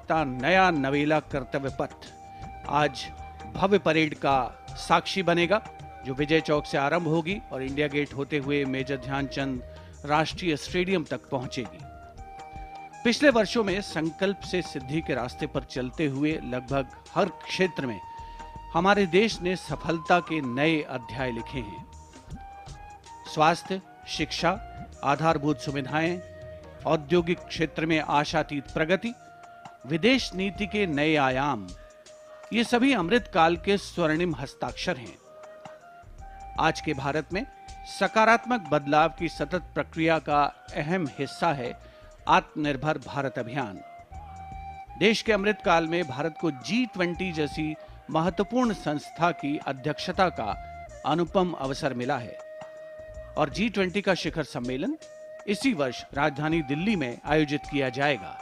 का नया नवेला कर्तव्य पथ आज भव्य परेड का साक्षी बनेगा, जो विजय चौक से आरंभ होगी और इंडिया गेट होते हुए मेजर ध्यानचंद राष्ट्रीय स्टेडियम तक पहुंचेगी। पिछले वर्षों में संकल्प से सिद्धि के रास्ते पर चलते हुए लगभग हर क्षेत्र में हमारे देश ने सफलता के नए अध्याय लिखे हैं। स्वास्थ्य, शिक्षा, आधारभूत सुविधाएं, औद्योगिक क्षेत्र में आशातीत प्रगति, विदेश नीति के नए आयाम, ये सभी अमृत काल के स्वर्णिम हस्ताक्षर हैं। आज के भारत में सकारात्मक बदलाव की सतत प्रक्रिया का अहम हिस्सा है आत्मनिर्भर भारत अभियान। देश के अमृत काल में भारत को G20 जैसी महत्वपूर्ण संस्था की अध्यक्षता का अनुपम अवसर मिला है और G20 का शिखर सम्मेलन इसी वर्ष राजधानी दिल्ली में आयोजित किया जाएगा।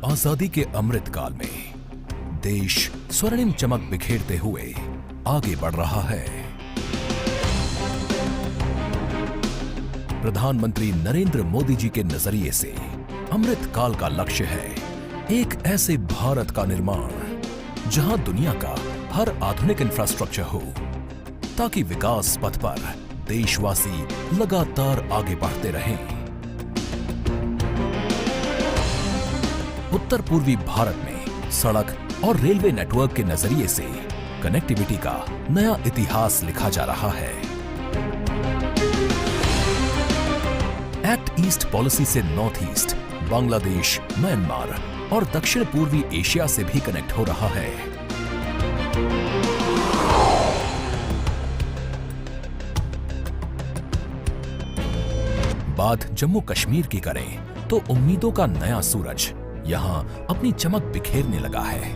आजादी के अमृत काल में देश स्वर्णिम चमक बिखेरते हुए आगे बढ़ रहा है। प्रधानमंत्री नरेंद्र मोदी जी के नजरिए से अमृत काल का लक्ष्य है एक ऐसे भारत का निर्माण जहां दुनिया का हर आधुनिक इंफ्रास्ट्रक्चर हो, ताकि विकास पथ पर देशवासी लगातार आगे बढ़ते रहें। उत्तर पूर्वी भारत में सड़क और रेलवे नेटवर्क के नजरिए से कनेक्टिविटी का नया इतिहास लिखा जा रहा है। एक्ट ईस्ट पॉलिसी से नॉर्थ ईस्ट, बांग्लादेश, म्यांमार और दक्षिण पूर्वी एशिया से भी कनेक्ट हो रहा है। बात जम्मू कश्मीर की करें तो उम्मीदों का नया सूरज यहां अपनी चमक बिखेरने लगा है।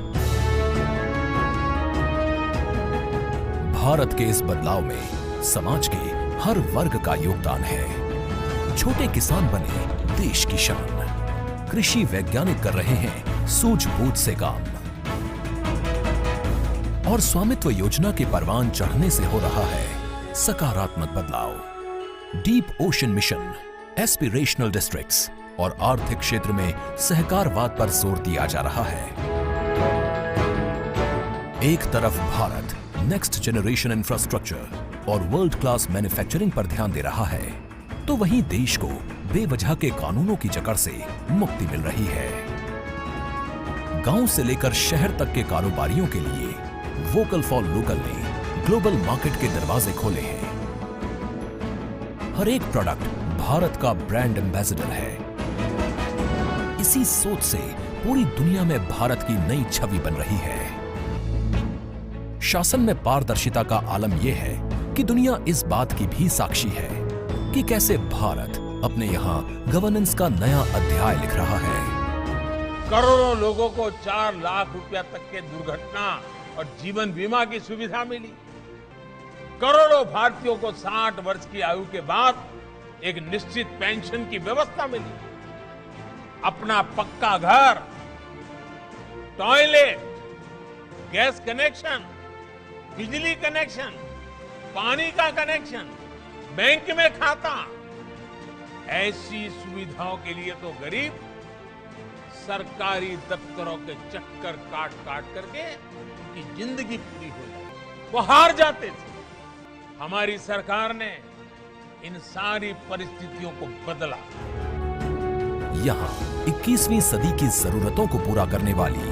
भारत के इस बदलाव में समाज के हर वर्ग का योगदान है। छोटे किसान बने देश की शान, कृषि वैज्ञानिक कर रहे हैं सूझबूझ से काम और स्वामित्व योजना के परवान चढ़ने से हो रहा है सकारात्मक बदलाव। Deep ocean mission, aspirational districts और आर्थिक क्षेत्र में सहकारवाद पर जोर दिया जा रहा है। एक तरफ भारत नेक्स्ट जनरेशन इंफ्रास्ट्रक्चर और वर्ल्ड क्लास मैन्युफैक्चरिंग पर ध्यान दे रहा है, तो वहीं देश को बेवजह के कानूनों की जकड़ से मुक्ति मिल रही है। गांव से लेकर शहर तक के कारोबारियों के लिए वोकल फॉर लोकल ने ग्लोबल मार्केट के दरवाजे खोले हैं। हर एक प्रोडक्ट भारत का ब्रांड एम्बेसडर है। इसी सोच से पूरी दुनिया में भारत की नई छवि बन रही है। शासन में पारदर्शिता का आलम यह है कि दुनिया इस बात की भी साक्षी है कि कैसे भारत अपने यहाँ गवर्नेंस का नया अध्याय लिख रहा है। करोड़ों लोगों को 4 लाख रुपया तक के दुर्घटना और जीवन बीमा की सुविधा मिली। करोड़ों भारतीयों को 60 वर्ष की आयु के बाद एक निश्चित पेंशन की व्यवस्था मिली। अपना पक्का घर, टॉयलेट, गैस कनेक्शन, बिजली कनेक्शन, पानी का कनेक्शन, बैंक में खाता, ऐसी सुविधाओं के लिए तो गरीब सरकारी दफ्तरों के चक्कर काट काट करके उनकी जिंदगी पूरी हो जाती, वो हार जाते थे। हमारी सरकार ने इन सारी परिस्थितियों को बदला। यहाँ 21वीं सदी की जरूरतों को पूरा करने वाली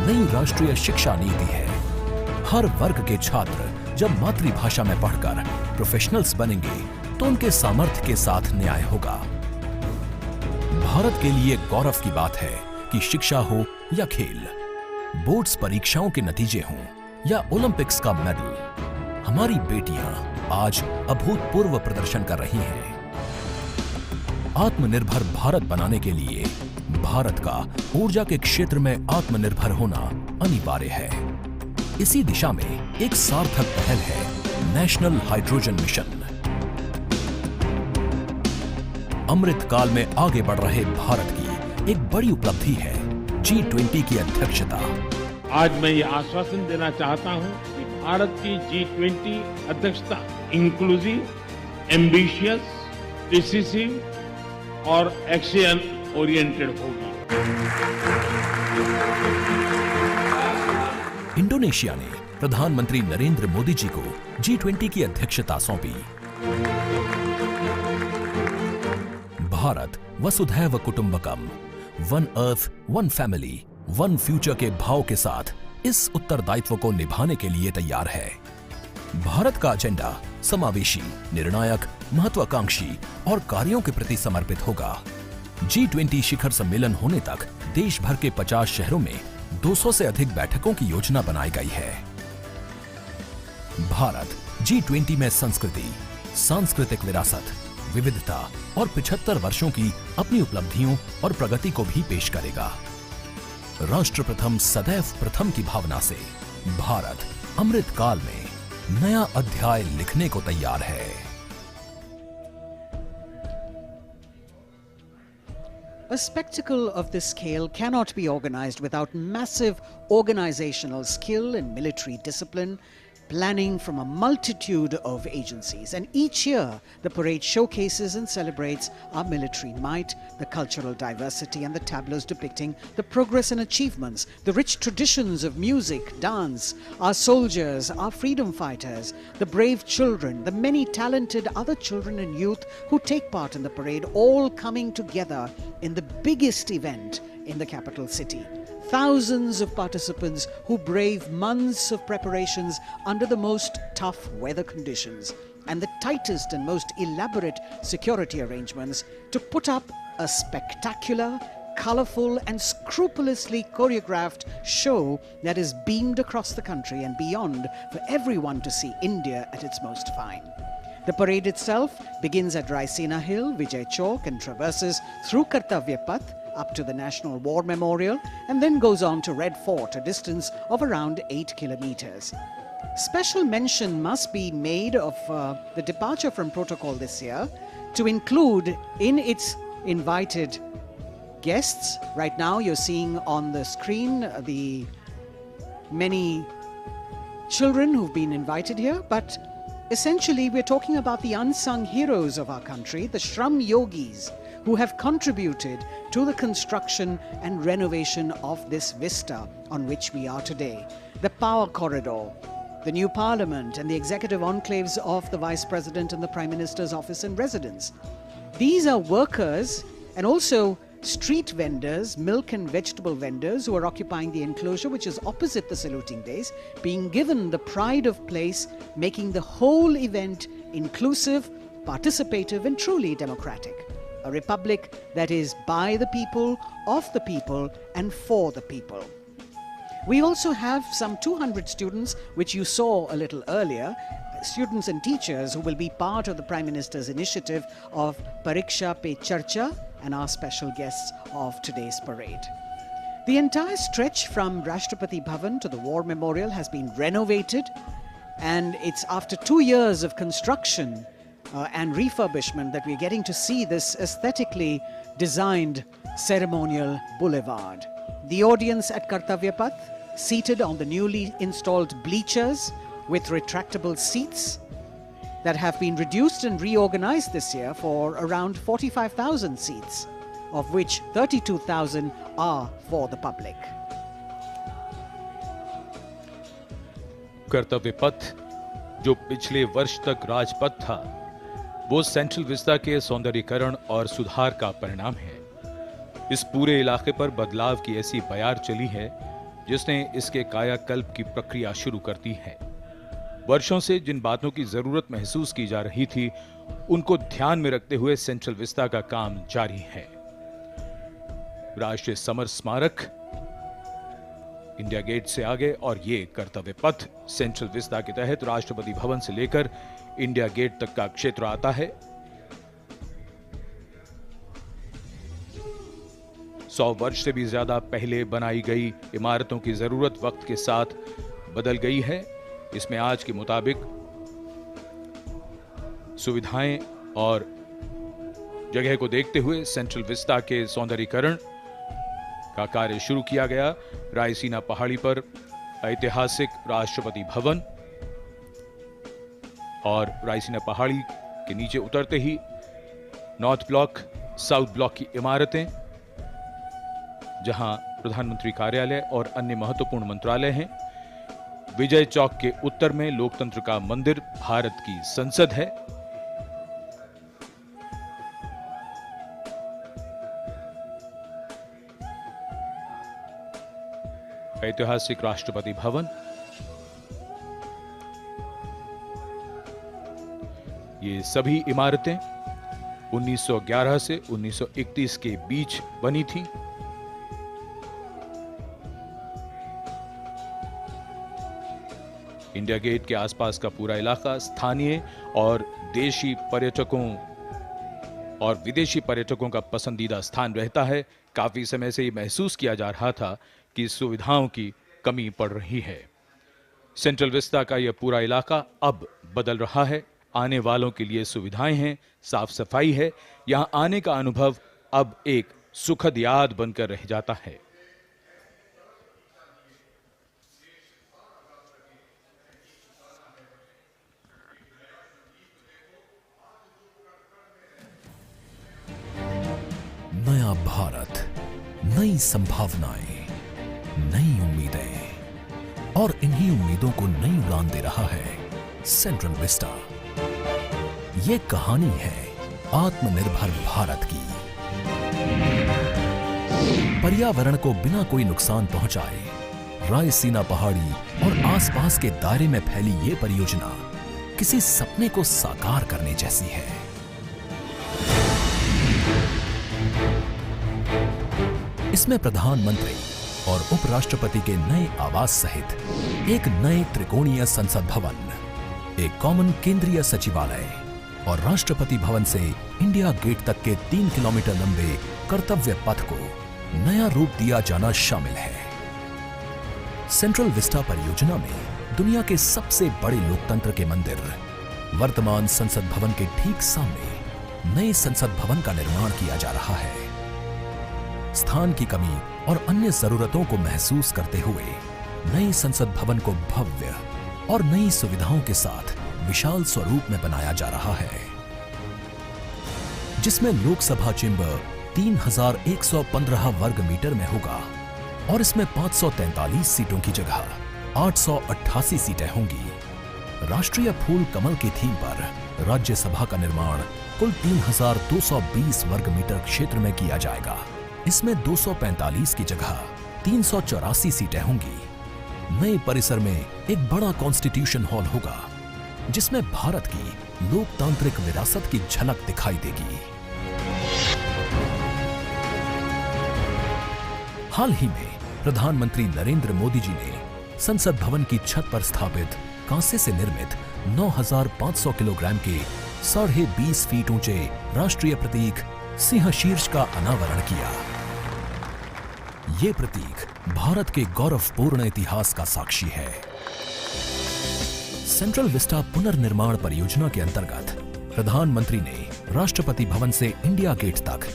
नई राष्ट्रीय शिक्षा नीति है। हर वर्ग के छात्र जब मातृभाषा में पढ़कर प्रोफेशनल्स बनेंगे तो उनके सामर्थ्य के साथ न्याय होगा। भारत के लिए गौरव की बात है कि शिक्षा हो या खेल, बोर्ड्स परीक्षाओं के नतीजे हों या ओलंपिक्स का मेडल, हमारी बेटियां आज अभूतपूर्व प्रदर्शन कर रही हैं। आत्मनिर्भर भारत बनाने के लिए भारत का ऊर्जा के क्षेत्र में आत्मनिर्भर होना अनिवार्य है। इसी दिशा में एक सार्थक पहल है नेशनल हाइड्रोजन मिशन। अमृत काल में आगे बढ़ रहे भारत की एक बड़ी उपलब्धि है G20 की अध्यक्षता। आज मैं ये आश्वासन देना चाहता हूं कि भारत की G20 अध्यक्षता इंक्लूसिव, एम्बिशियस, डिसिसिव और एक्शन ओरिएंटेड होगी। इंडोनेशिया ने प्रधानमंत्री नरेंद्र मोदी जी को G20 की अध्यक्षता सौंपी। भारत वसुधैव कुटुंबकम, one earth one family one future के भाव के साथ इस उत्तरदायित्व को निभाने के लिए तैयार है। भारत का एजेंडा समावेशी, निर्णायक, महत्वाकांक्षी और कार्यों के प्रति समर्पित होगा। G20 शिखर सम्मेलन होने तक देश भर के 50 शहरों में 200 से अधिक बैठकों की योजना बनाई गई है। भारत G20 में संस्कृति, सांस्कृतिक विरासत, विविधता और 75 वर्षों की अपनी उपलब्धियों और प्रगति को भी पेश करेगा। राष्ट्र प्रथम सदैव प्रथम की भावना से भारत अमृत काल में नया अध्याय लिखने को तैयार है। A spectacle of this scale cannot be organized without massive organizational skill and military discipline, planning from a multitude of agencies. And each year, the parade showcases and celebrates our military might, the cultural diversity, and the tableaus depicting the progress and achievements, the rich traditions of music, dance, our soldiers, our freedom fighters, the brave children, the many talented other children and youth who take part in the parade, all coming together in the biggest event in the capital city. Thousands of participants who brave months of preparations under the most tough weather conditions and the tightest and most elaborate security arrangements to put up a spectacular, colourful and scrupulously choreographed show that is beamed across the country and beyond for everyone to see India at its most fine. The parade itself begins at Raisina Hill, Vijay Chowk, and traverses through Kartavya Path up to the National War Memorial and then goes on to Red Fort, a distance of around 8 kilometers. Special mention must be made of the departure from protocol this year to include in its invited guests. Right now you're seeing on the screen the many children who've been invited here, but essentially we're talking about the unsung heroes of our country, the Shram Yogis, who have contributed to the construction and renovation of this vista on which we are today. The Power Corridor, the new Parliament and the executive enclaves of the Vice President and the Prime Minister's office and residence. These are workers and also street vendors, milk and vegetable vendors who are occupying the enclosure which is opposite the saluting days, being given the pride of place, making the whole event inclusive, participative and truly democratic. A republic that is by the people, of the people and for the people. We also have some 200 students, which you saw a little earlier, students and teachers who will be part of the Prime Minister's initiative of Pariksha Pe Charcha and our special guests of today's parade. The entire stretch from Rashtrapati Bhavan to the War Memorial has been renovated, and it's after 2 years of construction and refurbishment that we're getting to see this aesthetically designed ceremonial boulevard. The audience at Kartavya Path, seated on the newly installed bleachers with retractable seats that have been reduced and reorganized this year for around 45,000 seats, of which 32,000 are for the public. कर्तव्य पथ जो पिछले वर्ष तक राजपथ था, वो central vista के सौंदर्यीकरण और सुधार का परिणाम है। इस पूरे इलाके पर बदलाव की ऐसी बयार चली है जिसने इसके कायाकल्प की प्रक्रिया शुरू कर दी है। वर्षों से जिन बातों की जरूरत महसूस की जा रही थी, उनको ध्यान में रखते हुए सेंट्रल विस्ता का काम जारी है। राष्ट्रीय समर स्मारक इंडिया गेट से आगे और ये कर्तव्य पथ सेंट्रल विस्ता के तहत राष्ट्रपति भवन से लेकर इंडिया गेट तक का क्षेत्र आता है। 100 वर्ष से भी ज्यादा पहले बनाई गई इमारतों की जरूरत वक्त के साथ बदल गई है। इसमें आज के मुताबिक सुविधाएं और जगह को देखते हुए सेंट्रल विस्ता के सौंदर्यीकरण का कार्य शुरू किया गया। रायसीना पहाड़ी पर ऐतिहासिक राष्ट्रपति भवन और रायसीना पहाड़ी के नीचे उतरते ही नॉर्थ ब्लॉक साउथ ब्लॉक की इमारतें, जहां प्रधानमंत्री कार्यालय और अन्य महत्वपूर्ण मंत्रालय हैं। विजय चौक के उत्तर में लोकतंत्र का मंदिर, भारत की संसद है। ऐतिहासिक राष्ट्रपति भवन, ये सभी इमारतें 1911 से 1931 के बीच बनी थी। इंडिया गेट के आसपास का पूरा इलाका स्थानीय और देशी पर्यटकों और विदेशी पर्यटकों का पसंदीदा स्थान रहता है। काफी समय से ये महसूस किया जा रहा था कि सुविधाओं की कमी पड़ रही है। सेंट्रल विस्ता का यह पूरा इलाका अब बदल रहा है। आने वालों के लिए सुविधाएं हैं, साफ सफाई है। यहां आने का अनुभव अब एक सुखद याद बनकर रह जाता है। नया भारत, नई संभावनाएं, नई उम्मीदें, और इन्हीं उम्मीदों को नई उड़ान दे रहा है सेंट्रल विस्टा। ये कहानी है आत्मनिर्भर भारत की। पर्यावरण को बिना कोई नुकसान पहुंचाए रायसीना पहाड़ी और आसपास के दायरे में फैली ये परियोजना किसी सपने को साकार करने जैसी है। इसमें प्रधानमंत्री और उपराष्ट्रपति के नए आवास सहित एक नए त्रिकोणीय संसद भवन, एक कॉमन केंद्रीय सचिवालय और राष्ट्रपति भवन से इंडिया गेट तक के 3 किलोमीटर लंबे कर्तव्य पथ को नया रूप दिया जाना शामिल है। सेंट्रल विस्टा परियोजना में दुनिया के सबसे बड़े लोकतंत्र के मंदिर, वर्तमान संसद भवन के ठीक सामने नए संसद भवन का निर्माण किया जा रहा है। स्थान की कमी और अन्य जरूरतों को महसूस करते हुए नए संसद भवन को भव्य और नई सुविधाओं के साथ विशाल स्वरूप में बनाया जा रहा है, जिसमें लोकसभा चेंबर 3115 वर्ग मीटर में होगा और इसमें 543 सीटों की जगह 888 सीटें होंगी। राष्ट्रीय फूल कमल की थीम पर राज्यसभा का निर्माण कुल 3220 वर्ग मीटर क्षेत्र में किया जाएगा। इसमें 245 की जगह 384 सीटें होंगी। नए परिसर में एक बड़ा कॉन्स्टिट्यूशन हॉल होगा, जिसमें भारत की लोकतांत्रिक विरासत की झलक दिखाई देगी। हाल ही में प्रधानमंत्री नरेंद्र मोदी जी ने संसद भवन की छत पर स्थापित कांसे से निर्मित 9500 किलोग्राम के 20.5 फीट ऊंचे राष्ट्रीय प्रतीक सिंह शीर्ष का अनावरण किया। ये प्रतीक भारत के गौरवपूर्ण इतिहास का साक्षी है। सेंट्रल विस्टा पुनर्निर्माण परियोजना के अंतर्गत प्रधानमंत्री ने राष्ट्रपति भवन से इंडिया गेट तक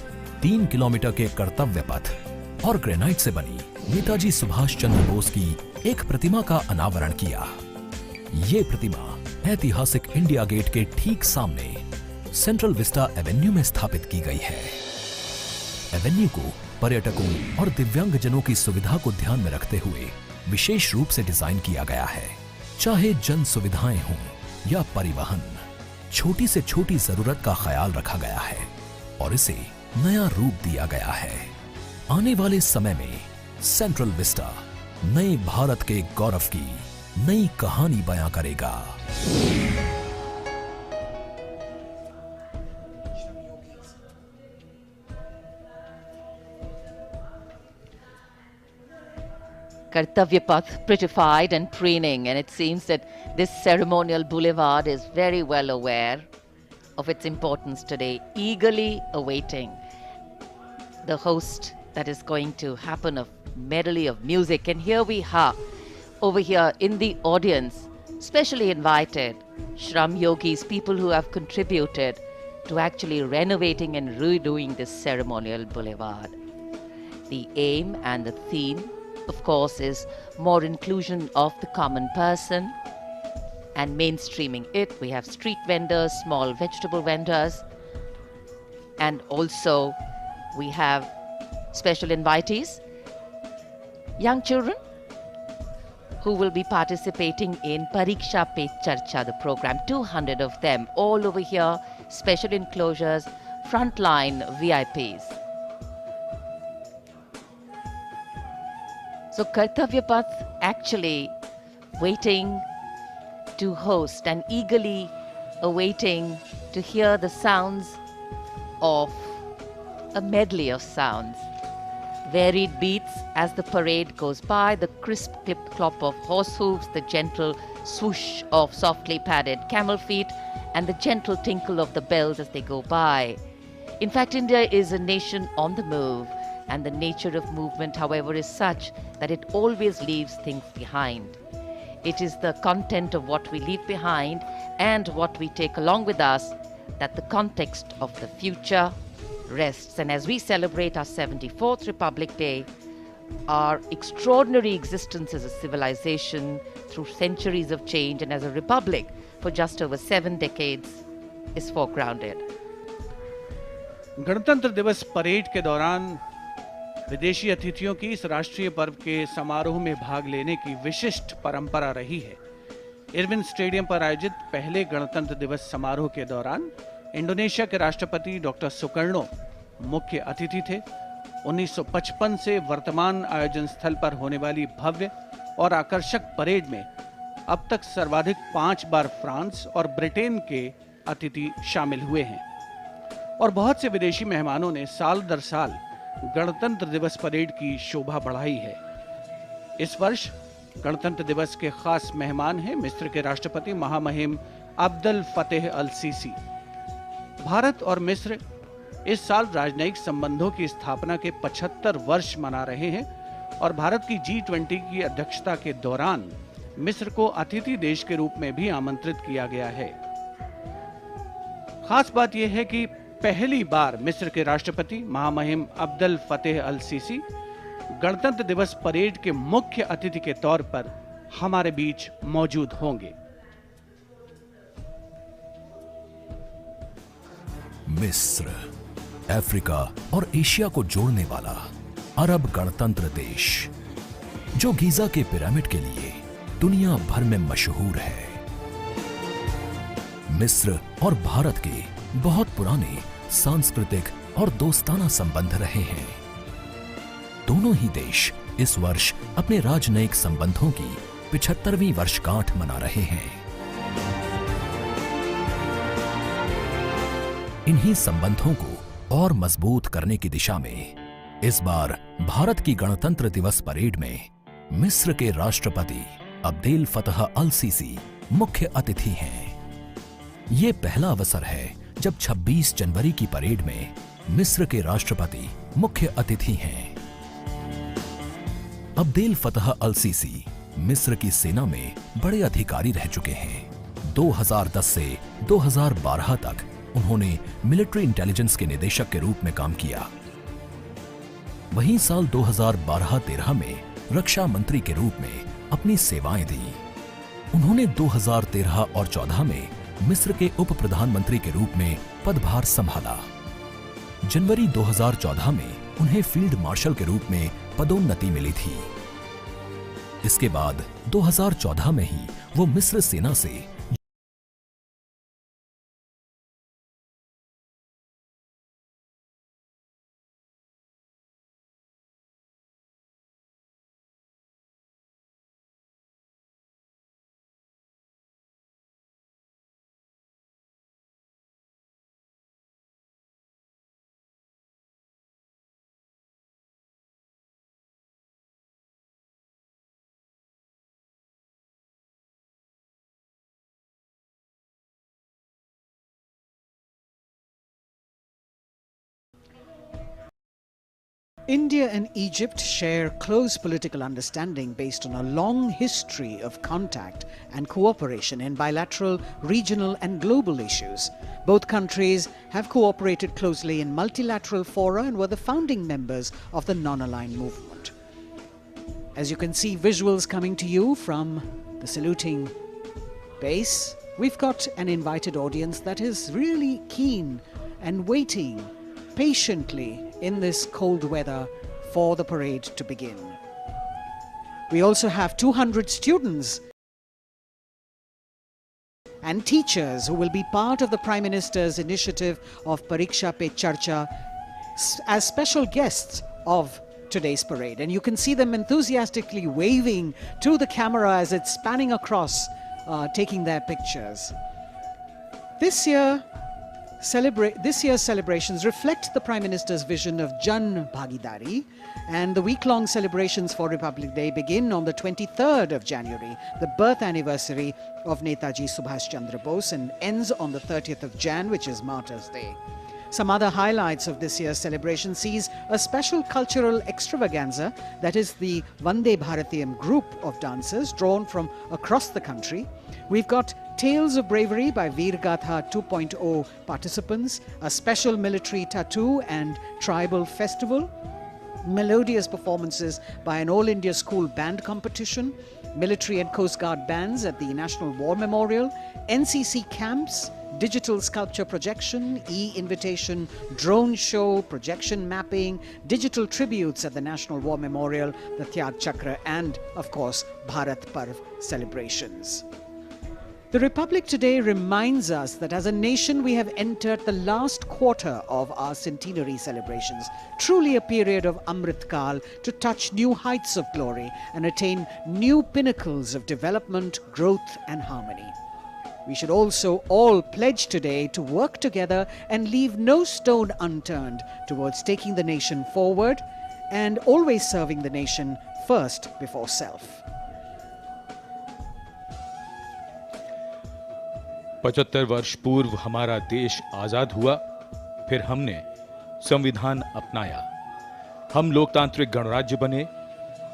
3 किलोमीटर के कर्तव्य पथ और ग्रेनाइट से बनी नेताजी सुभाष चंद्र बोस की एक प्रतिमा का अनावरण किया। ये प्रतिमा ऐतिहासिक इंडिया गेट के ठीक सामने सेंट्रल विस्टा एवेन्यू में स्थापित की गई है। एवेन्यू को पर्यटकों और दिव्यांगजनों की सुविधा को ध्यान में रखते हुए विशेष रूप से डिजाइन किया गया है। चाहे जन सुविधाएं हों या परिवहन, छोटी से छोटी जरूरत का ख्याल रखा गया है और इसे नया रूप दिया गया है। आने वाले समय में सेंट्रल विस्टा नए भारत के गौरव की नई कहानी बयां करेगा। Kartavya Path prettified and preening, and it seems that this ceremonial boulevard is very well aware of its importance today, eagerly awaiting the host that is going to happen of medley of music. And here we are, over here in the audience, specially invited Shram Yogis, people who have contributed to actually renovating and redoing this ceremonial boulevard. The aim and the theme, of course, is more inclusion of the common person and mainstreaming it. We have street vendors, small vegetable vendors, And also, we have special invitees, young children who will be participating in Pariksha Pe Charcha, the program. 200 of them, all over here, special enclosures, frontline VIPs. So Kartavya Path actually waiting to host and eagerly awaiting to hear the sounds of a medley of sounds. Varied beats as the parade goes by, the crisp clip-clop of horse hooves, the gentle swoosh of softly padded camel feet, and the gentle tinkle of the bells as they go by. In fact, India is a nation on the move, and the nature of movement, however, is such that it always leaves things behind. It is the content of what we leave behind and what we take along with us that the context of the future rests. And as we celebrate our 74th Republic Day, our extraordinary existence as a civilization through centuries of change and as a republic for just over 7 decades is foregrounded. गणतंत्र दिवस parade के दौरान विदेशी अतिथियों की इस राष्ट्रीय पर्व के समारोह में भाग लेने की विशिष्ट परंपरा रही है। इरविन स्टेडियम पर आयोजित पहले गणतंत्र दिवस समारोह के दौरान इंडोनेशिया के राष्ट्रपति डॉक्टर सुकर्णो मुख्य अतिथि थे। 1955 से वर्तमान आयोजन स्थल पर होने वाली भव्य और आकर्षक परेड में अब तक सर्वाधिक 5 बार फ्रांस और ब्रिटेन के अतिथि शामिल हुए हैं और बहुत से विदेशी मेहमानों ने साल दर साल गणतंत्र दिवस परेड की शोभा बढ़ाई है। इस वर्ष गणतंत्र दिवस के खास मेहमान हैं मिस्र के राष्ट्रपति महामहिम अब्दुल फतेह अल सीसी। भारत और मिस्र इस साल राजनयिक संबंधों की स्थापना के 75 वर्ष मना रहे हैं और भारत की G20 की अध्यक्षता के दौरान मिस्र को अतिथि देश के रूप में भी आमंत्रित किया गया है। खास बात यह है कि पहली बार मिस्र के राष्ट्रपति महामहिम अब्दुल फतेह अल सीसी गणतंत्र दिवस परेड के मुख्य अतिथि के तौर पर हमारे बीच मौजूद होंगे। मिस्र, अफ्रीका और एशिया को जोड़ने वाला अरब गणतंत्र देश, जो गीजा के पिरामिड के लिए दुनिया भर में मशहूर है। मिस्र और भारत के बहुत पुराने सांस्कृतिक और दोस्ताना संबंध रहे हैं। दोनों ही देश इस वर्ष अपने राजनयिक संबंधों की 75वीं वर्षगांठ मना रहे हैं। इन्हीं संबंधों को और मजबूत करने की दिशा में इस बार भारत की गणतंत्र दिवस परेड में मिस्र के राष्ट्रपति अब्देल फतह अल सीसी मुख्य अतिथि हैं। ये पहला अवसर है जब 26 जनवरी की परेड में मिस्र के राष्ट्रपति मुख्य अतिथि हैं। अब्देल फतह अल सीसी मिस्र की सेना में बड़े अधिकारी रह चुके हैं। 2010 से 2012 तक उन्होंने मिलिट्री इंटेलिजेंस के निदेशक के रूप में काम किया। वहीं साल 2012-13 में रक्षा मंत्री के रूप में अपनी सेवाएं दी। उन्होंने 2013 और 14 में मिस्र के उप प्रधानमंत्री के रूप में पदभार संभाला। जनवरी 2014 में उन्हें फील्ड मार्शल के रूप में पदोन्नति मिली थी। इसके बाद 2014 में ही वो मिस्र सेना से India and Egypt share close political understanding based on a long history of contact and cooperation in bilateral, regional and global issues. Both countries have cooperated closely in multilateral fora and were the founding members of the non-aligned movement. As you can see visuals coming to you from the saluting base, we've got an invited audience that is really keen and waiting patiently in this cold weather for the parade to begin. We also have 200 students and teachers who will be part of the Prime Minister's initiative of Pariksha Pe Charcha as special guests of today's parade. And you can see them enthusiastically waving to the camera as it's spanning across, taking their pictures. This year's celebrations reflect the Prime Minister's vision of Jan Bhagidari, and the week-long celebrations for Republic Day begin on the 23rd of January, the birth anniversary of Netaji Subhash Chandra Bose, and ends on the 30th of Jan, which is Martyrs' Day. Some other highlights of this year's celebration sees a special cultural extravaganza, that is the Vande Bharatiyam group of dancers drawn from across the country. We've got Tales of Bravery by Veer Gatha 2.0 participants, a special military tattoo and tribal festival, melodious performances by an All India School Band competition, military and Coast Guard bands at the National War Memorial, NCC camps, digital sculpture projection, e-invitation, drone show, projection mapping, digital tributes at the National War Memorial, the Tyag Chakra, and, of course, Bharat Parv celebrations. The Republic today reminds us that as a nation we have entered the last quarter of our centenary celebrations, truly a period of Amrit Kal to touch new heights of glory and attain new pinnacles of development, growth and harmony. We should also all pledge today to work together and leave no stone unturned towards taking the nation forward and always serving the nation first before self. 75 वर्ष पूर्व हमारा देश आजाद हुआ, फिर हमने संविधान अपनाया, हम लोकतांत्रिक गणराज्य बने।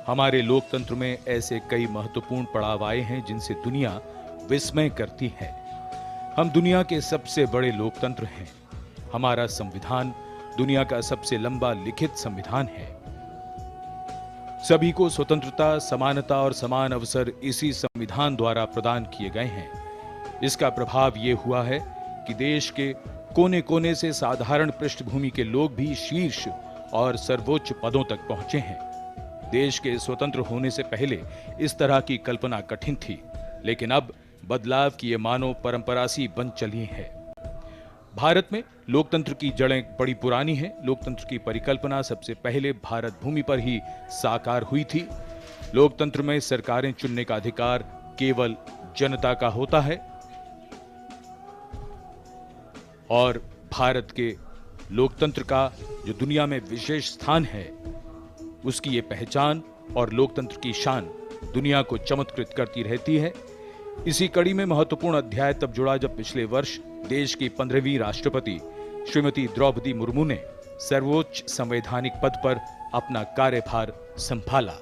हमारे लोकतंत्र में ऐसे कई महत्वपूर्ण पड़ाव आए हैं जिनसे दुनिया विस्मय करती है। हम दुनिया के सबसे बड़े लोकतंत्र हैं। हमारा संविधान दुनिया का सबसे लंबा लिखित संविधान है। सभी को स्वतंत्रता, समानता और समान अवसर इसी संविधान द्वारा प्रदान किए गए हैं। इसका प्रभाव ये हुआ है कि देश के कोने-कोने से साधारण पृष्ठभूमि के लोग भी शीर्ष और सर्वोच्च पदों तक पहुंचे हैं। देश के स्वतंत्र होने से पहले इस तरह की कल्पना कठिन थी, लेकिन अब बदलाव की ये मानो परंपरा सी बन चली है। भारत में लोकतंत्र की जड़ें बड़ी पुरानी हैं। लोकतंत्र की परिकल्पना सबसे पहले भारत भूमि पर ही साकार हुई थी। लोकतंत्र में सरकारें चुनने का अधिकार केवल जनता का होता है और भारत के लोकतंत्र का जो दुनिया में विशेष स्थान है, उसकी ये पहचान और लोकतंत्र की शान दुनिया को चमत्कृत करती रहती है। इसी कड़ी में महत्वपूर्ण अध्याय तब जुड़ा जब पिछले वर्ष देश की 15वीं राष्ट्रपति श्रीमती द्रौपदी मुर्मू ने सर्वोच्च संवैधानिक पद पर अपना कार्यभार संभाला।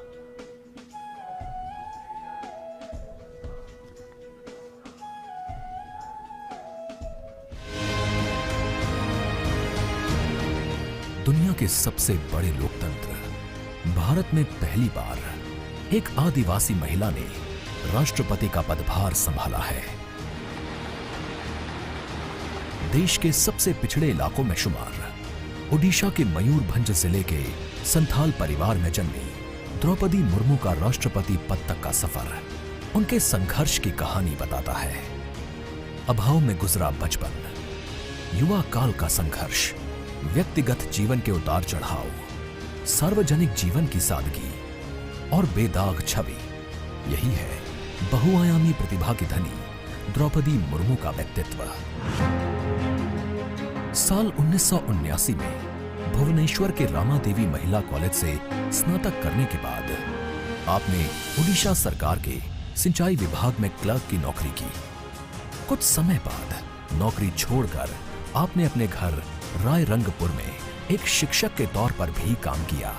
दुनिया के सबसे बड़े लोकतंत्र भारत में पहली बार एक आदिवासी महिला ने राष्ट्रपति का पदभार संभाला है। देश के सबसे पिछड़े इलाकों में शुमार ओडिशा के मयूरभंज जिले के संथाल परिवार में जन्मी द्रौपदी मुर्मू का राष्ट्रपति पद तक का सफर उनके संघर्ष की कहानी बताता है। अभाव में गुजरा बचपन, युवा काल का संघर्ष, व्यक्तिगत जीवन के उतार चढ़ाव, सार्वजनिक जीवन की सादगी और बेदाग छवि, यही है बहुआयामी प्रतिभा की धनी द्रौपदी मुर्मू का व्यक्तित्व। साल 1979 में भुवनेश्वर के रामा देवी महिला कॉलेज से स्नातक करने के बाद आपने ओडिशा सरकार के सिंचाई विभाग में क्लर्क की नौकरी की। कुछ समय बाद नौकरी छोड़कर आपने अपने घर रायरंगपुर में एक शिक्षक के तौर पर भी काम किया।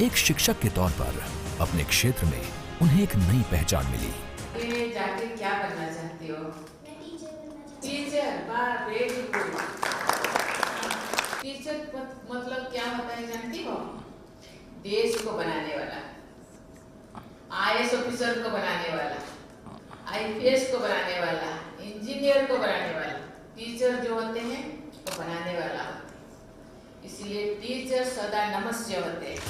एक शिक्षक के तौर पर अपने क्षेत्र में उन्हें एक नई पहचान मिली। जाके क्या बनना चाहती हो? मैं टीचर बनना चाहती हूँ। टीचर, वाह, वेरी गुड। टीचर मतलब क्या होता है जानती हो? देश को बनाने वाला, आईएएस ऑफिसर को बनाने वाला, आईपीएस को बनाने वाला, इंजीनियर को बनाने वाला। टीचर जो होते हैं वो बनाने वाला। इसलिए टीचर सदा नमस्य होते हैं।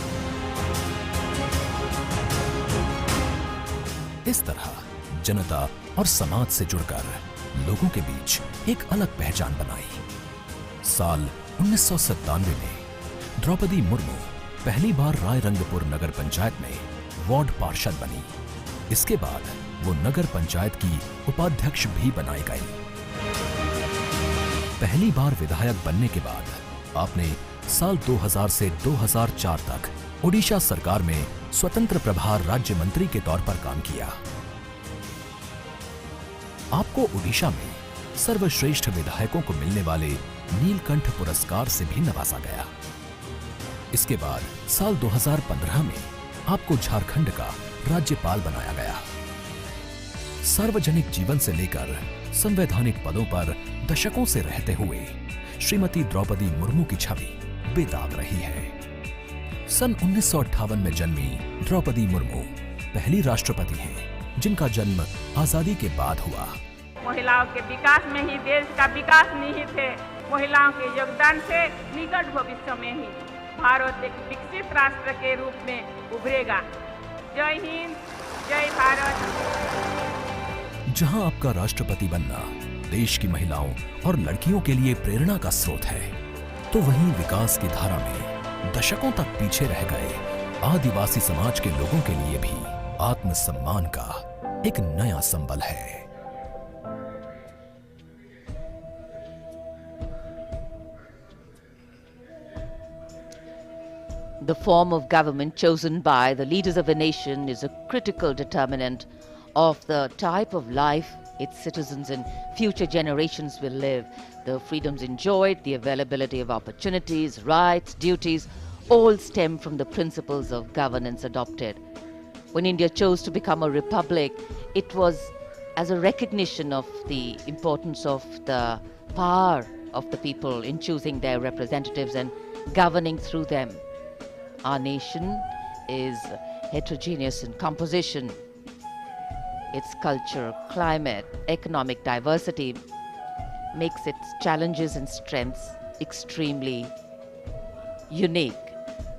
इस तरह जनता और समाज से जुड़कर लोगों के बीच एक अलग पहचान बनाई। साल 1997 में द्रौपदी मुर्मू पहली बार रायरंगपुर नगर पंचायत में वार्ड पार्षद बनी। इसके बाद वो नगर पंचायत की उपाध्यक्ष भी बनाई गई। पहली बार विधायक बनने के बाद आपने साल 2000 से 2004 तक ओडिशा सरकार में स्वतंत्र प्रभार राज्य मंत्री के तौर पर काम किया। आपको ओडिशा में सर्वश्रेष्ठ विधायकों को मिलने वाले नीलकंठ पुरस्कार से भी नवाजा गया। इसके बाद साल 2015 में आपको झारखंड का राज्यपाल बनाया गया। सार्वजनिक जीवन से लेकर संवैधानिक पदों पर दशकों से रहते हुए श्रीमती द्रौपदी मुर्मू की छवि बेदाग रही है। सन 1958 में जन्मी द्रौपदी मुर्मू पहली राष्ट्रपति हैं जिनका जन्म आजादी के बाद हुआ। महिलाओं के विकास में ही देश का विकास निहित है। महिलाओं के योगदान से निकट भविष्य में ही भारत एक विकसित राष्ट्र के रूप में उभरेगा। जय हिंद, जय भारत। जहां आपका राष्ट्रपति बनना देश की महिलाओं और लड़कियों के लिए प्रेरणा का स्रोत है, तो वहीं विकास की धारा में दशकों तक पीछे रह गए आदिवासी समाज के लोगों के लिए भी आत्मसम्मान का एक नया संबल है। The form of government chosen by the leaders of a nation is a critical determinant of the type of life its citizens and future generations will live. The freedoms enjoyed, the availability of opportunities, rights, duties, all stem from the principles of governance adopted. When India chose to become a republic, it was as a recognition of the importance of the power of the people in choosing their representatives and governing through them. Our nation is heterogeneous in composition. Its culture, climate, economic diversity makes its challenges and strengths extremely unique.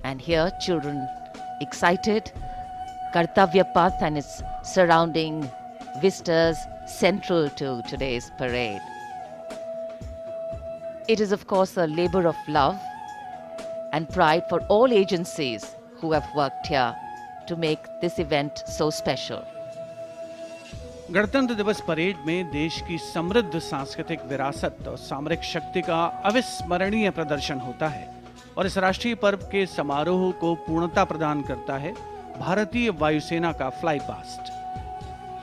And here, children excited, Kartavya Path and its surrounding vistas central to today's parade. It is, of course, a labor of love and pride for all agencies who have worked here to make this event so special. गणतंत्र दिवस parade में देश की समृद्ध सांस्कृतिक विरासत और सामरिक शक्ति का अविस्मरणीय प्रदर्शन होता है और इस राष्ट्रीय पर्व के समारोह को पूर्णता प्रदान करता है भारतीय वायुसेना का फ्लाई पास्ट।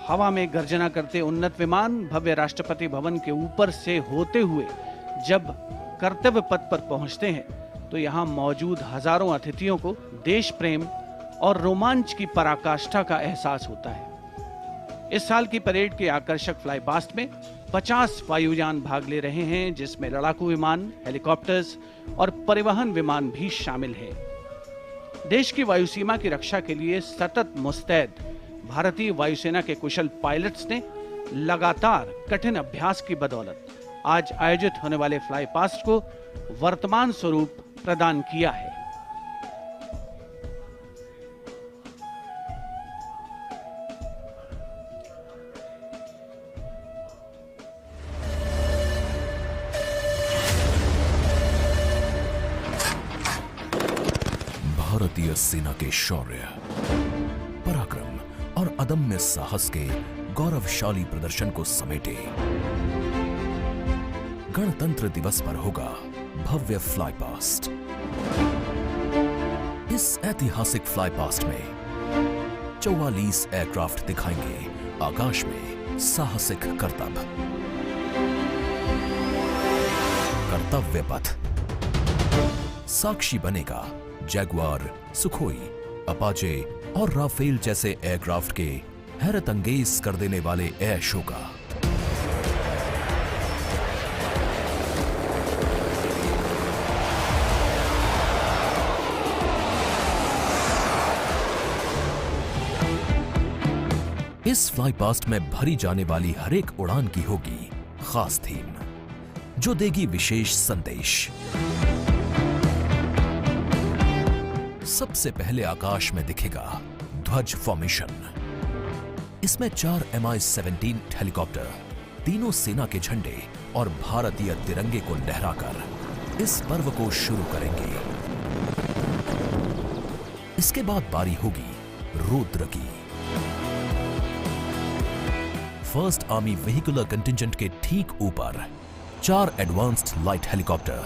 हवा में गर्जना करते उन्नत विमान भव्य राष्ट्रपति भवन के ऊपर से होते हुए जब कर्तव्य पथ पर पहुंचते हैं तो यहाँ मौजूद हजारों अतिथियों को देश प्रेम और रोमांच की पराकाष्ठा का एहसास होता है। इस साल की परेड के आकर्षक फ्लाई पास्ट में 50 वायुयान भाग ले रहे हैं, जिसमें लड़ाकू विमान, हेलीकॉप्टर्स और परिवहन विमान भी शामिल हैं। देश की वायु सीमा की रक्षा के लिए सतत मुस्तैद भारतीय वायुसेना के कुशल पायलट्स ने लगातार कठिन अभ्यास की बदौलत आज आयोजित होने वाले फ्लाई पास्ट को वर्तमान स्वरूप प्रदान किया है। भारतीय सेना के शौर्य, पराक्रम और अदम्य साहस के गौरवशाली प्रदर्शन को समेटे गणतंत्र दिवस पर होगा भव्य फ्लाई पास्ट। इस ऐतिहासिक फ्लाई पास्ट में 44 एयरक्राफ्ट दिखाएंगे आकाश में साहसिक करतब। कर्तव्य पथ साक्षी बनेगा जैगुआर, सुखोई, अपाचे और राफेल जैसे एयरक्राफ्ट के हैरत अंगेज कर देने वाले एयर शो का। इस फ्लाई पास्ट में भरी जाने वाली हर एक उड़ान की होगी खास थीम, जो देगी विशेष संदेश। सबसे पहले आकाश में दिखेगा ध्वज फॉर्मेशन। इसमें 4 Mi-17 हेलीकॉप्टर तीनों सेना के झंडे और भारतीय तिरंगे को लहराकर इस पर्व को शुरू करेंगे। इसके बाद बारी होगी रुद्र की। फर्स्ट आर्मी व्हीकुलर कंटिंजेंट के ठीक ऊपर 4 advanced light helicopter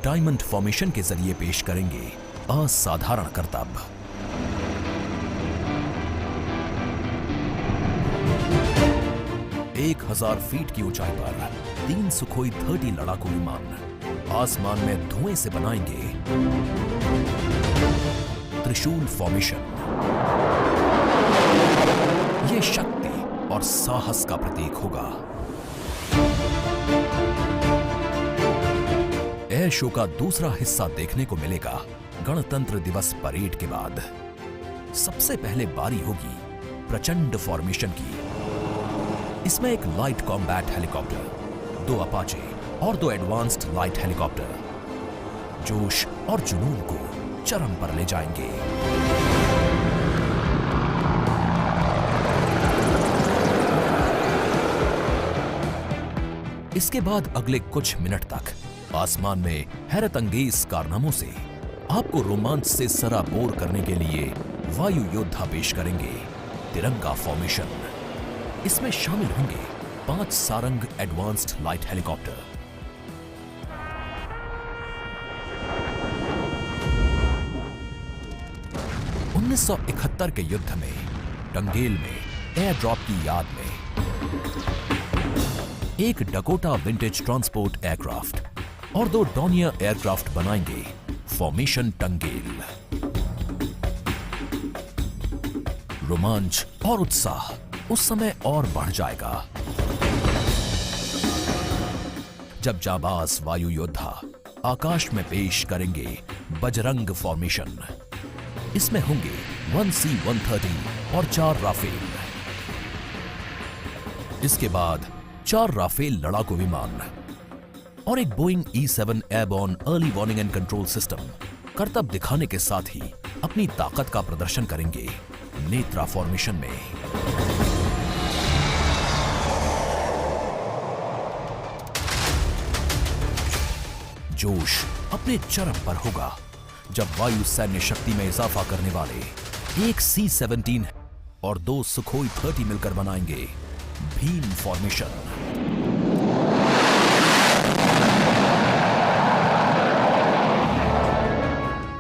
diamond formation के जरिए पेश करेंगे असाधारण करतब। एक 1000 फीट की ऊंचाई पर 3 सुखोई 30 लड़ाकू विमान आसमान में धुएं से बनाएंगे त्रिशूल फॉर्मेशन। ये शक्ति और साहस का प्रतीक होगा। एयर शो का दूसरा हिस्सा देखने को मिलेगा गणतंत्र दिवस परेड के बाद। सबसे पहले बारी होगी प्रचंड फॉर्मेशन की। इसमें एक लाइट कॉम्बैट हेलीकॉप्टर, 2 अपाचे और 2 एडवांस्ड लाइट हेलीकॉप्टर जोश और जुनून को चरम पर ले जाएंगे। इसके बाद अगले कुछ मिनट तक आसमान में हैरत अंगेज कारनामों से आपको रोमांच से सराबोर करने के लिए वायु योद्धा पेश करेंगे तिरंगा फॉर्मेशन। इसमें शामिल होंगे 5 सारंग एडवांस्ड लाइट हेलीकॉप्टर। उन्नीस 1971 के युद्ध में टंगेल में एयर ड्रॉप की याद में एक डकोटा विंटेज ट्रांसपोर्ट एयरक्राफ्ट और 2 डॉनियर एयरक्राफ्ट बनाएंगे फॉर्मेशन टंगेल। रोमांच और उत्साह उस समय और बढ़ जाएगा जब जाबाज वायु योद्धा आकाश में पेश करेंगे बजरंग फॉर्मेशन। इसमें होंगे 1C-130 और 4 राफेल। इसके बाद 4 राफेल लड़ाकू विमान और एक Boeing E-7 airborne early warning and control system करतब दिखाने के साथ ही अपनी ताकत का प्रदर्शन करेंगे नेत्रा फॉर्मेशन में। जोश अपने चरम पर होगा जब वायु सैन्य शक्ति में इजाफा करने वाले एक C-17 और 2 सुखोई 30 मिलकर बनाएंगे भीम फॉर्मेशन।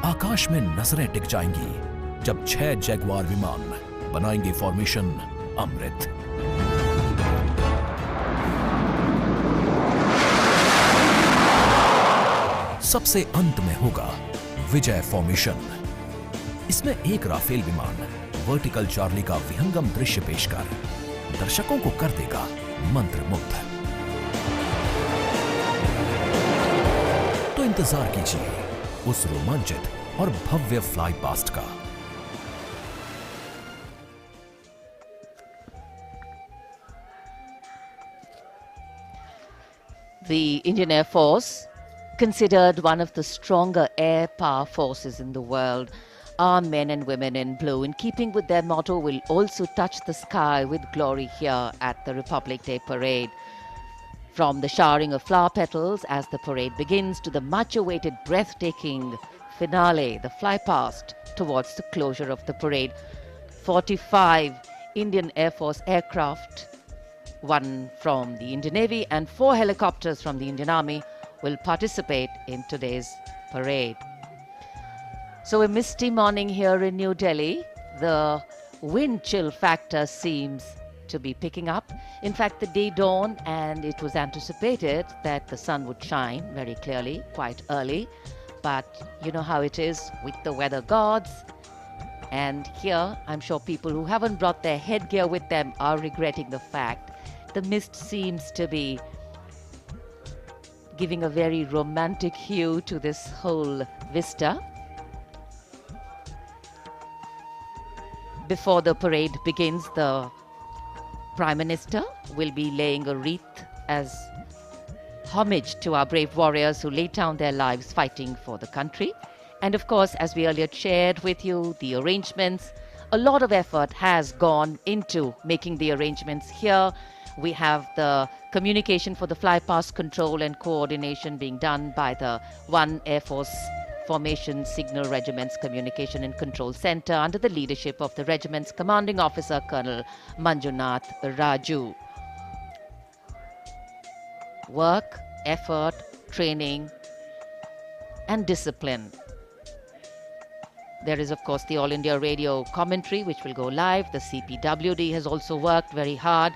आकाश में नजरें टिक जाएंगी जब 6 जैगवार विमान बनाएंगे फॉर्मेशन अमृत। सबसे अंत में होगा विजय फॉर्मेशन। इसमें एक राफेल विमान वर्टिकल चार्ली का विहंगम दृश्य पेश कर दर्शकों को कर देगा मंत्रमुग्ध। तो इंतजार कीजिए उस रोमांचित और भव्य फ्लाई पास्ट का। The Indian Air Force, considered one of the stronger air power forces in the world, our men and women in blue, in keeping with their motto, will also touch the sky with glory here at the Republic Day Parade. From the showering of flower petals as the parade begins to the much-awaited breathtaking finale, the fly past towards the closure of the parade, 45 Indian Air Force aircraft, 1 from the Indian Navy and 4 helicopters from the Indian Army will participate in today's parade. So a misty morning here in New Delhi. The wind chill factor seems to be picking up. In fact, the day dawned and it was anticipated that the sun would shine very clearly quite early. But you know how it is with the weather gods. And here, I'm sure people who haven't brought their headgear with them are regretting the fact the mist seems to be giving a very romantic hue to this whole vista. Before the parade begins, the Prime Minister will be laying a wreath as homage to our brave warriors who laid down their lives fighting for the country. And of course, as we earlier shared with you, the arrangements, a lot of effort has gone into making the arrangements here. We have the communication for the fly-past control and coordination being done by the 1 Air Force Formation Signal Regiment's Communication and Control Center under the leadership of the regiment's commanding officer, Colonel Manjunath Raju. Work, effort, training, and discipline. There is, of course, the All India Radio commentary, which will go live. The CPWD has also worked very hard.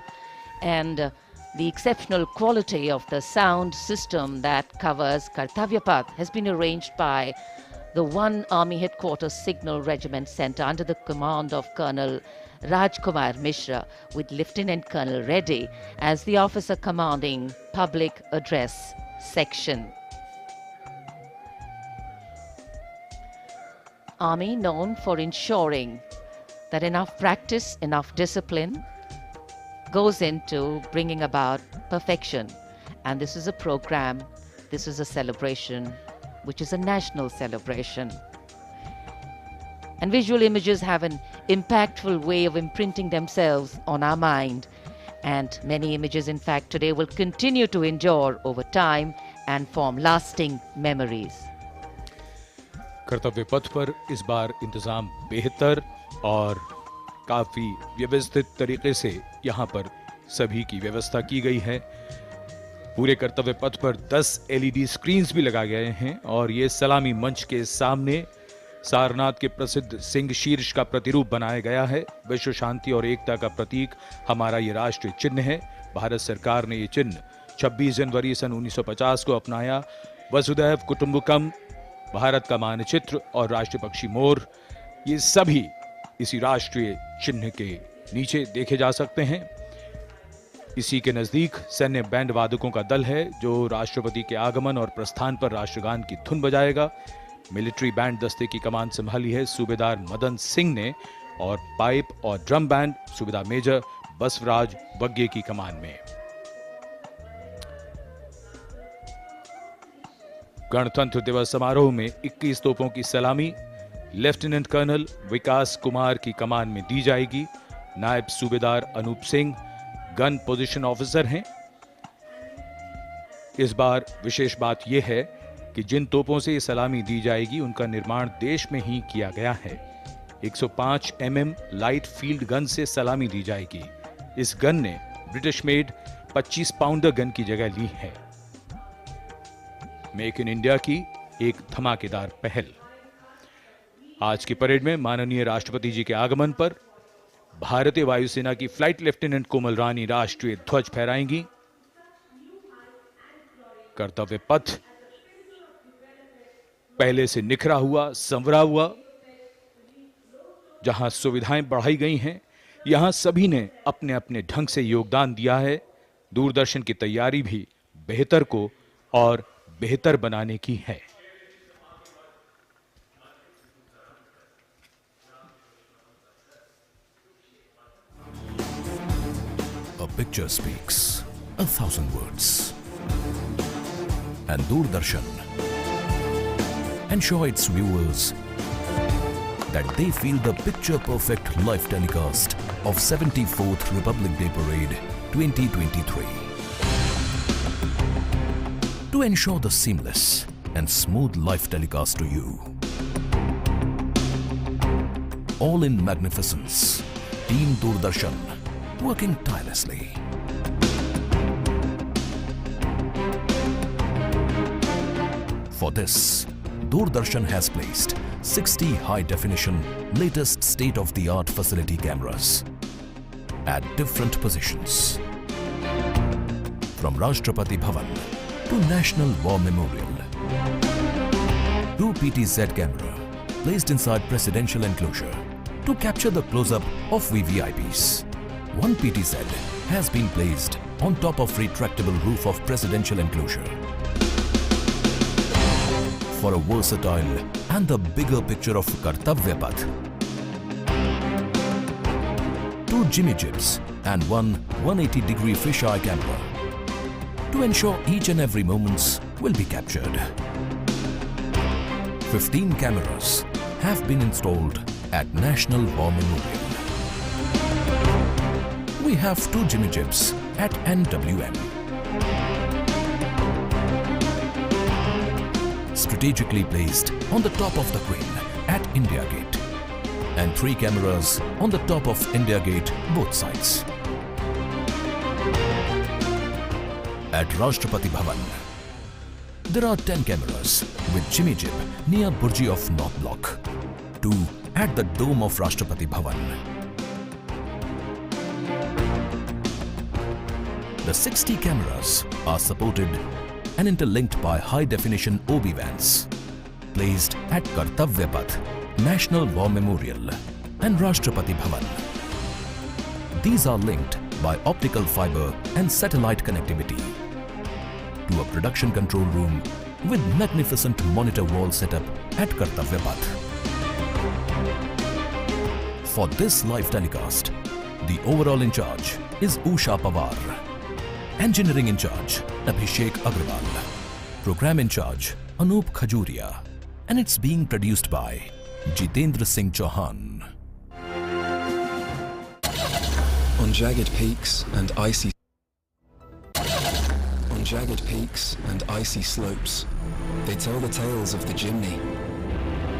And the exceptional quality of the sound system that covers Kartavya Path has been arranged by the 1 Army Headquarters Signal Regiment Center under the command of Colonel Rajkumar Mishra, with Lieutenant Colonel Reddy as the officer commanding Public Address Section. Army known for ensuring that enough practice, enough discipline goes into bringing about perfection. And this is a program, this is a celebration, which is a national celebration. And visual images have an impactful way of imprinting themselves on our mind. And many images, in fact, today will continue to endure over time and form lasting memories. कर्तव्य पथ पर इस बार इंतजाम बेहतर और काफी व्यवस्थित तरीके से यहाँ पर सभी की व्यवस्था की गई है। पूरे कर्तव्य पथ पर 10 LED स्क्रीन्स भी लगाए गए हैं और ये सलामी मंच के सामने सारनाथ के प्रसिद्ध सिंह शीर्ष का प्रतिरूप बनाया गया है। विश्व शांति और एकता का प्रतीक हमारा ये राष्ट्रीय चिन्ह है। भारत सरकार ने ये चिन्ह 26 जनवरी सन 1950 को अपनाया। वसुधैव कुटुंबकम, भारत का मानचित्र और राष्ट्रीय पक्षी मोर, ये सभी इसी राष्ट्रीय चिन्ह के नीचे देखे जा सकते हैं। इसी के नजदीक सैन्य बैंड वादकों का दल है जो राष्ट्रपति के आगमन और प्रस्थान पर राष्ट्रगान की धुन बजाएगा। मिलिट्री बैंड दस्ते की कमान संभाली है सूबेदार मदन सिंह ने और पाइप और ड्रम बैंड सूबेदार मेजर बसवराज वग्गे की कमान में। गणतंत्र दिवस समारोह में 21 तोपों की सलामी लेफ्टिनेंट कर्नल विकास कुमार की कमान में दी जाएगी। Naib Subedar Anup Singh gun position officer हैं। इस बार विशेष बात यह है कि जिन तोपों से ये सलामी दी जाएगी उनका निर्माण देश में ही किया गया है। 105 mm लाइट फील्ड गन से सलामी दी जाएगी। इस गन ने ब्रिटिश मेड 25 पाउंडर गन की जगह ली है। मेक इन इंडिया की एक धमाकेदार पहल। आज की परेड में माननीय राष्ट्रपति जी के आगमन पर भारतीय वायुसेना की फ्लाइट लेफ्टिनेंट कोमल रानी राष्ट्रीय ध्वज फहराएंगी। कर्तव्य पथ पहले से निखरा हुआ, संवरा हुआ, जहां सुविधाएं बढ़ाई गई हैं, यहां सभी ने अपने अपने ढंग से योगदान दिया है। दूरदर्शन की तैयारी भी बेहतर को और बेहतर बनाने की है। A picture speaks 1,000 words. And Doordarshan ensure its viewers that they feel the picture-perfect live telecast of 74th Republic Day Parade 2023. To ensure the seamless and smooth live telecast to you. All in magnificence, Team Doordarshan working tirelessly. For this, Doordarshan has placed 60 high-definition, latest state-of-the-art facility cameras at different positions. From Rashtrapati Bhavan to National War Memorial. 2 PTZ camera placed inside presidential enclosure to capture the close-up of VVIPs. 1 PTZ has been placed on top of retractable roof of presidential enclosure. For a versatile and the bigger picture of Kartavya Path. 2 Jimmy Jibs and 1 180-degree fisheye camera to ensure each and every moments will be captured. 15 cameras have been installed at National War Memorial. We have 2 Jimmy Jibs at NWM. Strategically placed on the top of the crane at India Gate, and 3 cameras on the top of India Gate both sides. At Rashtrapati Bhavan, there are 10 cameras with Jimmy Jib near Burji of North Block, 2 at the dome of Rashtrapati Bhavan. The 60 cameras are supported and interlinked by high-definition OB vans placed at Kartavya Path, National War Memorial and Rashtrapati Bhavan. These are linked by optical fiber and satellite connectivity to a production control room with magnificent monitor wall setup at Kartavya Path. For this live telecast, the overall in charge is Usha Pawar, engineering in charge Abhishek Agrawal, program in charge Anup Khajuria, and it's being produced by Jitendra Singh Chauhan. On jagged peaks and icy slopes, they tell the tales of the Jimny,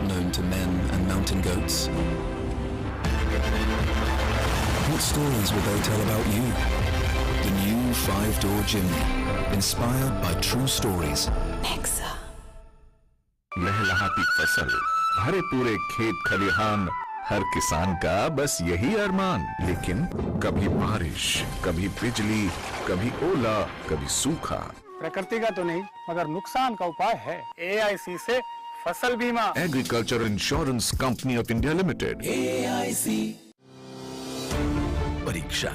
known to men and mountain goats. What stories will they tell about you? The new 5-door Jimny, inspired by true stories. लहलहाती फसल, भरे पूरे खेत खलिहान, हर किसान का बस यही अरमान। लेकिन कभी बारिश, कभी बिजली, कभी ओला, कभी सूखा। प्रकृति का तो नहीं, मगर नुकसान का उपाय है। AIC से फसल बीमा। Agriculture insurance company of India limited. AIC। परीक्षा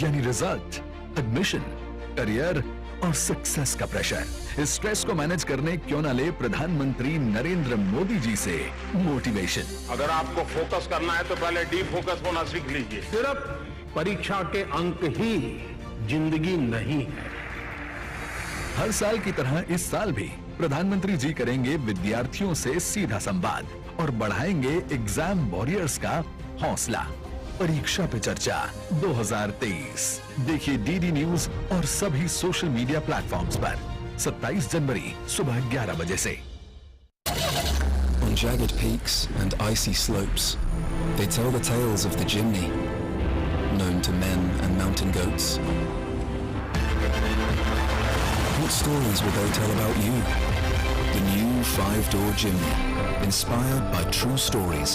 यानी रिजल्ट, एडमिशन, करियर और सक्सेस का प्रेशर। इस स्ट्रेस को मैनेज करने क्यों ना ले प्रधानमंत्री नरेंद्र मोदी जी से मोटिवेशन। अगर आपको फोकस करना है तो पहले डी फोकस होना सीख लीजिए। सिर्फ परीक्षा के अंक ही जिंदगी नहीं है। हर साल की तरह इस साल भी प्रधानमंत्री जी करेंगे विद्यार्थियों से सीधा संवाद और बढ़ाएंगे एग्जाम वॉरियर्स का हौसला। परीक्षा पे चर्चा 2023 देखिए डीडी न्यूज और सभी सोशल मीडिया प्लेटफॉर्म्स पर 27 जनवरी सुबह 11 बजे से। On jagged peaks and icy slopes, they tell the tales of the Jimny, known to men and mountain goats. What stories will they tell about you? The new 5-door Jimny, inspired by true stories.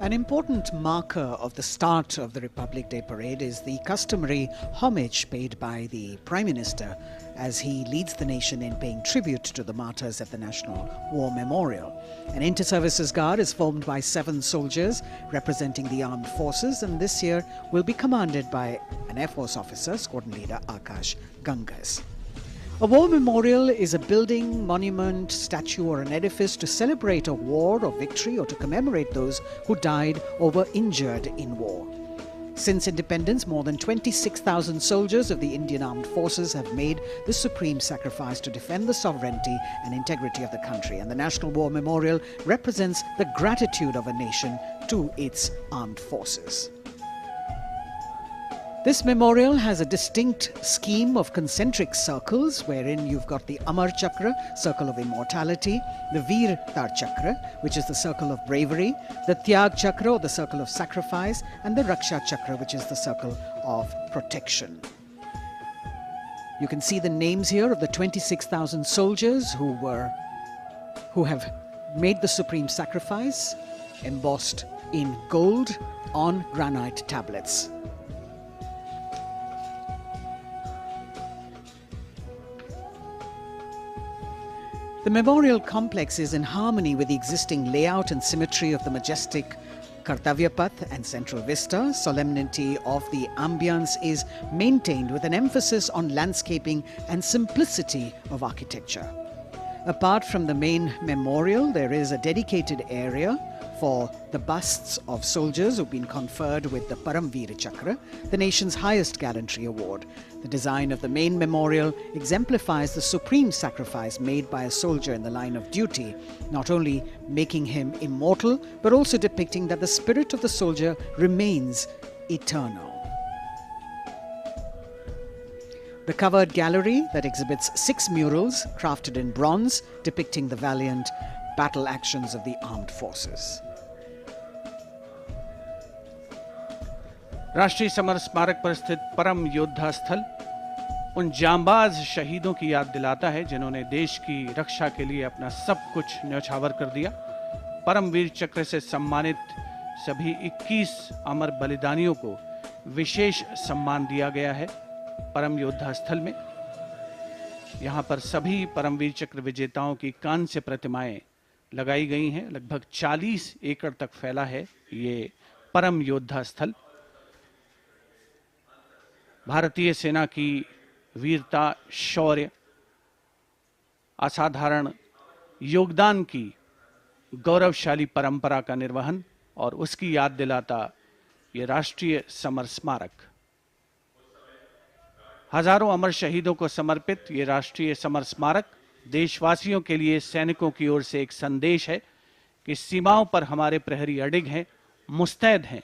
An important marker of the start of the Republic Day parade is the customary homage paid by the Prime Minister as he leads the nation in paying tribute to the martyrs at the National War Memorial. An inter-services guard is formed by 7 soldiers representing the armed forces, and this year will be commanded by an Air Force officer, Squadron Leader Akash Gangas. A war memorial is a building, monument, statue or an edifice to celebrate a war or victory or to commemorate those who died or were injured in war. Since independence, more than 26,000 soldiers of the Indian Armed Forces have made the supreme sacrifice to defend the sovereignty and integrity of the country, and the National War Memorial represents the gratitude of a nation to its armed forces. This memorial has a distinct scheme of concentric circles wherein you've got the Amar Chakra, circle of immortality, the Veer Tar Chakra, which is the circle of bravery, the Tyag Chakra, or the circle of sacrifice, and the Raksha Chakra, which is the circle of protection. You can see the names here of the 26,000 soldiers who have made the supreme sacrifice, embossed in gold on granite tablets. The memorial complex is in harmony with the existing layout and symmetry of the majestic Kartavya Path and central vista. Solemnity of the ambience is maintained with an emphasis on landscaping and simplicity of architecture. Apart from the main memorial, there is a dedicated area for the busts of soldiers who've been conferred with the Paramveer Chakra, the nation's highest gallantry award. The design of the main memorial exemplifies the supreme sacrifice made by a soldier in the line of duty, not only making him immortal, but also depicting that the spirit of the soldier remains eternal. The covered gallery that exhibits 6 murals crafted in bronze depicting the valiant battle actions of the armed forces. राष्ट्रीय summer स्मारक पर स्थित परम योद्धा स्थल उन जांबाज शहीदों की याद दिलाता है जिन्होंने देश की रक्षा के लिए अपना सब कुछ न्यौछावर कर दिया। परमवीर चक्र से सम्मानित सभी 21 अमर बलिदानियों को विशेष सम्मान दिया गया है। परम योद्धा स्थल में यहां पर सभी परमवीर चक्र विजेताओं की कांस्य प्रतिमाएं लगाई गई हैं। लगभग 40 एकड़ तक फैला है ये परम योद्धा स्थल। भारतीय सेना की वीरता, शौर्य, असाधारण योगदान की गौरवशाली परंपरा का निर्वहन और उसकी याद दिलाता ये राष्ट्रीय समर स्मारक। हजारों अमर शहीदों को समर्पित ये राष्ट्रीय समर स्मारक देशवासियों के लिए सैनिकों की ओर से एक संदेश है कि सीमाओं पर हमारे प्रहरी अडिग हैं, मुस्तैद हैं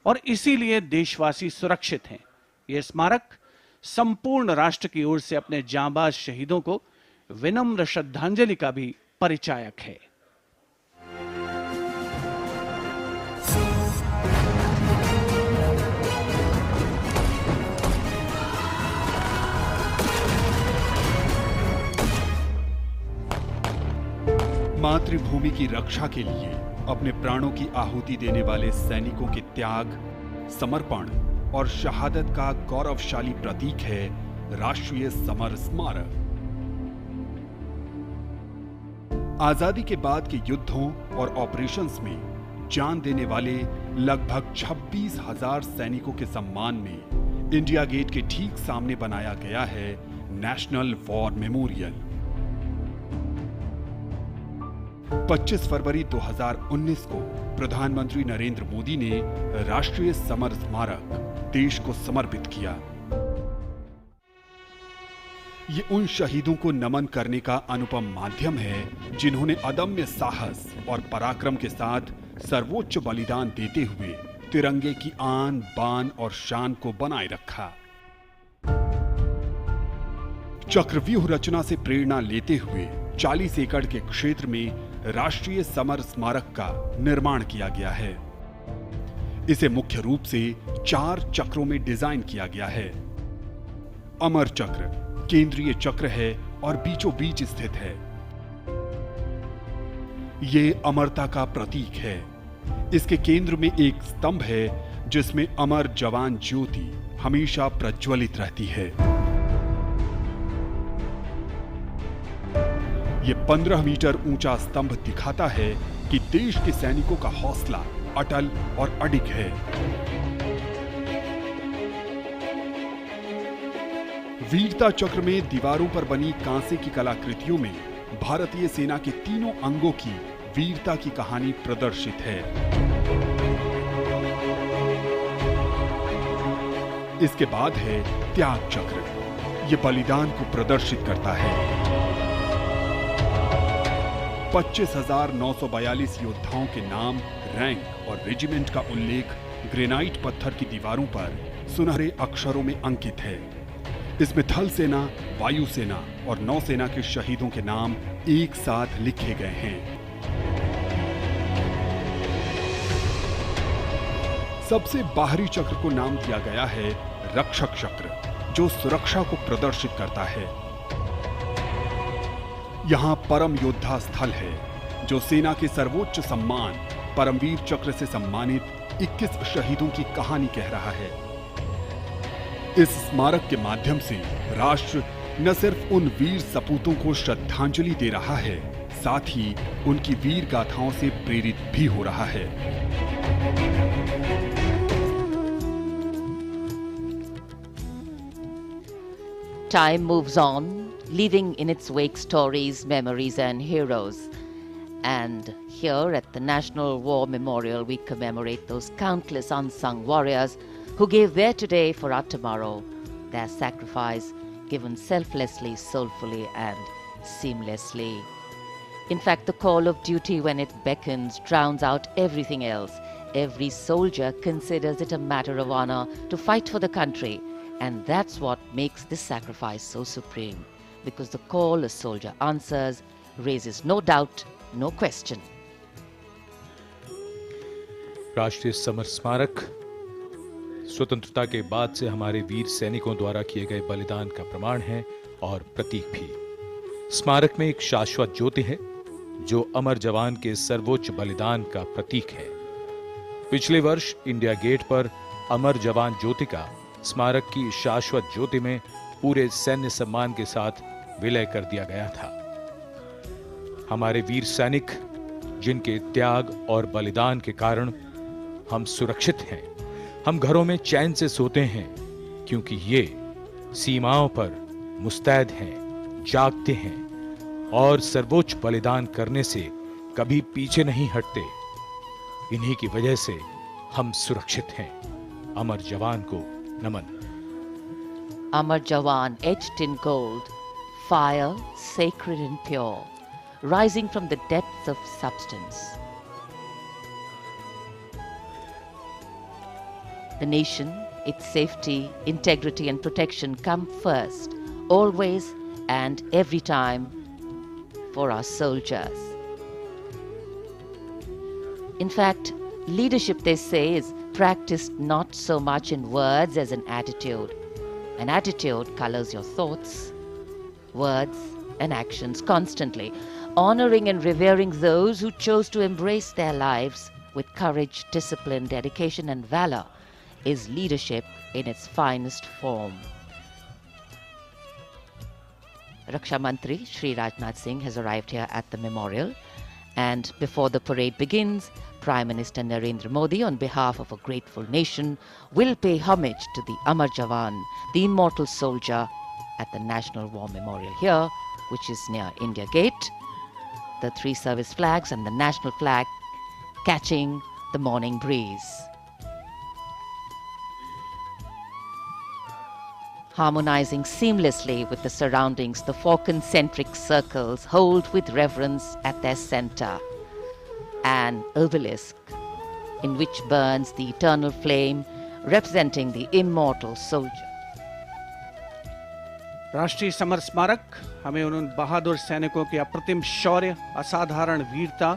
और इसीलिए देशवासी सुरक्षित हैं। यह स्मारक संपूर्ण राष्ट्र की ओर से अपने जांबाज शहीदों को विनम्र श्रद्धांजलि का भी परिचायक है। मातृभूमि की रक्षा के लिए अपने प्राणों की आहुति देने वाले सैनिकों के त्याग, समर्पण और शहादत का गौरवशाली प्रतीक है राष्ट्रीय समर स्मारक। आजादी के बाद के युद्धों और ऑपरेशंस में जान देने वाले लगभग 26,000 सैनिकों के सम्मान में इंडिया गेट के ठीक सामने बनाया गया है नेशनल वॉर मेमोरियल। 25 फरवरी 2019 को प्रधानमंत्री नरेंद्र मोदी ने राष्ट्रीय समर स्मारक देश को समर्पित किया। ये उन शहीदों को नमन करने का अनुपम माध्यम है जिन्होंने अदम्य साहस और पराक्रम के साथ सर्वोच्च बलिदान देते हुए तिरंगे की आन, बान और शान को बनाए रखा। चक्रव्यूह रचना से प्रेरणा लेते हुए 40 एकड़ के क्षेत्र में राष्ट्रीय समर स्मारक का निर्माण किया गया है। इसे मुख्य रूप से 4 चक्रों में डिजाइन किया गया है। अमर चक्र केंद्रीय चक्र है और बीचों बीच स्थित है। ये अमरता का प्रतीक है। इसके केंद्र में एक स्तंभ है जिसमें अमर जवान ज्योति हमेशा प्रज्वलित रहती है। ये 15 मीटर ऊंचा स्तंभ दिखाता है कि देश के सैनिकों का हौसला अटल और अडिग है। वीरता चक्र में दीवारों पर बनी कांसे की कलाकृतियों में भारतीय सेना के तीनों अंगों की वीरता की कहानी प्रदर्शित है। इसके बाद है त्याग चक्र। यह बलिदान को प्रदर्शित करता है। 25,942 योद्धाओं के नाम, रैंक और रेजिमेंट का उल्लेख ग्रेनाइट पत्थर की दीवारों पर सुनहरे अक्षरों में अंकित है। इसमें थल सेना, वायु सेना और नौसेना के शहीदों के नाम एक साथ लिखे गए हैं। सबसे बाहरी चक्र को नाम दिया गया है रक्षक चक्र, जो सुरक्षा को प्रदर्शित करता है। यहां परम योद्धा स्थल है जो सेना के सर्वोच्च सम्मान परमवीर चक्र से सम्मानित 21 शहीदों की कहानी कह रहा है। इस स्मारक के माध्यम से राष्ट्र न सिर्फ उन वीर सपूतों को श्रद्धांजलि दे रहा है, साथ ही उनकी वीर गाथाओं से प्रेरित भी हो रहा है। Time moves on, leaving in its wake stories, memories, and heroes. And here at the National War Memorial, we commemorate those countless unsung warriors who gave their today for our tomorrow, their sacrifice given selflessly, soulfully, and seamlessly. In fact, the call of duty, when it beckons, drowns out everything else. Every soldier considers it a matter of honor to fight for the country, and that's what makes this sacrifice so supreme, because the call a soldier answers raises no doubt, no question. राष्ट्रीय summer स्मारक स्वतंत्रता के बाद से हमारे वीर सैनिकों द्वारा किए गए बलिदान का प्रमाण है और प्रतीक भी। स्मारक में एक शाश्वत ज्योति है जो अमर जवान के सर्वोच्च बलिदान का प्रतीक है। पिछले वर्ष इंडिया गेट पर अमर जवान ज्योति का स्मारक की शाश्वत ज्योति में पूरे सैन्य सम्मान के साथ विलय कर दिया गया था। हमारे वीर सैनिक जिनके त्याग और बलिदान के कारण हम सुरक्षित हैं, हम घरों में चैन से सोते हैं, क्योंकि ये सीमाओं पर मुस्तैद हैं, जागते हैं और सर्वोच्च बलिदान करने से कभी पीछे नहीं हटते। इन्हीं की वजह से हम सुरक्षित हैं। अमर जवान को नमन। Amar Jawan, etched in gold, fire sacred and pure, rising from the depths of substance. The nation, its safety, integrity and protection come first, always and every time for our soldiers. In fact, leadership, they say, is practiced not so much in words as an attitude. An attitude colors your thoughts, words and actions constantly. Honoring and revering those who chose to embrace their lives with courage, discipline, dedication and valor is leadership in its finest form. Raksha Mantri Shri Rajnath Singh has arrived here at the memorial, and before the parade begins, Prime Minister Narendra Modi, on behalf of a grateful nation, will pay homage to the Amar Jawan, the immortal soldier, at the National War Memorial here, which is near India Gate. The three service flags and the national flag catching the morning breeze. Harmonizing seamlessly with the surroundings, the four concentric circles hold with reverence at their center an obelisk in which burns the eternal flame representing the immortal soldier. राष्ट्रीय summer स्मारक हमें उन बहादुर सैनिकों के अप्रतिम शौर्य, असाधारण वीरता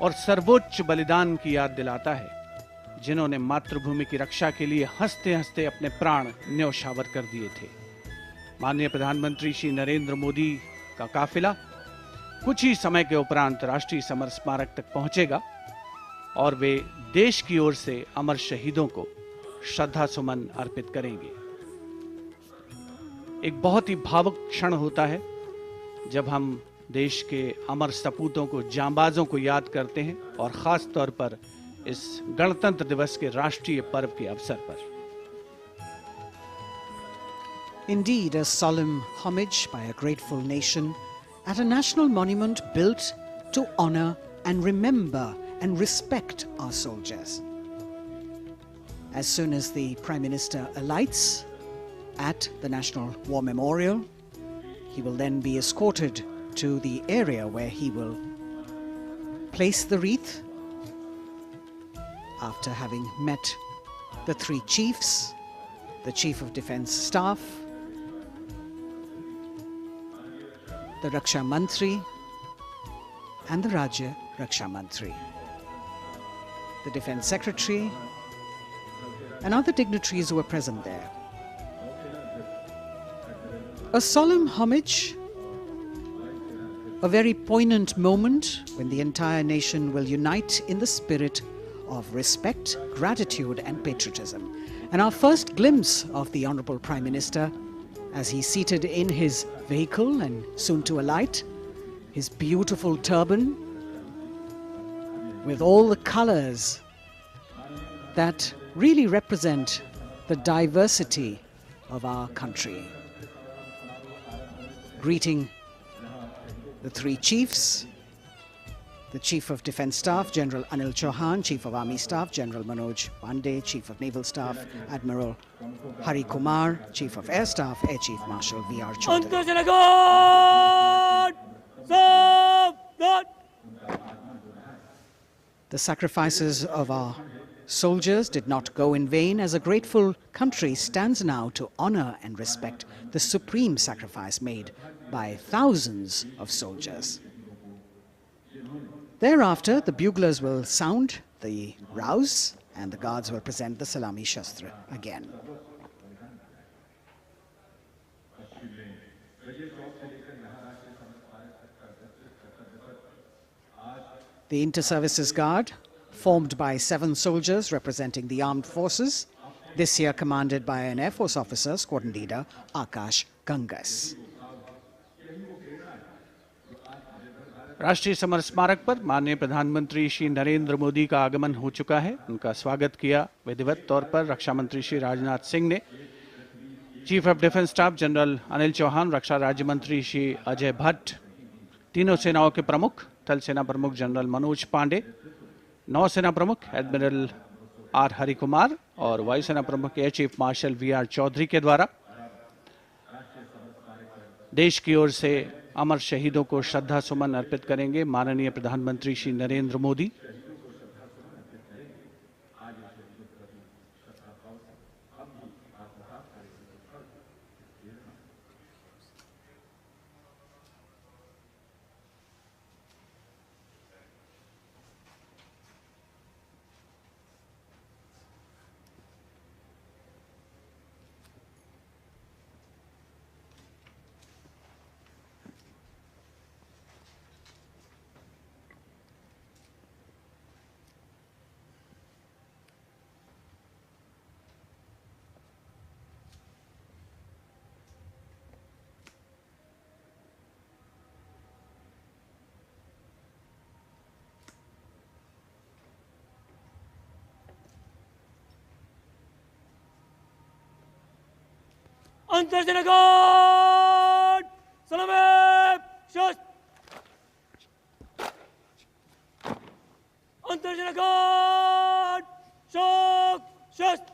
और सर्वोच्च बलिदान की याद दिलाता है, जिन्होंने मातृभूमि की रक्षा के लिए हंसते हंसते अपने प्राण न्यौछावर कर दिए थे। माननीय प्रधानमंत्री श्री नरेंद्र मोदी का काफिला कुछ ही समय के उपरांत राष्ट्रीय समर स्मारक तक पहुंचेगा और वे देश की ओर से अमर शहीदों को श्रद्धा सुमन अर्पित करेंगे। एक बहुत ही भावुक क्षण होता है जब हम देश के अमर सपूतों को, जांबाजों को याद करते हैं, और खास तौर पर इस गणतंत्र दिवस के राष्ट्रीय पर्व के अवसर पर। Indeed, a solemn homage by a grateful nation at a national monument built to honor and remember and respect our soldiers. As soon as the Prime Minister alights at the National War Memorial, he will then be escorted to the area where he will place the wreath after having met the three chiefs, the Chief of Defence Staff, the Raksha Mantri and the Rajya Raksha Mantri, the Defence Secretary and other dignitaries who were present there. A solemn homage, a very poignant moment when the entire nation will unite in the spirit of respect, gratitude and patriotism. And our first glimpse of the Honourable Prime Minister as he's seated in his vehicle and soon to alight, his beautiful turban with all the colours that really represent the diversity of our country. Greeting the three chiefs The Chief of Defence Staff, General Anil Chauhan, Chief of Army Staff, General Manoj Pandey, Chief of Naval Staff, Admiral Hari Kumar, Chief of Air Staff, Air Chief Marshal V.R. Chaudhary. The sacrifices of our soldiers did not go in vain, as a grateful country stands now to honor and respect the supreme sacrifice made by thousands of soldiers. Thereafter, the buglers will sound the rouse and the guards will present the Salami Shastra again. The Inter-Services Guard, formed by 7 soldiers representing the armed forces, this year commanded by an Air Force officer, squadron leader Akash Gangas. राष्ट्रीय summer स्मारक पर माननीय प्रधानमंत्री श्री नरेंद्र मोदी का आगमन हो चुका है। उनका स्वागत किया विधिवत तौर पर रक्षा मंत्री श्री राजनाथ सिंह ने। Chief of defence staff general Anil Chauhan, रक्षा राज्य मंत्री श्री अजय भट्ट, तीनों सेनाओं के प्रमुख, थल सेना प्रमुख जनरल मनोज पांडे, नौसेना प्रमुख एडमिरल आर हरि कुमार और वायुसेना प्रमुख air chief marshal V R. Chaudhari के द्वारा देश की ओर से अमर शहीदों को श्रद्धा सुमन अर्पित करेंगे माननीय प्रधानमंत्री Shri Narendra Modi. Antarjanagon! Salame! Shust! Antarjanagon! Shok! Shust!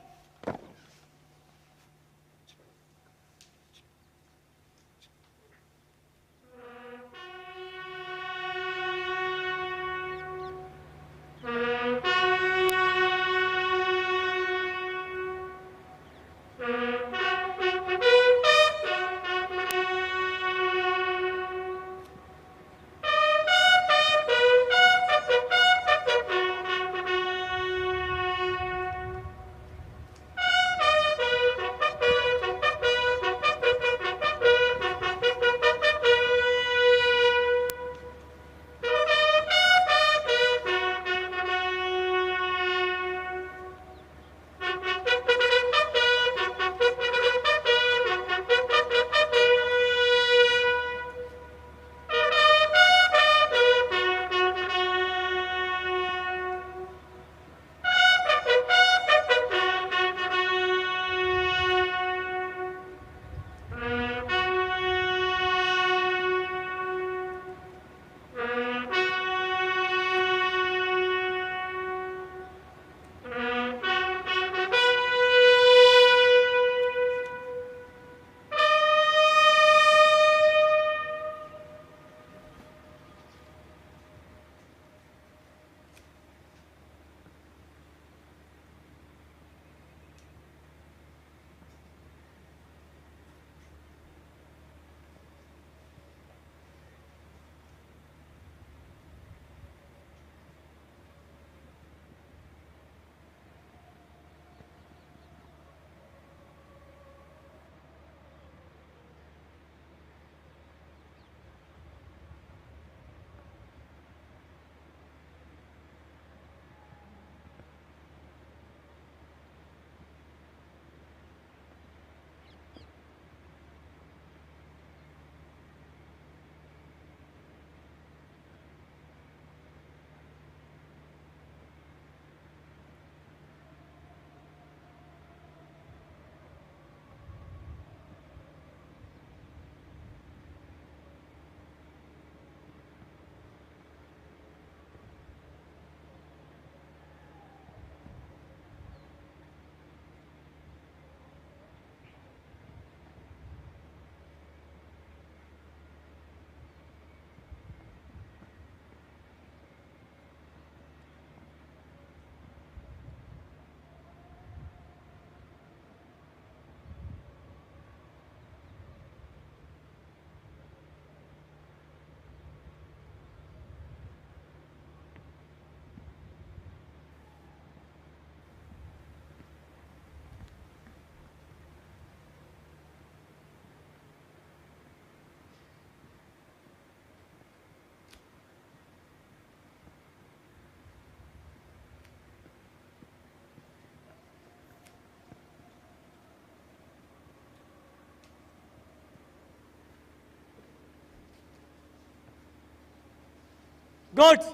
Guards,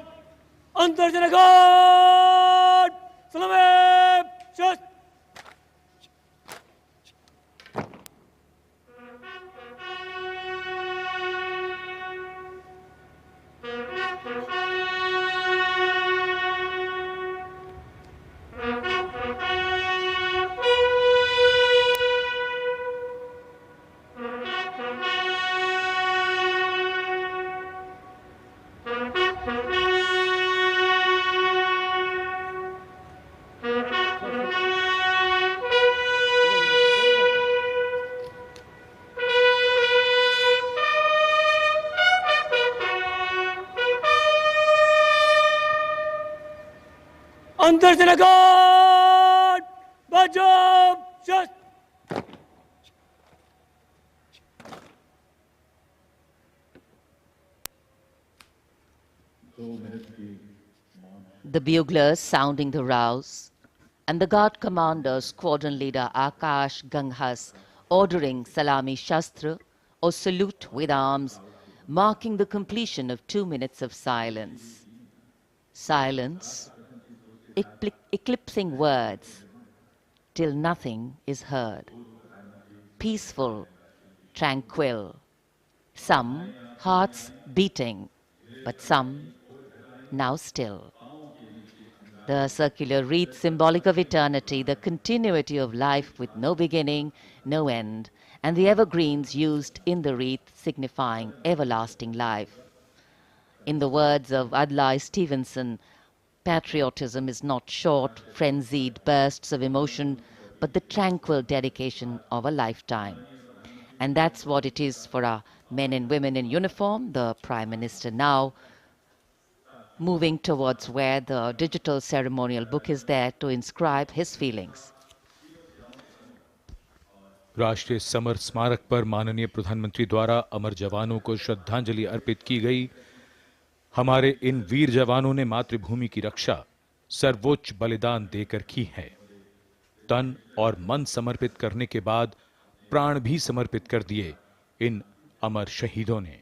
Antarjana Guard! Salame! Shast! Antarjana Guard! Bajab! Shast! The buglers sounding the rouse, and the guard commander, squadron leader Akash Ganghas, ordering Salami Shastra or salute with arms, marking the completion of 2 minutes of silence. Silence, eclipsing words, till nothing is heard. Peaceful, tranquil, some hearts beating, but some now still. The circular wreath, symbolic of eternity, the continuity of life with no beginning, no end, and the evergreens used in the wreath signifying everlasting life. In the words of Adlai Stevenson, patriotism is not short, frenzied bursts of emotion, but the tranquil dedication of a lifetime. And that's what it is for our men and women in uniform. The Prime Minister now moving towards where the digital ceremonial book is there to inscribe his feelings. राष्ट्रीय summer स्मारक पर माननीय प्रधानमंत्री द्वारा अमर जवानों को श्रद्धांजलि अर्पित की गई। हमारे इन वीर जवानों ने मातृभूमि की रक्षा सर्वोच्च बलिदान देकर की है। तन और मन समर्पित करने के बाद प्राण भी समर्पित कर दिए इन अमर शहीदों ने।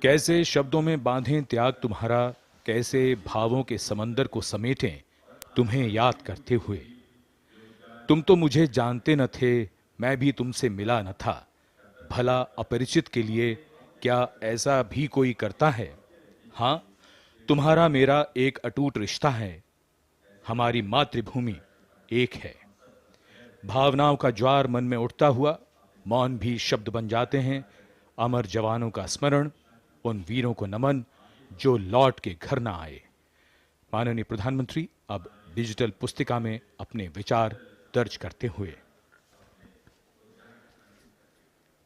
कैसे शब्दों में बांधें त्याग तुम्हारा, कैसे भावों के समंदर को समेटें तुम्हें याद करते हुए। तुम तो मुझे जानते न थे, मैं भी तुमसे मिला न था, भला अपरिचित के लिए क्या ऐसा भी कोई करता है। हां, तुम्हारा मेरा एक अटूट रिश्ता है, हमारी मातृभूमि एक है। भावनाओं का ज्वार मन में उठता हुआ मौन भी शब्द बन जाते हैं। अमर जवानों का स्मरण, उन वीरों को नमन जो लौट के घर ना आए। माननीय प्रधानमंत्री अब डिजिटल पुस्तिका में अपने विचार दर्ज करते हुए।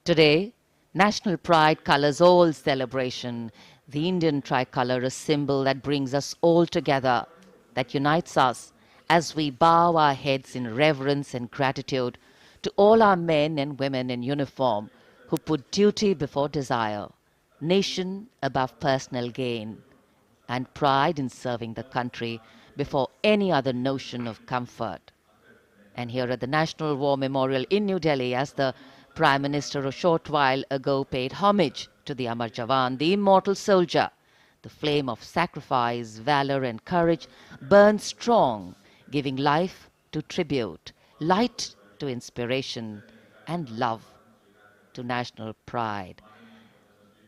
Today, national pride colors all celebration. The Indian tricolor, a symbol that brings us all together, that unites us as we bow our heads in reverence and gratitude to all our men and women in uniform who put duty before desire, nation above personal gain, and pride in serving the country before any other notion of comfort. And here at the National War Memorial in New Delhi, as the Prime Minister a short while ago paid homage to the Amar Jawan, the immortal soldier, the flame of sacrifice, valor and courage burns strong, giving life to tribute, light to inspiration, and love to national pride.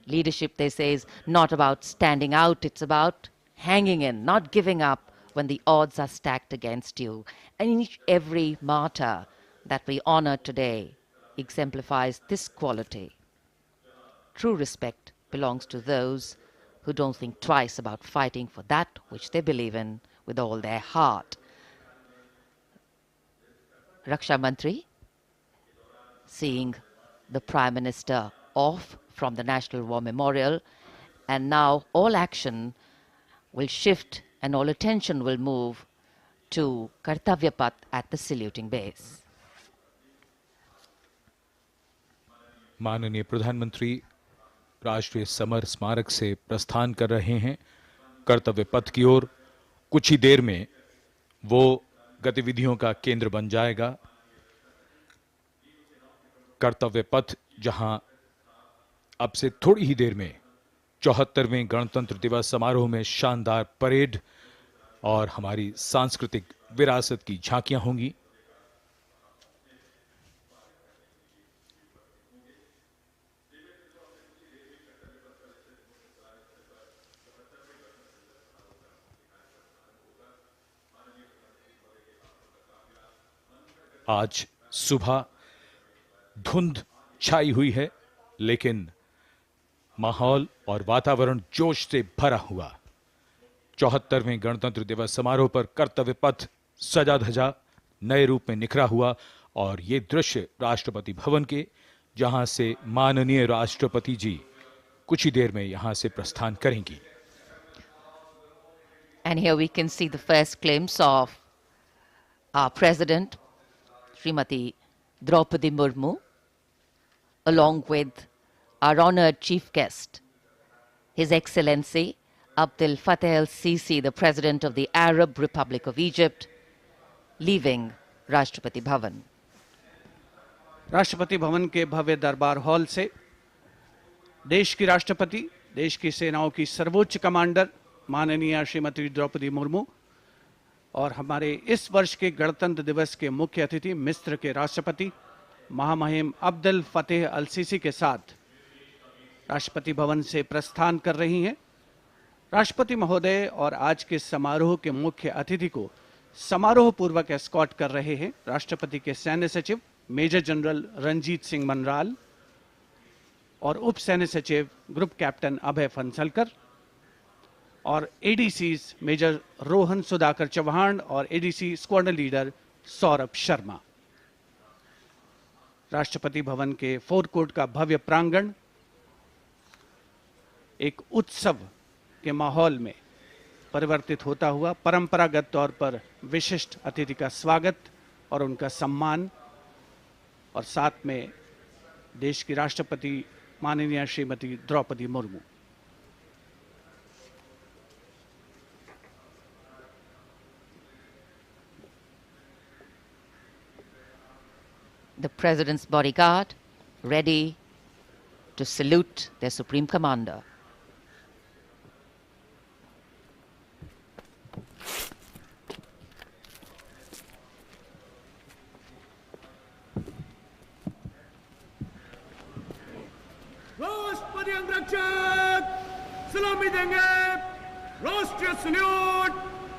Leadership, they say, is not about standing out, it's about hanging in, not giving up when the odds are stacked against you. And every martyr that we honor today exemplifies this quality. True respect belongs to those who don't think twice about fighting for that which they believe in with all their heart. Raksha Mantri, seeing the Prime Minister off from the National War Memorial, and now all action will shift and all attention will move to Kartavya Path at the saluting base. माननीय प्रधानमंत्री राष्ट्रीय summer स्मारक से प्रस्थान कर रहे हैं कर्तव्य पथ की ओर। कुछ ही देर में वो गतिविधियों का केंद्र बन जाएगा। कर्तव्य पथ जहां अब से थोड़ी ही देर में 74वें गणतंत्र दिवस समारोह में शानदार परेड और हमारी सांस्कृतिक विरासत की झांकियां होंगी। आज सुबह धुंध छाई हुई है, लेकिन माहौल और वातावरण जोश से भरा हुआ। 74वें गणतंत्र दिवस समारोह पर कर्तव्य पथ सजा धजा नए रूप में निखरा हुआ और ये दृश्य राष्ट्रपति भवन के, जहां से माननीय राष्ट्रपति जी कुछ ही देर में यहां से प्रस्थान करेंगी। And here we can see the first glimpse of our President, Srimati Draupadi Murmu, along with our honored chief guest, His Excellency Abdel Fattah el-Sisi, the President of the Arab Republic of Egypt, leaving Rashtrapati Bhavan. Rashtrapati Bhavan के भव्य दरबार hall से देश की राष्ट्रपति, देश की सेनाओं की सर्वोच्च कमांडर माननीय श्रीमती द्रौपदी मुर्मू और हमारे इस वर्ष के गणतंत्र दिवस के मुख्य अतिथि मिस्र के राष्ट्रपति महामहिम अब्दुल फतेह अल सीसी के साथ राष्ट्रपति भवन से प्रस्थान कर रही हैं। राष्ट्रपति महोदय और आज के समारोह के मुख्य अतिथि को समारोह पूर्वक एस्कॉर्ट कर रहे हैं राष्ट्रपति के सैन्य सचिव मेजर जनरल रंजीत सिंह मनराल और उप सैन्य सचिव ग्रुप कैप्टन अभय फंसलकर और एडीसीज मेजर रोहन सुधाकर चौहान और ADC squadron leader Saurabh Sharma. Rashtrapati Bhavan के फोर कोर्ट का भव्य प्रांगण एक उत्सव के माहौल में परिवर्तित होता हुआ परंपरागत तौर पर विशिष्ट अतिथि का स्वागत और उनका सम्मान और साथ में देश की राष्ट्रपति माननीय Shrimati Draupadi Murmu. The President's bodyguard ready to salute their Supreme Commander. राष्ट्रपति अंगरक्षक सलामी देंगे। राष्ट्रीय सल्यूट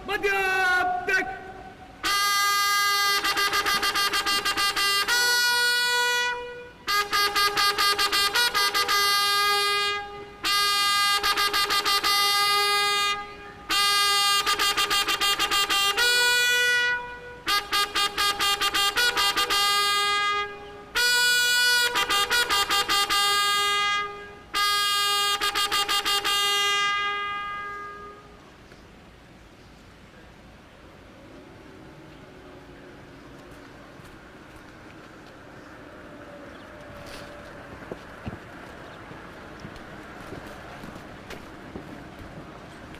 मध्य देख।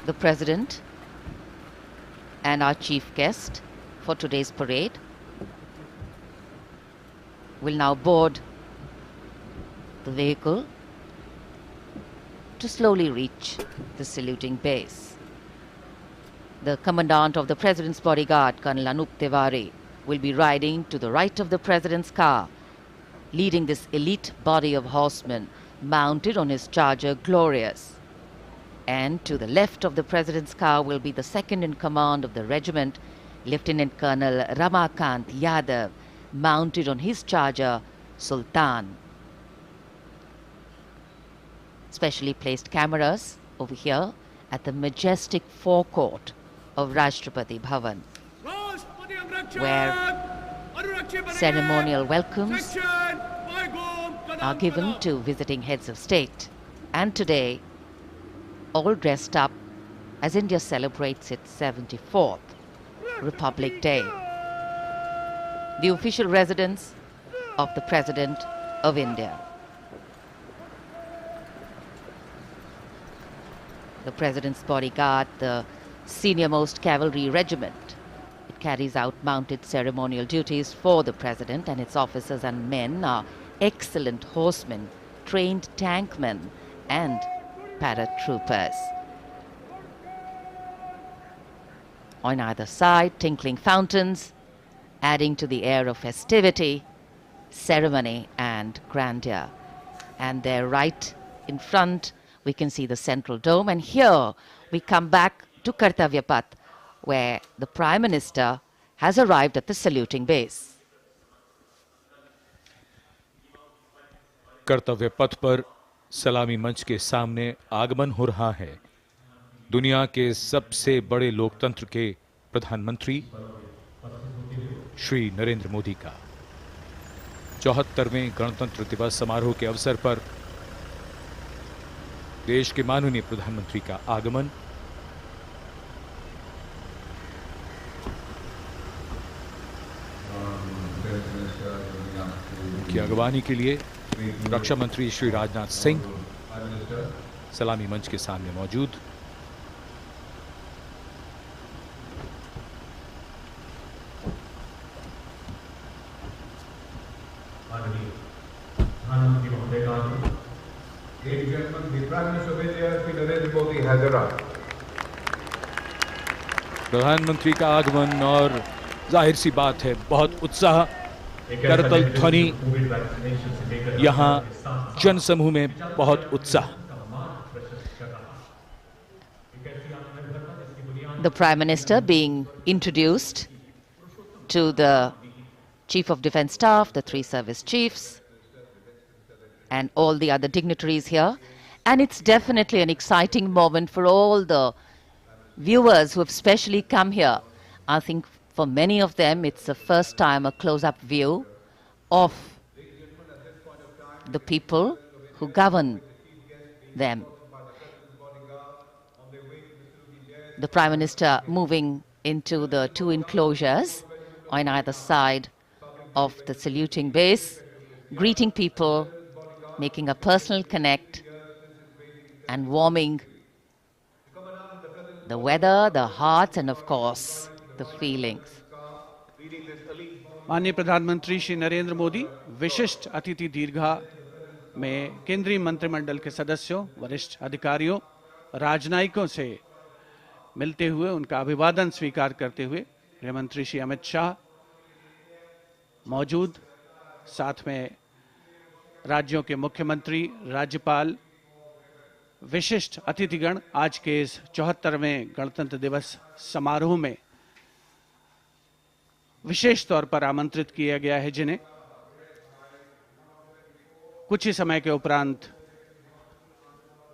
The President and our chief guest for today's parade will now board the vehicle to slowly reach the saluting base. The Commandant of the President's bodyguard, Colonel Anup Tiwari, will be riding to the right of the President's car, leading this elite body of horsemen mounted on his charger Glorious. And to the left of the President's car will be the second in command of the regiment, Lieutenant Colonel Ramakant Yadav, mounted on his charger Sultan. Specially placed cameras over here at the majestic forecourt of Rashtrapati Bhavan, where ceremonial welcomes are given to visiting heads of state. And today, all dressed up as India celebrates its 74th Republic Day. The official residence of the President of India. The President's bodyguard, the senior-most cavalry regiment. It carries out mounted ceremonial duties for the President, and its officers and men are excellent horsemen, trained tankmen, and paratroopers. On either side, tinkling fountains, adding to the air of festivity, ceremony and grandeur. And there right in front, we can see the central dome. And here we come back to Kartavya Path, where the Prime Minister has arrived at the saluting base. कर्तव्य पथ पर सलामी मंच के सामने आगमन हो रहा है दुनिया के सबसे बड़े लोकतंत्र के प्रधानमंत्री श्री नरेंद्र मोदी का 74वें गणतंत्र दिवस समारोह के अवसर पर देश के माननीय प्रधानमंत्री का आगमन। उनकी अगवानी के लिए रक्षा मंत्री श्री राजनाथ सिंह सलामी मंच के सामने मौजूद। प्रधानमंत्री महोदय का प्रधानमंत्री का आगमन और जाहिर सी बात है बहुत उत्साह करतल ध्वनि यहाँ जनसमूह में बहुत उत्साह। The Prime Minister being introduced to the Chief of Defence Staff, the 3 service chiefs, and all the other dignitaries here. And it's definitely an exciting moment for all the viewers who have specially come here. I think for many of them, it's the first time a close-up view of the people who govern them. The Prime Minister moving into the 2 enclosures on either side of the saluting base, greeting people, making a personal connect and warming the weather, the hearts and of course the feelings. माननीय प्रधानमंत्री श्री नरेंद्र मोदी विशिष्ट अतिथि दीर्घा में केंद्रीय मंत्रिमंडल के सदस्यों, वरिष्ठ अधिकारियों, राजनयिकों से मिलते हुए उनका अभिवादन स्वीकार करते हुए गृह मंत्री श्री अमित शाह मौजूद, साथ में राज्यों के मुख्यमंत्री, राज्यपाल, विशिष्ट अतिथिगण आज के इस 74वें गणतंत्र दिवस समारोह में विशेष तौर पर आमंत्रित किया गया है, जिन्हें कुछ ही समय के उपरांत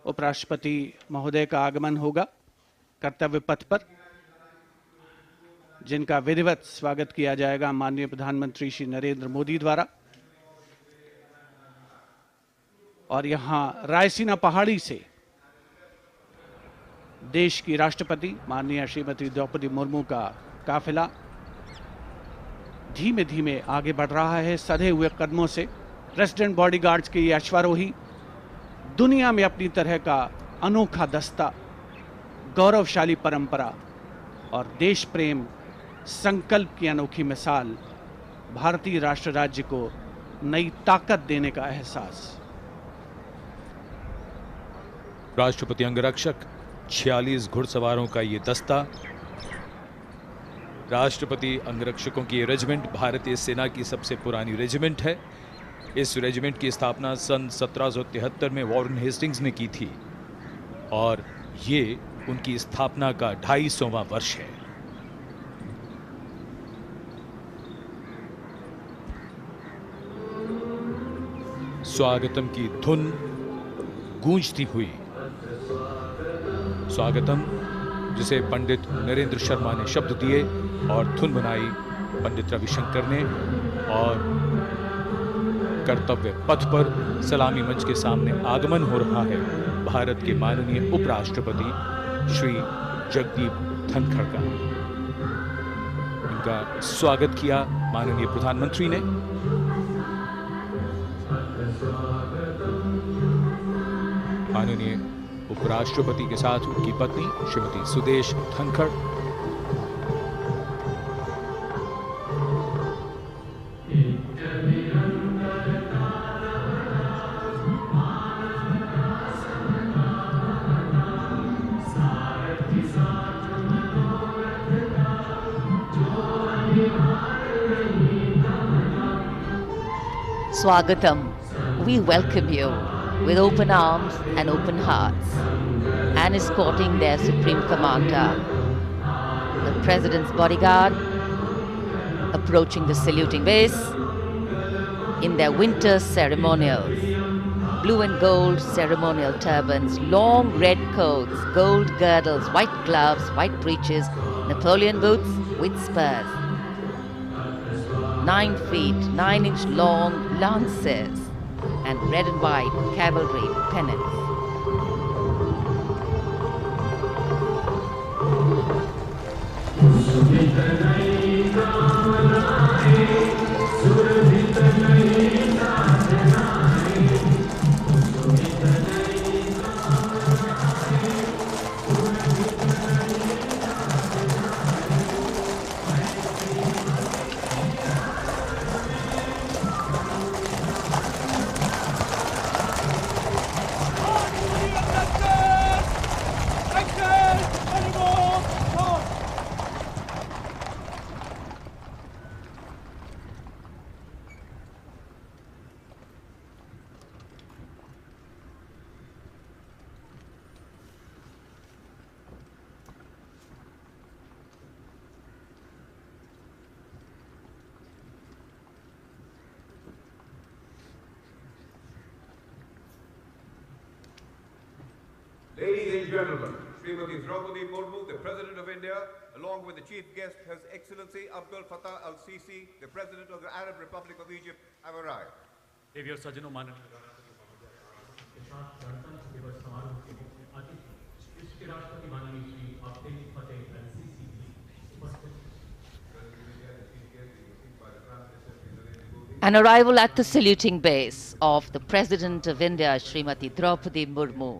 उपराष्ट्रपति महोदय का आगमन होगा कर्तव्य पथ पर, जिनका विधिवत स्वागत किया जाएगा माननीय प्रधानमंत्री श्री नरेंद्र मोदी द्वारा। और यहां रायसीना पहाड़ी से देश की राष्ट्रपति माननीय श्रीमती द्रौपदी मुर्मू का काफिला धीमे धीमे आगे बढ़ रहा है सधे हुए कदमों से। प्रेसिडेंट बॉडीगार्ड्स के ये अश्वारोही दुनिया में अपनी तरह का अनोखा दस्ता, गौरवशाली परंपरा और देश प्रेम संकल्प की अनोखी मिसाल, भारतीय राष्ट्र राज्य को नई ताकत देने का एहसास। राष्ट्रपति अंगरक्षक 46 घुड़सवारों का ये दस्ता, राष्ट्रपति अंगरक्षकों की ये रेजिमेंट भारतीय सेना की सबसे पुरानी रेजिमेंट है। इस रेजिमेंट की स्थापना सन 1773 में वॉरेन हेस्टिंग्स ने की थी और ये उनकी स्थापना का 250वां वर्ष है। स्वागतम की धुन गूंजती हुई, स्वागतम जिसे पंडित नरेंद्र शर्मा ने शब्द दिए और धुन बनाई पंडित रविशंकर ने, और कर्तव्य पथ पर सलामी मंच के सामने आगमन हो रहा है भारत के माननीय उपराष्ट्रपति श्री जगदीप धनखड़ का। इनका स्वागत किया माननीय प्रधानमंत्री ने। माननीय उपराष्ट्रपति के साथ उनकी पत्नी Shrimati Sudesh Dhankhar, Swagatam, we welcome you with open arms and open hearts, and escorting their Supreme Commander, the President's bodyguard, approaching the saluting base in their winter ceremonials. Blue and gold ceremonial turbans, long red coats, gold girdles, white gloves, white breeches, Napoleon boots with spurs. 9 feet, 9-inch long lances, and red and white cavalry pennants. Ladies and gentlemen, Srimati Draupadi Murmu, the President of India, along with the Chief Guest, His Excellency Abdul Fattah al-Sisi, the President of the Arab Republic of Egypt, have arrived. देवियों सज्जनों माननीय के साथ गणतंत्र दिवस समारोह के मुख्य अतिथि विश्व के राष्ट्रपति माननीय श्री अब्दुल फतेह अल-सीसी भी उपस्थित हैं। An arrival at the saluting base of the President of India, Srimati Draupadi Murmu,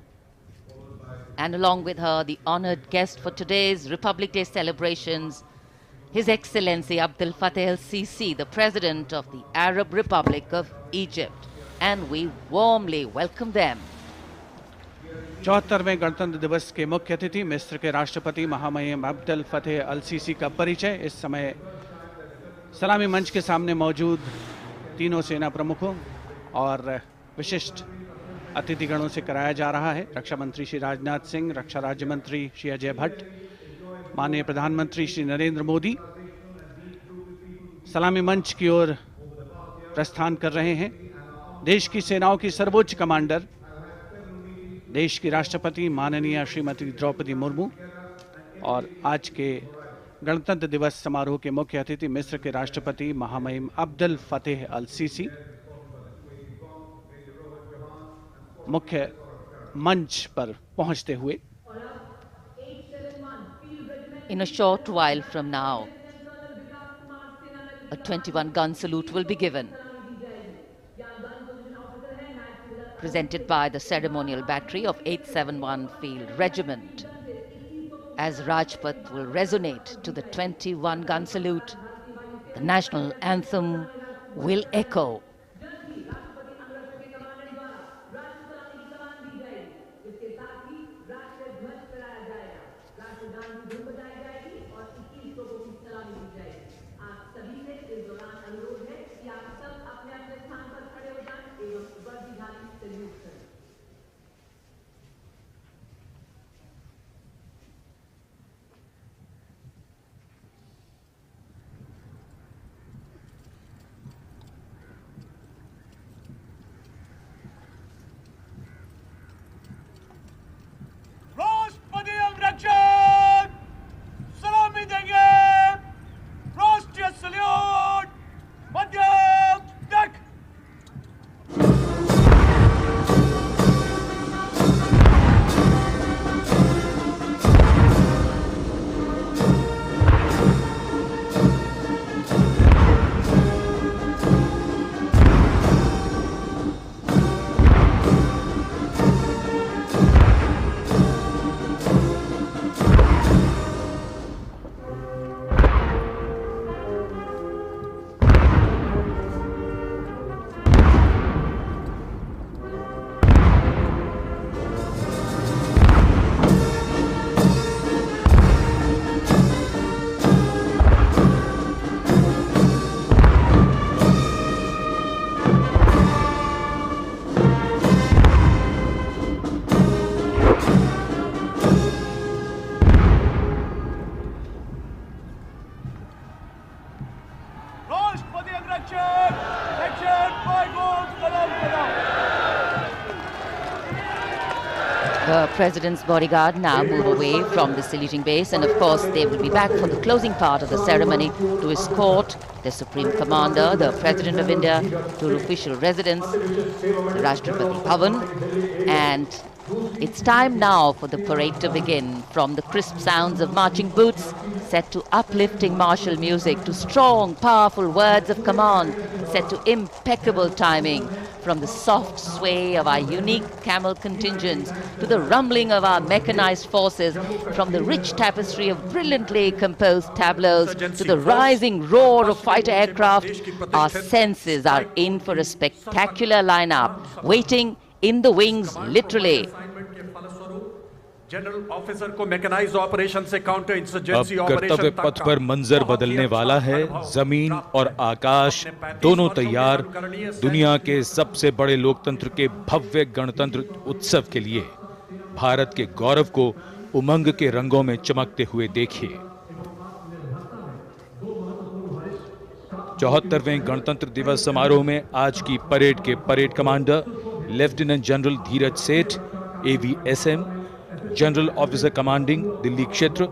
and along with her, the honored guest for today's Republic Day celebrations, His Excellency Abdul Fattah al-Sisi, the President of the Arab Republic of Egypt, and we warmly welcome them. 74वें गणतंत्र दिवस के मुख्य अतिथि मिस्र के राष्ट्रपति महामहिम अब्दुल फतेह अल CC का परिचय इस समय सलामी मंच के सामने मौजूद तीनों सेना प्रमुखों और विशिष्ट अतिथिगणों से कराया जा रहा है। रक्षा मंत्री श्री राजनाथ सिंह, रक्षा राज्य मंत्री श्री अजय भट्ट, माननीय प्रधानमंत्री श्री नरेंद्र मोदी सलामी मंच की ओर प्रस्थान कर रहे हैं। देश की सेनाओं की सर्वोच्च कमांडर, देश की राष्ट्रपति माननीय श्रीमती द्रौपदी मुर्मू और आज के गणतंत्र दिवस समारोह के मुख्य अतिथि मिस्र के राष्ट्रपति महामहिम अब्दुल फतेह अल सीसी मुख्य मंच पर पहुंचते हुए In a short while from now, a 21-gun salute will be given, presented by the ceremonial battery of 871 Field Regiment. As Rajpath will resonate to the 21-gun salute, the national anthem will echo. The president's bodyguard now move away from the saluting base, and of course they will be back for the closing part of the ceremony to escort the Supreme Commander, the President of India, to official residence, the Rashtrapati Bhavan. And it's time now for the parade to begin. From the crisp sounds of marching boots set to uplifting martial music, to strong, powerful words of command set to impeccable timing, from the soft sway of our unique camel contingents to the rumbling of our mechanized forces, from the rich tapestry of brilliantly composed tableaus to the rising roar of fighter aircraft, our senses are in for a spectacular lineup, waiting in the wings literally. General officer को mechanised operation से counter अब insurgency कर्तव्य operation पथ पर मंजर बदलने वाला है। जमीन और आकाश दोनों तैयार दुनिया के सबसे बड़े लोकतंत्र के भव्य गणतंत्र उत्सव के लिए। भारत के गौरव को उमंग के रंगों में चमकते हुए देखिए। 74वें गणतंत्र दिवस समारोह में आज की परेड के परेड कमांडर लेफ्टिनेंट जनरल धीरज सेठ, AVSM, general officer commanding Delhi क्षेत्र,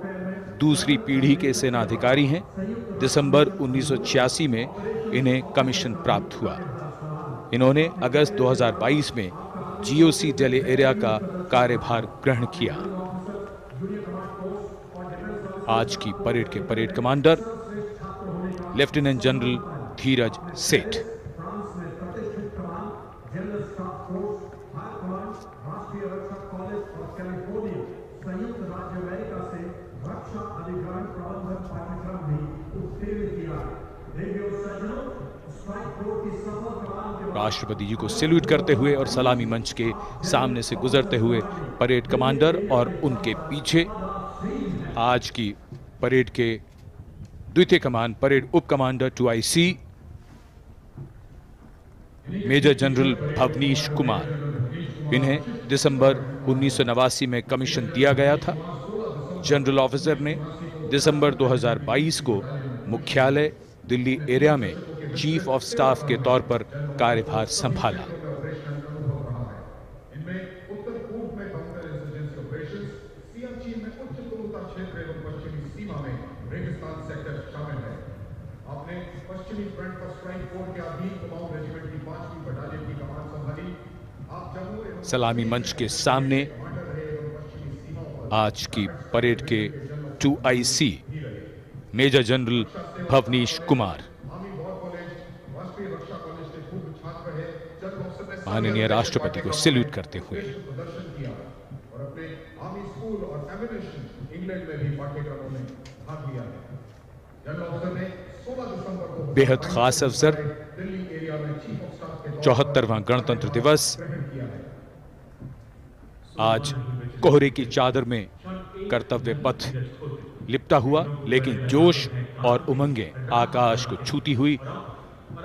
दूसरी पीढ़ी के सेनाधिकारी हैं। दिसंबर 1986 में इन्हें कमीशन प्राप्त हुआ। इन्होंने अगस्त 2022 में GOC दिल्ली एरिया का कार्यभार ग्रहण किया। आज की परेड के परेड कमांडर लेफ्टिनेंट जनरल धीरज सेठ। राष्ट्रपति जी को सैल्यूट करते हुए और सलामी मंच के सामने से गुजरते हुए परेड कमांडर और उनके पीछे आज की परेड के द्वितीय कमान परेड उप commander 2IC major general Bhavnish Kumar. इन्हें दिसंबर 1989 में कमीशन दिया गया था। जनरल ऑफिसर ने दिसंबर 2022 को मुख्यालय दिल्ली एरिया में चीफ ऑफ स्टाफ के तौर पर कार्यभार संभाला। इनमें उत्तर पूर्व में काउंटर इंसर्जेंसी ऑपरेशंस, सियाचिन में उच्च तुलता क्षेत्र एवं पश्चिमी सीमा में रेगिस्तान सेक्टर शामिल है। आपने पश्चिमी फ्रंट पर स्ट्राइक फोर्स के अधीन कुमाऊं रेजिमेंट की 5वीं बटालियन की कमान संभाली। आप जम्मू सलामी मंच के सामने आज की परेड के 2IC major general Bhavnish Kumar. माननीय राष्ट्रपति को सैल्यूट करते हुए और अपने आर्मी स्कूल और एमिनेशन इंग्लैंड में भी पाठ्यक्रमों में भाग लिया है। जनरल ऑफिसर ने 16 दिसंबर को बेहद खास अवसर दिल्ली एरिया में चीफ ऑफ स्टाफ के 74वां गणतंत्र दिवस। आज कोहरे की चादर में कर्तव्य पथ लिपटा हुआ, लेकिन जोश और उमंगें आकाश को छूती हुई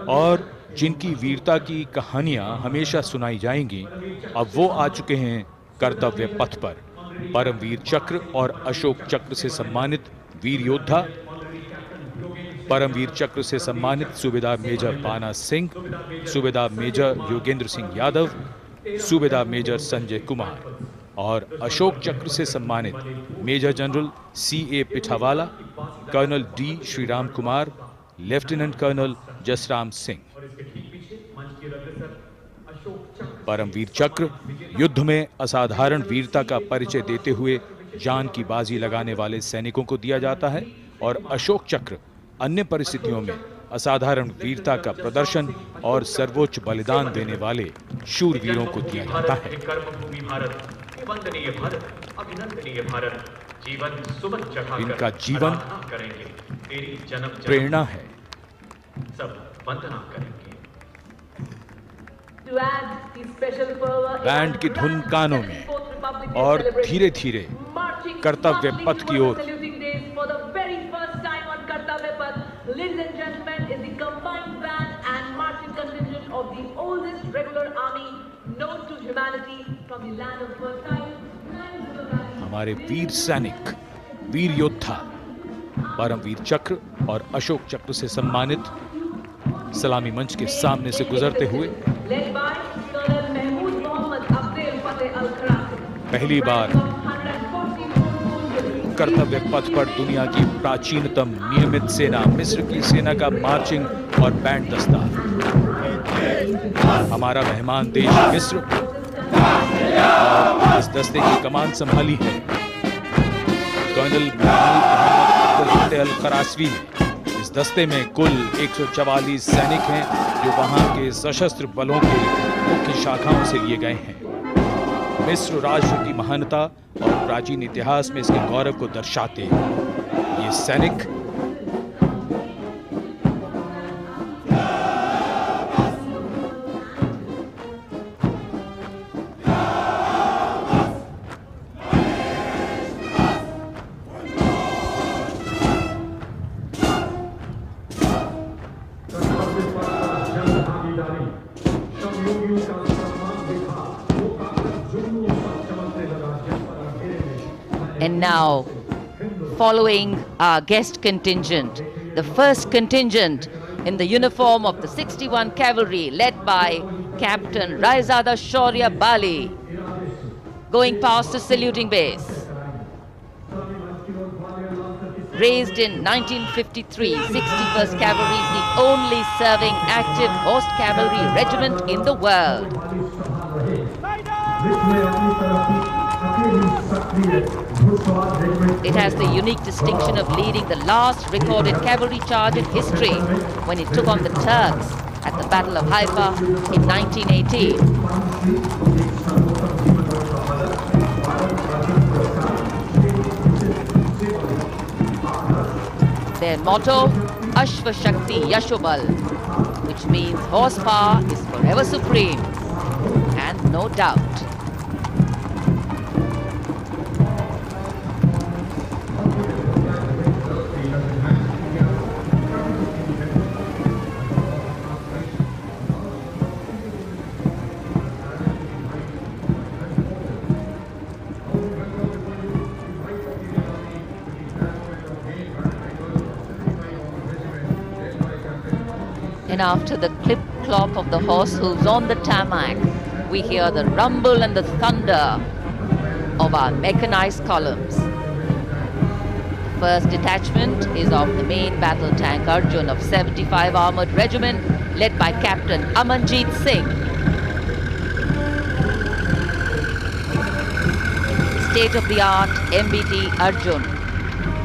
और जिनकी वीरता की कहानियां हमेशा सुनाई जाएंगी, अब वो आ चुके हैं कर्तव्य पथ पर। परमवीर चक्र और अशोक चक्र से सम्मानित वीर योद्धा, परमवीर चक्र से सम्मानित सूबेदार मेजर बाना सिंह, सूबेदार मेजर योगेंद्र सिंह यादव, सूबेदार मेजर संजय कुमार और अशोक चक्र से सम्मानित major general CA Pithawala, colonel D Shriram Kumar, lieutenant colonel Jasram Singh. Paramvir Chakra युद्ध में असाधारण वीरता का परिचय देते हुए जान की बाजी लगाने वाले सैनिकों को दिया जाता है और अशोक चक्र अन्य परिस्थितियों में असाधारण वीरता का प्रदर्शन और सर्वोच्च बलिदान देने वाले शूरवीरों को दिया जाता है। इनका जीवन प्रेरणा है। सब वंदना करेंगे। बैंड की धुन कानों में और धीरे धीरे कर्तव्य पथ की ओर हमारे वीर सैनिक, वीर योद्धा परमवीर चक्र और अशोक चक्र से सम्मानित सलामी मंच के सामने से गुजरते हुए पहली बार कर्तव्य पथ पर दुनिया की प्राचीनतम नियमित सेना मिस्र की सेना का मार्चिंग और बैंड दस्ता। हमारा मेहमान देश मिस्र और इस दस्ते की कमान संभाली है कर्नल मोहम्मद अल करासवी ने। इस दस्ते में कुल 144 सैनिक हैं जो वहां के सशस्त्र बलों के मुख्य शाखाओं से लिए गए हैं। मिस्र राष्ट्र की महानता और प्राचीन इतिहास में इसके गौरव को दर्शाते ये सैनिक And now, following our guest contingent, the first contingent in the uniform of the 61 Cavalry led by Captain Raizada Shaurya Bali, going past the saluting base. Raised in 1953, 61st Cavalry is the only serving active horse cavalry regiment in the world. It has the unique distinction of leading the last recorded cavalry charge in history when it took on the Turks at the Battle of Haifa in 1918. Their motto, Ashva Shakti Yashobal, which means horsepower is forever supreme, and no doubt. And after the clip-clop of the horse hooves on the tarmac, we hear the rumble and the thunder of our mechanized columns. The first detachment is of the main battle tank Arjun of 75 Armored Regiment, led by Captain Amanjeet Singh. State-of-the-art MBT Arjun,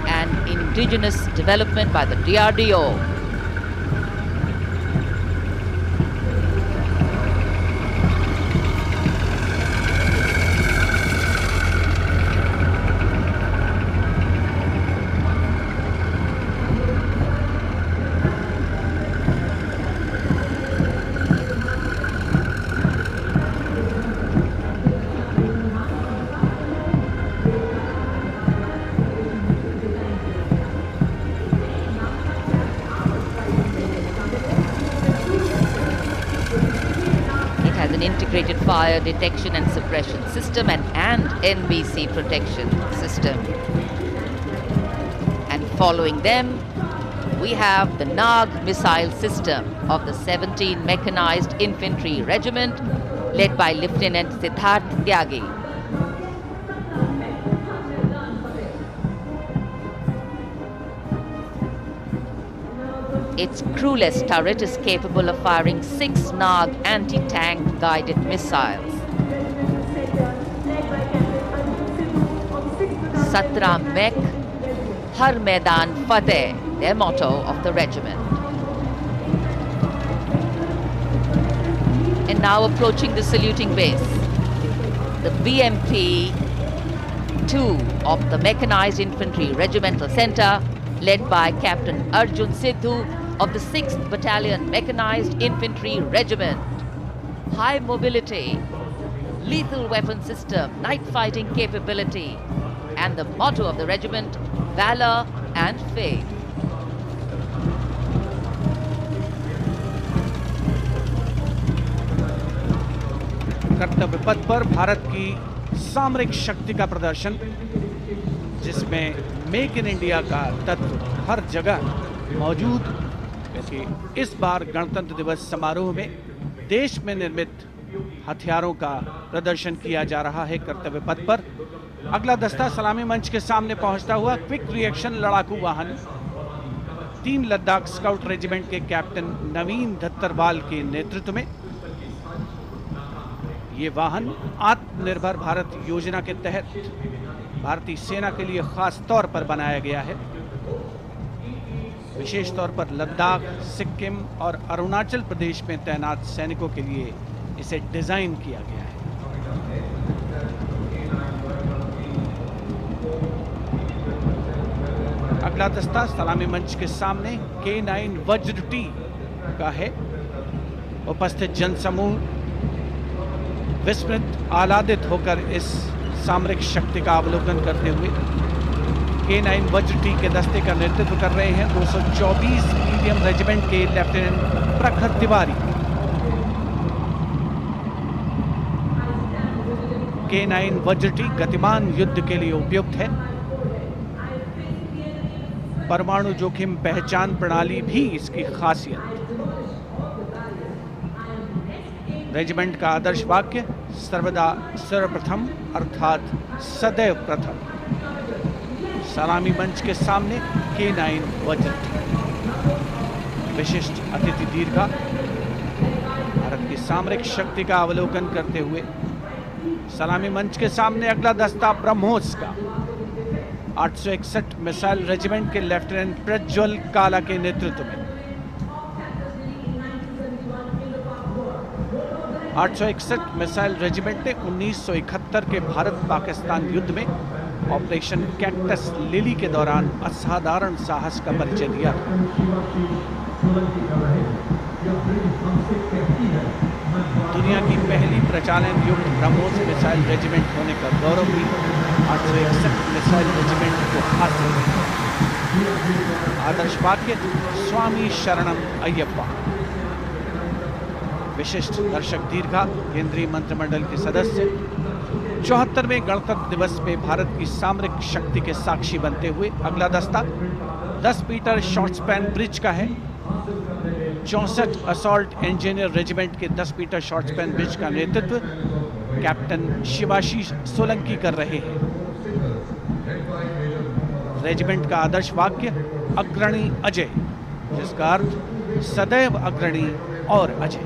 an indigenous development by the DRDO. Integrated fire detection and suppression system and NBC protection system. And following them, we have the Nag missile system of the 17th Mechanized Infantry Regiment, led by Lieutenant Siddharth Tyagi. Its crewless turret is capable of firing 6 Nag anti-tank guided missiles. Satra Mek, Har Maidan Fateh, their motto of the regiment. And now approaching the saluting base, the BMP 2 of the Mechanized Infantry Regimental Center, led by Captain Arjun Sidhu of the 6th Battalion Mechanized Infantry Regiment. High mobility, lethal weapon system, night fighting capability, and the motto of the regiment, valor and faith. कर्तव्य पथ पर भारत की सामरिक शक्ति का प्रदर्शन, जिसमें make in India का तत्व हर जगह मौजूद के इस बार गणतंत्र दिवस समारोह में देश में निर्मित हथियारों का प्रदर्शन किया जा रहा है कर्तव्य पथ पर। अगला दस्ता सलामी मंच के सामने पहुंचता हुआ क्विक रिएक्शन लड़ाकू वाहन 3 लद्दाख स्काउट रेजिमेंट के कैप्टन नवीन धत्तरवाल के नेतृत्व में। ये वाहन आत्मनिर्भर भारत योजना के तहत भारतीय सेना के लिए खास तौर पर बनाया गया है। विशेष तौर पर लद्दाख, सिक्किम और अरुणाचल प्रदेश में तैनात सैनिकों के लिए इसे डिजाइन किया गया है। अगला दस्ता सलामी मंच के सामने K9 वज्र टी का है। उपस्थित जनसमूह विस्मृत आह्लादित होकर इस सामरिक शक्ति का अवलोकन करते हुए K9 वज्र टी के दस्ते का नेतृत्व कर रहे हैं 224 मीडियम रेजिमेंट के लेफ्टिनेंट प्रखर तिवारी। K9 वज्र टी गतिमान युद्ध के लिए उपयुक्त है। परमाणु जोखिम पहचान प्रणाली भी इसकी खासियत। रेजिमेंट का आदर्श वाक्य सर्वदा सर्वप्रथम अर्थात सदैव प्रथम। सलामी मंच के सामने K9 वज्र टी। विशिष्ट अतिथि दीर्घा भारत की सामरिक शक्ति का अवलोकन करते हुए सलामी मंच के सामने अगला दस्ता ब्रह्मोस का 861 मिसाइल रेजिमेंट के लेफ्टिनेंट प्रज्वल काला के नेतृत्व में। 861 मिसाइल रेजिमेंट ने 1971 के भारत पाकिस्तान युद्ध में ऑपरेशन कैक्टस लिली के दौरान असाधारण साहस का परिचय दिया। दुनिया की पहली प्रचालन युक्त ब्रह्मोस मिसाइल रेजिमेंट होने का गौरव भी 861 मिसाइल रेजिमेंट को हासिल है। आदर्श वाक्य स्वामी शरणम अय्यप्पा। विशिष्ट दर्शक दीर्घा केंद्रीय मंत्रिमंडल के सदस्य 74वें गणतंत्र दिवस में भारत की सामरिक शक्ति के साक्षी बनते हुए अगला दस्ता 10 मीटर शॉर्ट स्पैन ब्रिज का है। 64 असॉल्ट इंजीनियर रेजिमेंट के 10 मीटर शॉर्ट स्पैन ब्रिज का नेतृत्व कैप्टन शिवाशीष सोलंकी कर रहे हैं। रेजिमेंट का आदर्श वाक्य अग्रणी अजय, जिसका अर्थ सदैव अग्रणी और Ajay.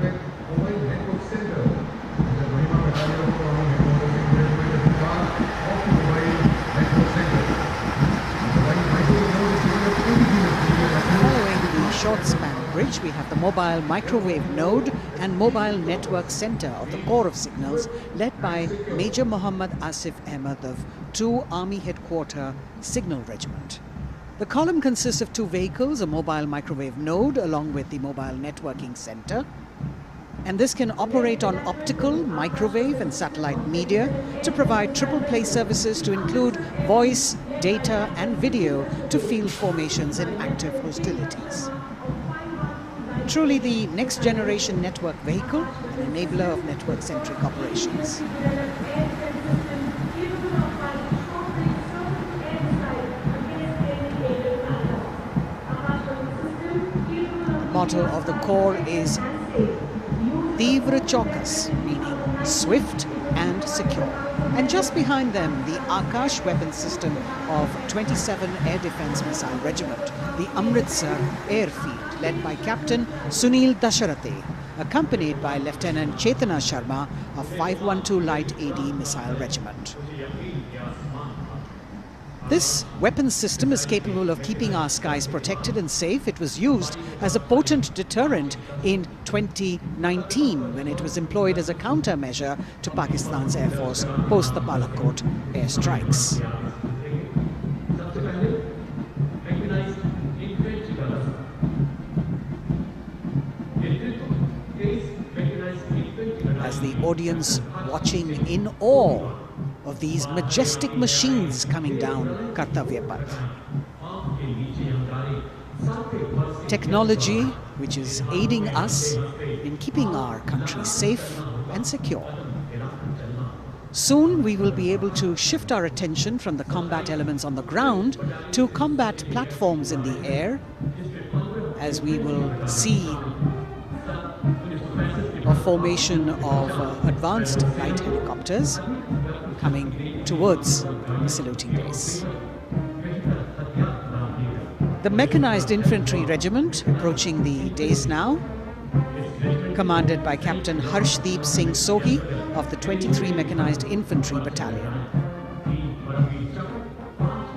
Short span bridge, we have the mobile microwave node and mobile network center of the Corps of Signals, led by Major Muhammad Asif Ahmed of 2 Army Headquarter Signal Regiment. The column consists of 2 vehicles, a mobile microwave node along with the mobile networking center. And this can operate on optical, microwave and satellite media to provide triple play services to include voice, data and video to field formations in active hostilities. Truly the next generation network vehicle, an enabler of network-centric operations. Motto of the Corps is Tivra Chaukas, meaning swift and secure. And just behind them, the Akash weapon system of 27 Air Defence Missile Regiment, the Amritsar Airfield, led by Captain Sunil Dasharathe, accompanied by Lieutenant Chetana Sharma of 512 Light AD Missile Regiment. This weapons system is capable of keeping our skies protected and safe. It was used as a potent deterrent in 2019 when it was employed as a countermeasure to Pakistan's Air Force post the Balakot airstrikes. As the audience watching in awe of these majestic machines coming down Kartavya Path. Technology which is aiding us in keeping our country safe and secure. Soon we will be able to shift our attention from the combat elements on the ground to combat platforms in the air as we will see a formation of advanced light helicopters coming towards the saluting base. The Mechanized Infantry Regiment approaching the dais now, commanded by Captain Harshdeep Singh Sohi of the 23 Mechanized Infantry Battalion.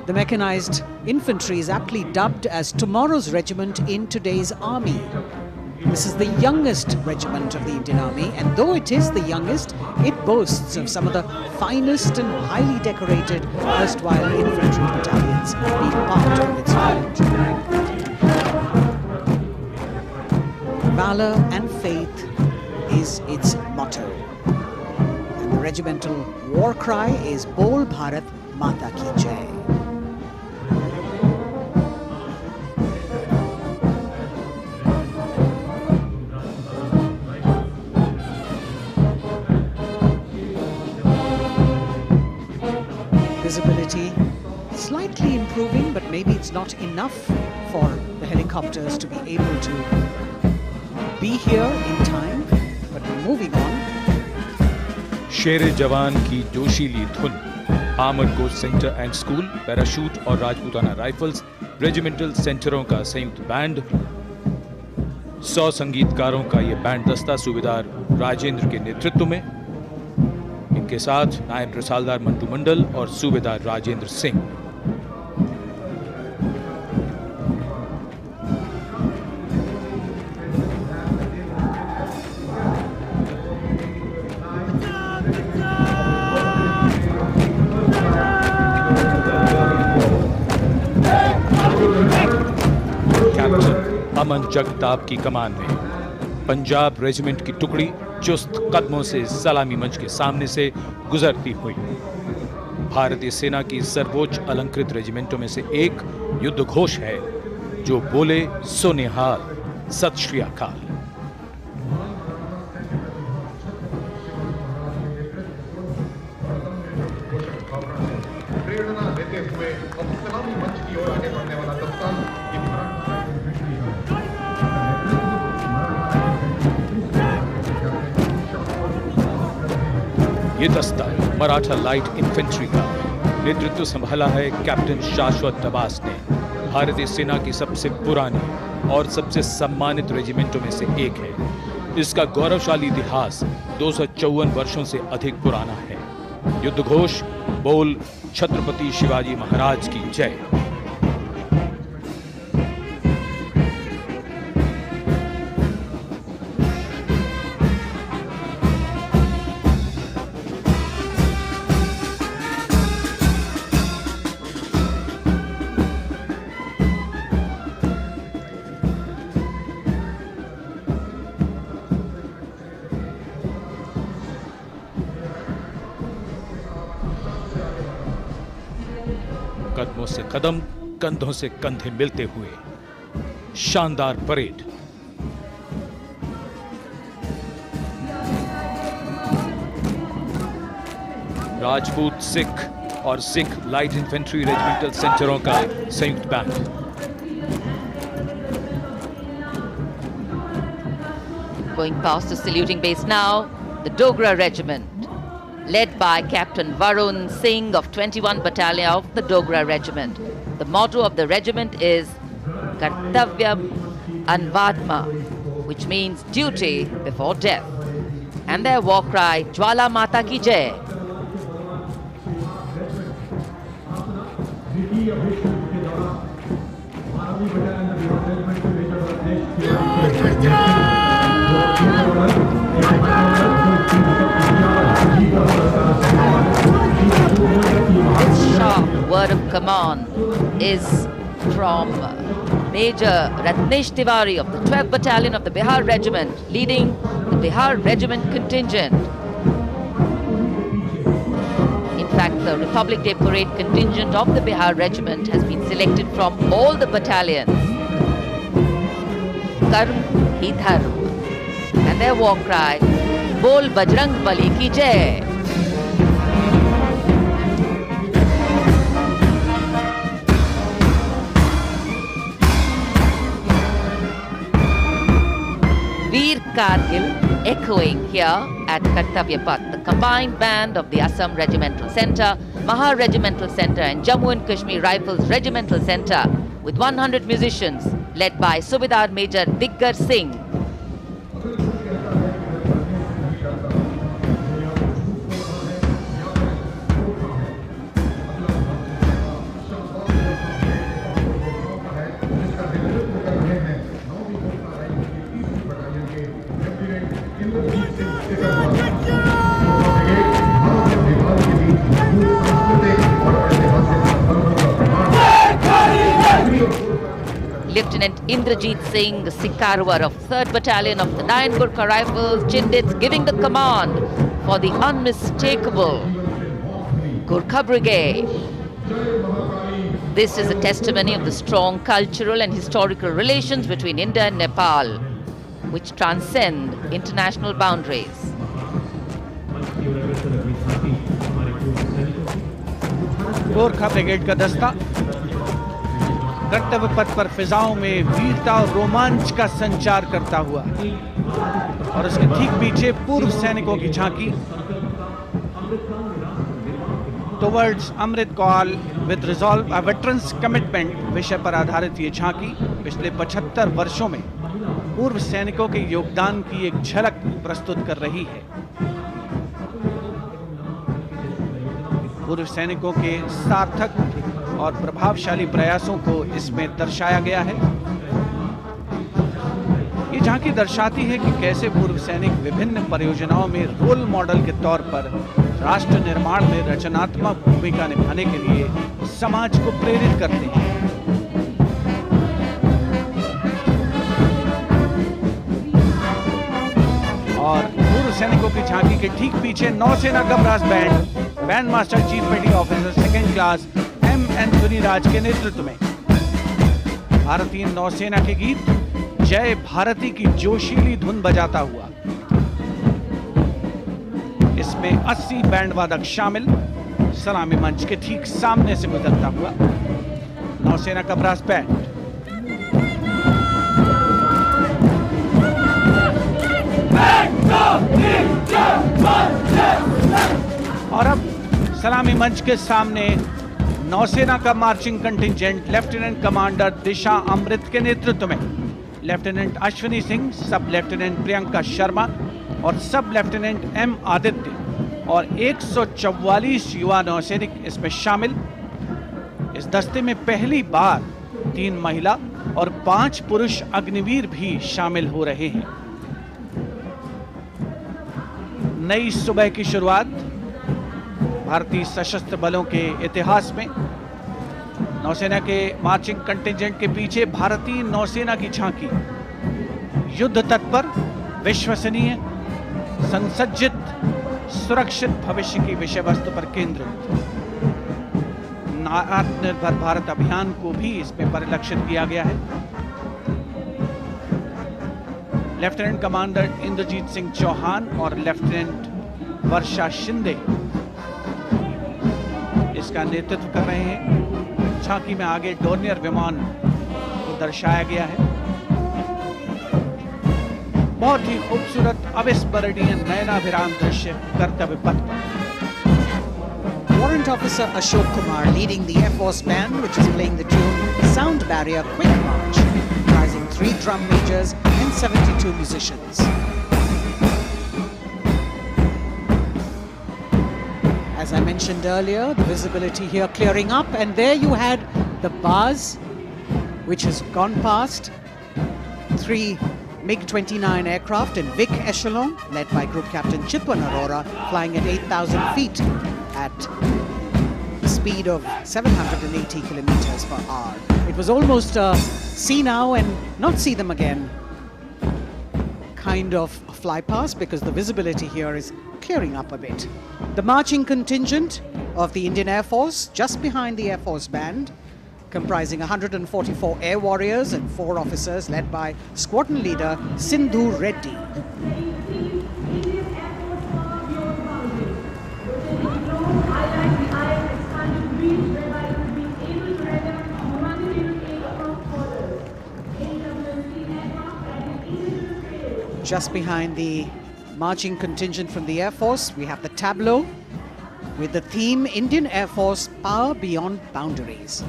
The Mechanized Infantry is aptly dubbed as tomorrow's regiment in today's army. This is the youngest regiment of the Indian Army, and though it is the youngest, it boasts of some of the finest and highly decorated erstwhile infantry battalions being part of its unit. Valor and faith is its motto, and the regimental war cry is Bol Bharat Mata Ki Jai. Visibility slightly improving, but maybe it's not enough for the helicopters to be able to be here in time, but we're moving on. शेरे जवान की जोशीली धुन, armoured corps centre and school, parachute और Rajputana rifles, regimental सेंटरों का संयुक्त band, 100 संगीतकारों का ये band दस्ता सूबेदार राजेंद्र के नेतृत्व में, इनके साथ नायब रसालदार मंटू मंडल और सूबेदार राजेंद्र सिंह। अमन जगताप की कमान में पंजाब रेजिमेंट की टुकड़ी चुस्त कदमों से सलामी मंच के सामने से गुजरती हुई भारतीय सेना की सर्वोच्च अलंकृत रेजिमेंटों में से एक युद्ध घोष है जो बोले सो निहाल, सत श्री अकाल। प्रेरणा देते हुए अब सलामी मंच की ओर आगे बढ़ने वाला दस्ता ये दस्ता मराठा लाइट इन्फेंट्री का नेतृत्व संभाला है कैप्टन शाश्वत दबास ने। भारतीय सेना की सबसे पुरानी और सबसे सम्मानित रेजिमेंटों में से एक है। इसका गौरवशाली इतिहास 254 वर्षों से अधिक पुराना है। युद्ध घोष बोल छत्रपति शिवाजी महाराज की जय। कदमों से कदम, कंधों से कंधे मिलते हुए शानदार परेड। राजपूत सिख और सिख लाइट इन्फेंट्री रेजिमेंटल सेंटरों का संयुक्त band. Going past the saluting base now, the Dogra Regiment, led by Captain Varun Singh of 21 Battalion of the Dogra Regiment. The motto of the regiment is Kartavyam Anvadma, which means duty before death. And their war cry, Jwala Mata Ki Jai. Sharp word of command is from Major Ratnesh Tiwari of the 12th Battalion of the Bihar Regiment, leading the Bihar Regiment contingent. In fact, the Republic Day Parade contingent of the Bihar Regiment has been selected from all the battalions. Karm hi dharm. And their war cry, Bol Bajrang Bali ki Jai. Veer Kargil echoing here at Kartavya Path. The combined band of the Assam Regimental Centre, Maha Regimental Centre and Jammu and Kashmir Rifles Regimental Centre with 100 musicians led by Subedar Major Diggar Singh. Lieutenant Indrajit Singh, the Sikarwar of 3rd Battalion of the 9 Gurkha Rifles, Chindits, giving the command for the unmistakable Gurkha Brigade. This is a testimony of the strong cultural and historical relations between India and Nepal, which transcend international boundaries. Gorkha brigade का दस्ता कर्तव्य पथ पर फिजाओं में वीरता और रोमांच का संचार करता हुआ और उसके ठीक पीछे पूर्व सैनिकों की झांकी towards Amrit Kaal with resolve a veterans commitment विषय पर आधारित ये झांकी पिछले 75 वर्षों में पूर्व सैनिकों के योगदान की एक झलक प्रस्तुत कर रही है। पूर्व सैनिकों के सार्थक और प्रभावशाली प्रयासों को इसमें दर्शाया गया है। ये झांकी दर्शाती है कि कैसे पूर्व सैनिक विभिन्न परियोजनाओं में रोल मॉडल के तौर पर राष्ट्र निर्माण में रचनात्मक भूमिका निभाने के लिए समाज को प्रेरित करते हैं। और पूर्व सैनिकों की झांकी के ठीक पीछे नौसेना का brass band master chief petty officer 2nd class M Anthony Raj के नेतृत्व में भारतीय नौसेना के गीत जय भारती की जोशीली धुन बजाता हुआ। इसमें 80 बैंड वादक शामिल। सलामी मंच के ठीक सामने से गुजरता हुआ नौसेना का ब्रास बैंड। और अब सलामी मंच के सामने नौसेना का मार्चिंग कंटिंजेंट लेफ्टिनेंट कमांडर दिशा अमृत के नेतृत्व में लेफ्टिनेंट अश्विनी सिंह, सब लेफ्टिनेंट प्रियंका शर्मा और सब लेफ्टिनेंट एम आदित्य और 144 युवा नौसैनिक इसमें शामिल। इस दस्ते में पहली बार 3 महिला और 5 पुरुष अग्निवीर भी शामिल हो रहे हैं। नई सुबह की शुरुआत भारतीय सशस्त्र बलों के इतिहास में। नौसेना के मार्चिंग कंटिंजेंट के पीछे भारतीय नौसेना की झांकी युद्ध तत्पर, विश्वसनीय, संसज्जित, सुरक्षित भविष्य की विषय वस्तु पर केंद्रित। आत्मनिर्भर भारत अभियान को भी इसमें परिलक्षित किया गया है। लेफ्टिनेंट कमांडर इंद्रजीत सिंह चौहान और लेफ्टिनेंट वर्षा शिंदे इसका नेतृत्व कर रहे हैं। झांकी में आगे डोर्नियर विमान को दर्शाया गया है। बहुत ही खूबसूरत अविस्मरणीय नयनाभिराम दृश्य कर्तव्य पथ पर। Warrant Officer Ashok Kumar leading the Air Force Band, which is playing the tune Sound Barrier Quick March, comprising 3 drum majors and 72 musicians. As I mentioned earlier, the visibility here clearing up, and there you had the bars, which has gone past 3 MiG-29 aircraft in Vic Echelon, led by Group Captain Chitwan Arora, flying at 8,000 feet at a speed of 780 kilometers per hour. It was almost a see now and not see them again kind of fly past, because the visibility here is clearing up a bit. The marching contingent of the Indian Air Force, just behind the Air Force Band, comprising 144 air warriors and 4 officers, led by squadron leader Sindhu Reddy. Just behind the marching contingent from the Air Force, we have the tableau with the theme Indian Air Force Power Beyond Boundaries.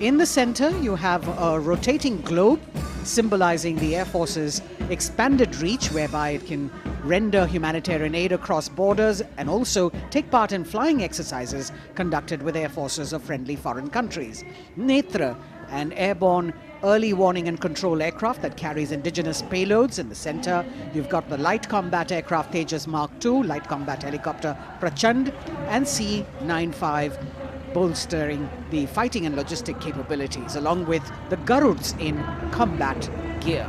In the center, you have a rotating globe symbolizing the Air Force's expanded reach, whereby it can render humanitarian aid across borders and also take part in flying exercises conducted with air forces of friendly foreign countries. Netra, an airborne early warning and control aircraft that carries indigenous payloads. In the center, you've got the light combat aircraft Tejas Mark II, light combat helicopter Prachand, and C-95 bolstering the fighting and logistic capabilities, along with the Garuds in combat gear.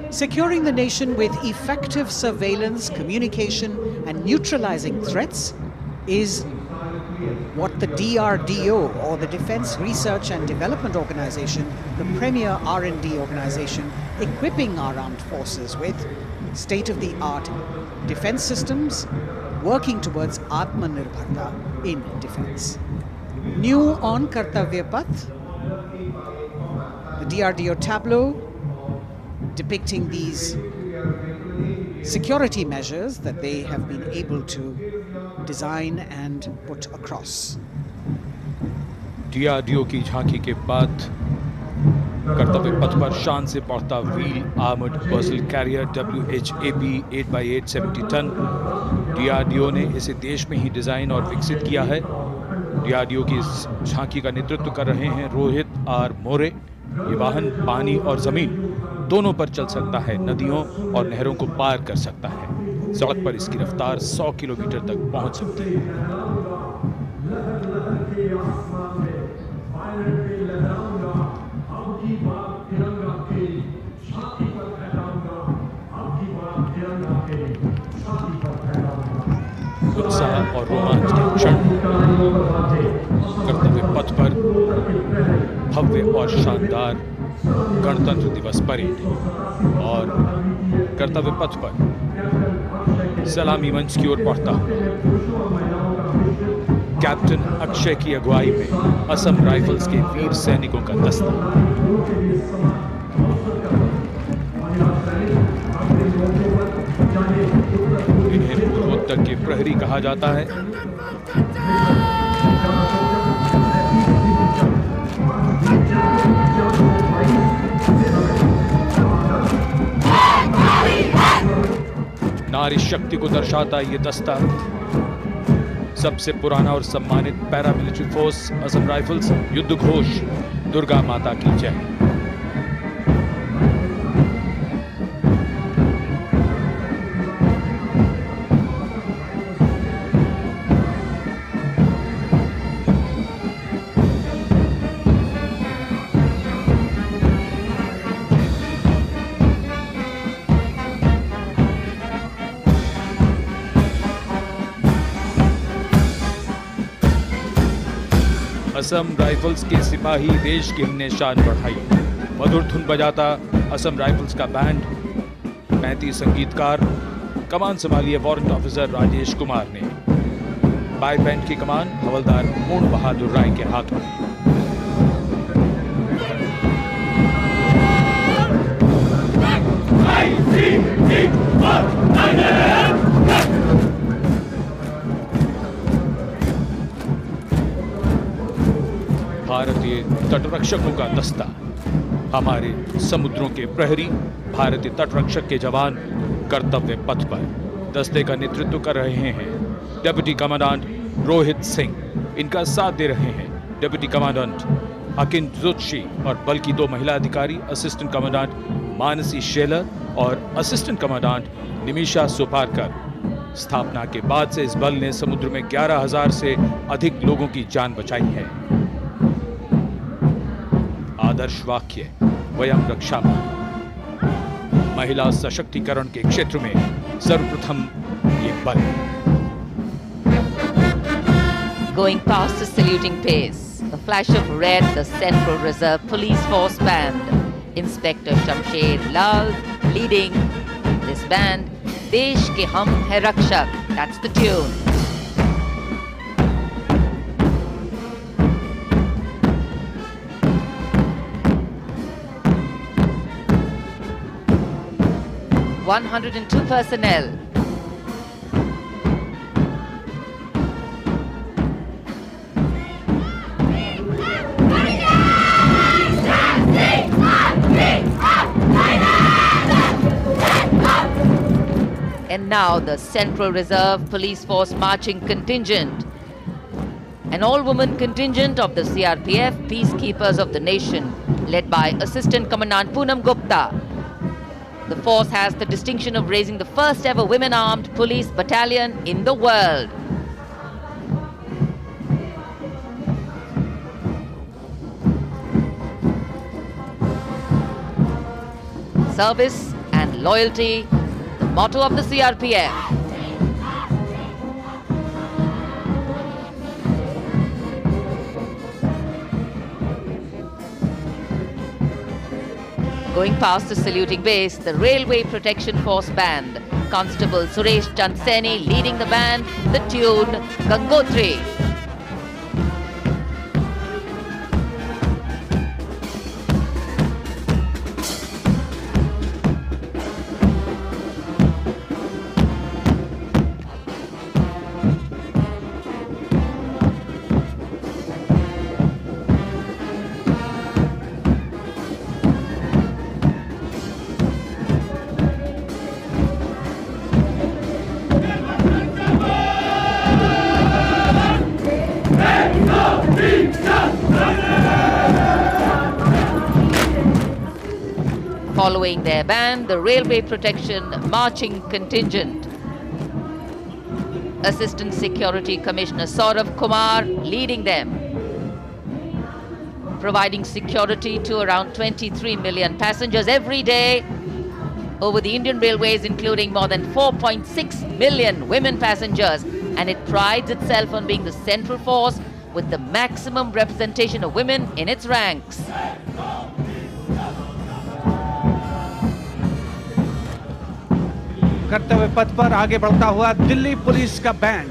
Securing the nation with effective surveillance, communication, and neutralizing threats is what the DRDO, or the Defense Research and Development Organization, the premier R&D organization, equipping our armed forces with state-of-the-art defense systems, working towards Atmanirbharta in defense. New on Kartavya Path, the DRDO tableau depicting these security measures that they have been able to design and put across. DRDO की झांकी के बाद कर्तव्य पथ पर शान से पहुंचता wheel armoured personnel carrier WHAP 8x8 70 ton. DRDO ने इसे देश में ही डिजाइन और विकसित किया है। DRDO की इस झांकी का नेतृत्व कर रहे हैं रोहित आर मोरे। ये वाहन पानी और जमीन दोनों पर चल सकता है, नदियों और नहरों को पार कर सकता है। सड़क पर इसकी रफ्तार 100 किलोमीटर तक पहुंच सकती है। उत्साह और रोमांच के क्षण कर्तव्य पथ पर भव्य और शानदार गणतंत्र दिवस परेड और कर्तव्य पथ पर सलामी मंच की ओर बढ़ता कैप्टन अक्षय की अगुवाई में असम राइफल्स के वीर सैनिकों का दस्ता। इन्हें पूर्वोत्तर के प्रहरी कहा जाता है। नारी शक्ति को दर्शाता ये दस्ता सबसे पुराना और सम्मानित पैरामिलिट्री फोर्स असम राइफल्स। युद्ध घोष दुर्गा माता की जय। असम राइफल्स के सिपाही देश की हमने शान बढ़ाई। मधुर धुन बजाता असम राइफल्स का बैंड, 35 संगीतकार। कमान संभाली है वारंट ऑफिसर राजेश कुमार ने। बाय बैंड की कमान हवलदार पूर्ण बहादुर राय के हाथों में। भारतीय तटरक्षकों का दस्ता, हमारे समुद्रों के प्रहरी, भारतीय तटरक्षक के जवान कर्तव्य पथ पर। दस्ते का नेतृत्व कर रहे हैं डेप्यूटी कमांडेंट रोहित सिंह। इनका साथ दे रहे हैं डेप्यूटी कमांडेंट अकिन जोशी और बल की 2 महिला अधिकारी, असिस्टेंट कमांडेंट मानसी शेलर और असिस्टेंट कमांडेंट निमिषा सुपारकर। स्थापना के बाद से इस बल ने समुद्र में 11,000 से अधिक लोगों की जान बचाई है। आदर्श वाक्य वयम रक्षामः। महिला सशक्तिकरण के क्षेत्र में सर्वप्रथम ये बल। Going past the saluting pace, a flash of red, the Central Reserve Police Force Band. Inspector Shamsher Lal leading this band. Desh ke hum hai rakshak. That's the tune. 102 personnel. And now the Central Reserve Police Force marching contingent, an all-woman contingent of the CRPF, Peacekeepers of the Nation, led by Assistant Commandant Poonam Gupta. The force has the distinction of raising the first ever women-armed police battalion in the world. Service and loyalty, the motto of the CRPF. Going past the saluting base, the Railway Protection Force Band. Constable Suresh Chandseni leading the band, the tune Gangotri. Following their band, the Railway Protection Marching Contingent. Assistant Security Commissioner Saurav Kumar leading them, providing security to around 23 million passengers every day over the Indian Railways, including more than 4.6 million women passengers. And it prides itself on being the central force with the maximum representation of women in its ranks. कर्तव्य पथ पर आगे बढ़ता हुआ Delhi police का band.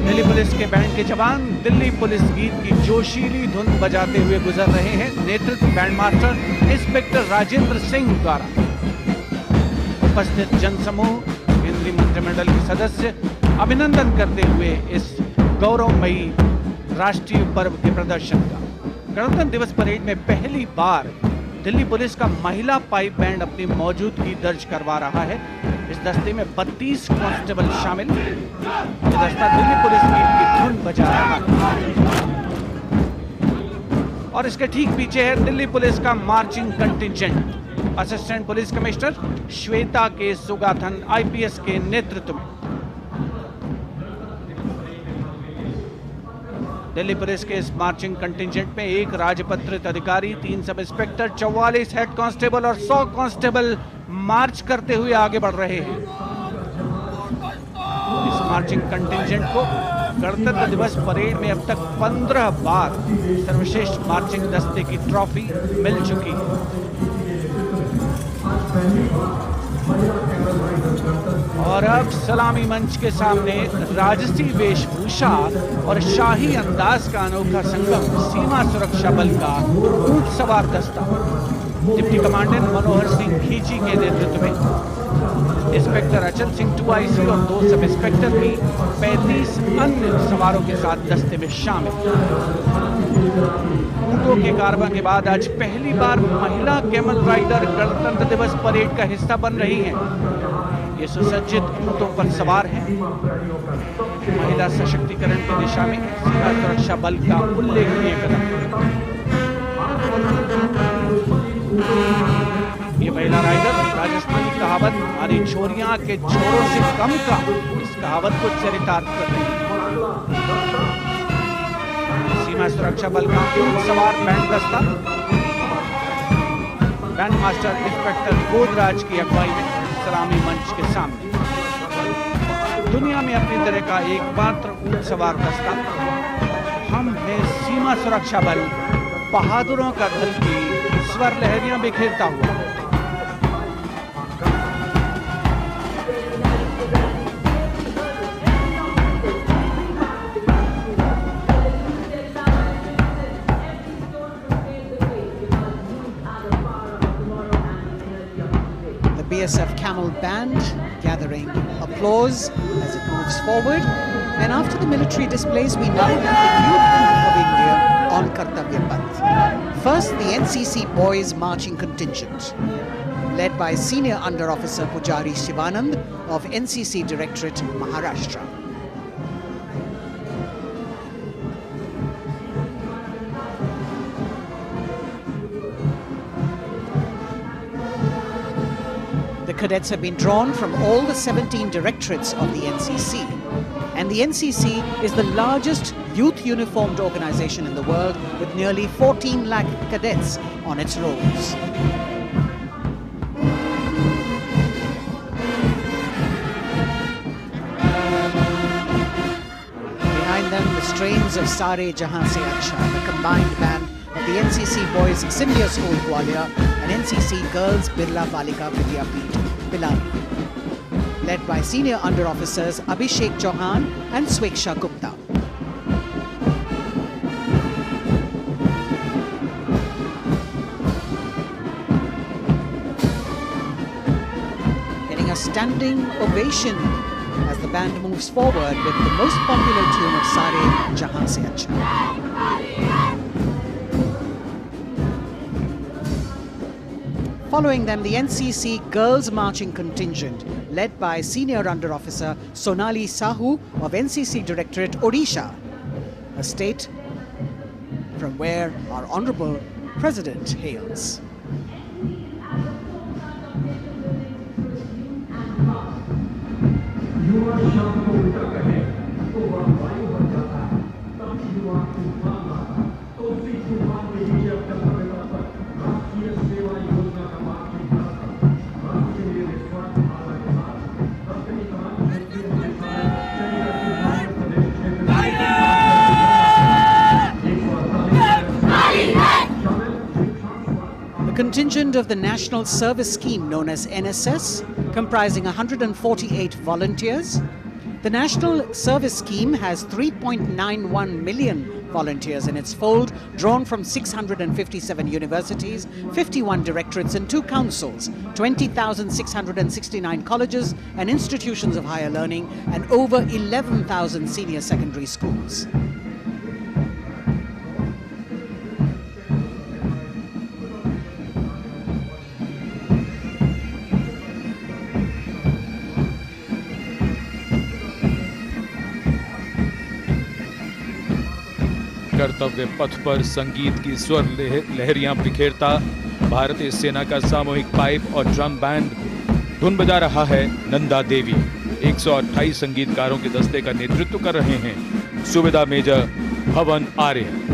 Delhi police के band के जवान दिल्ली पुलिस गीत की जोशीली धुन बजाते हुए गुजर रहे हैं। नेतृत्व band master inspector Rajendra Singh द्वारा। उपस्थित जनसमूह, केंद्रीय मंत्रिमंडल के सदस्य अभिनंदन करते हुए इस गौरवमयी राष्ट्रीय पर्व के प्रदर्शन का। गणतंत्र दिवस परेड में पहली बार दिल्ली पुलिस का महिला पाइप बैंड अपनी मौजूदगी दर्ज करवा रहा है। इस दस्ते में 32 कांस्टेबल शामिल। ये दस्ता दिल्ली पुलिस गीत की धुन बजा रहा है और इसके ठीक पीछे है दिल्ली पुलिस का marching contingent. Assistant police commissioner Shweta के सुगाथन आईपीएस के नेतृत्व में। दिल्ली पुलिस के इस मार्चिंग कंटिंजेंट में एक राजपत्रित अधिकारी, 3 सब इंस्पेक्टर, 44 हेड कांस्टेबल और 100 कांस्टेबल मार्च करते हुए आगे बढ़ रहे हैं। इस मार्चिंग कंटिंजेंट को गणतंत्र दिवस परेड में अब तक 15 बार सर्वश्रेष्ठ मार्चिंग दस्ते की ट्रॉफी मिल चुकी है। और अब सलामी मंच के सामने राजसी वेशभूषा और शाही अंदाज का अनोखा संगम, सीमा सुरक्षा बल का ऊंट सवार दस्ता डिप्टी कमांडेंट मनोहर सिंह खींची के नेतृत्व में इंस्पेक्टर अचल सिंह 2IC और 2 सब इंस्पेक्टर भी 35 अन्य सवारों के साथ दस्ते में शामिल। ऊंटों के कारवां के बाद आज पहली बार महिला कैमल राइडर गणतंत्र दिवस परेड का हिस्सा बन रही हैं। ये सुसज्जित ऊंटों पर सवार हैं। महिला सशक्तिकरण की दिशा में सीमा सुरक्षा बल का उल्लेखनीय कदम। ये महिला राइडर राजस्थानी कहावत हमारी छोरियां के छोरों से कम का, इस कहावत को चरितार्थ कर रही है। सीमा सुरक्षा बल का ऊंट सवार बैंड दस्ता बैंड मास्टर इंस्पेक्टर गोदराज की अगुवाई में सलामी मंच के सामने। दुनिया में अपनी तरह का एकमात्र ऊंट सवार दस्ता हम हैं सीमा सुरक्षा बल, बहादुरों का दल की स्वर लहरियां बिखेरता हुआ। BSF Camel Band gathering applause as it moves forward. And after the military displays, we now have the youth of India on Kartavya Path. First, the NCC Boys Marching Contingent, led by Senior Under Officer Pujari Shivanand of NCC Directorate, Maharashtra. The cadets have been drawn from all the 17 directorates of the NCC. And the NCC is the largest youth uniformed organization in the world, with nearly 14 lakh cadets on its rolls. Behind them, the strains of Sare Jahan Se Acha, the combined band of the NCC Boys Senior School Gwalior and NCC Girls Birla Balika Vidyapeeth Pilani, led by Senior Under Officers Abhishek Chauhan and Sweksha Gupta. Getting a standing ovation as the band moves forward with the most popular tune of Sare Jahan Se Acha. Following them, the NCC Girls Marching Contingent, led by Senior Under Officer Sonali Sahu of NCC Directorate, Odisha, a state from where our Honorable President hails. Contingent of the National Service Scheme known as NSS, comprising 148 volunteers. The National Service Scheme has 3.91 million volunteers in its fold, drawn from 657 universities, 51 directorates and 2 councils, 20,669 colleges and institutions of higher learning, and over 11,000 senior secondary schools. कर्तव्य पथ पर संगीत की स्वर लहरियां बिखेरता भारतीय सेना का सामूहिक पाइप और ड्रम बैंड धुन बजा रहा है। नंदा देवी 128 संगीतकारों के दस्ते का नेतृत्व कर रहे हैं। सुबेदार मेजर भवन आर्य।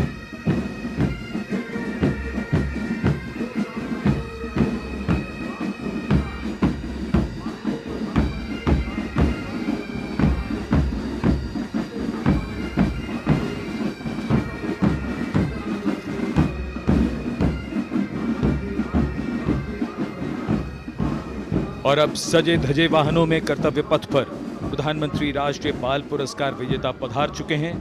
और अब सजे धजे वाहनों में कर्तव्य पथ पर प्रधानमंत्री राष्ट्रीय बाल पुरस्कार विजेता पधार चुके हैं।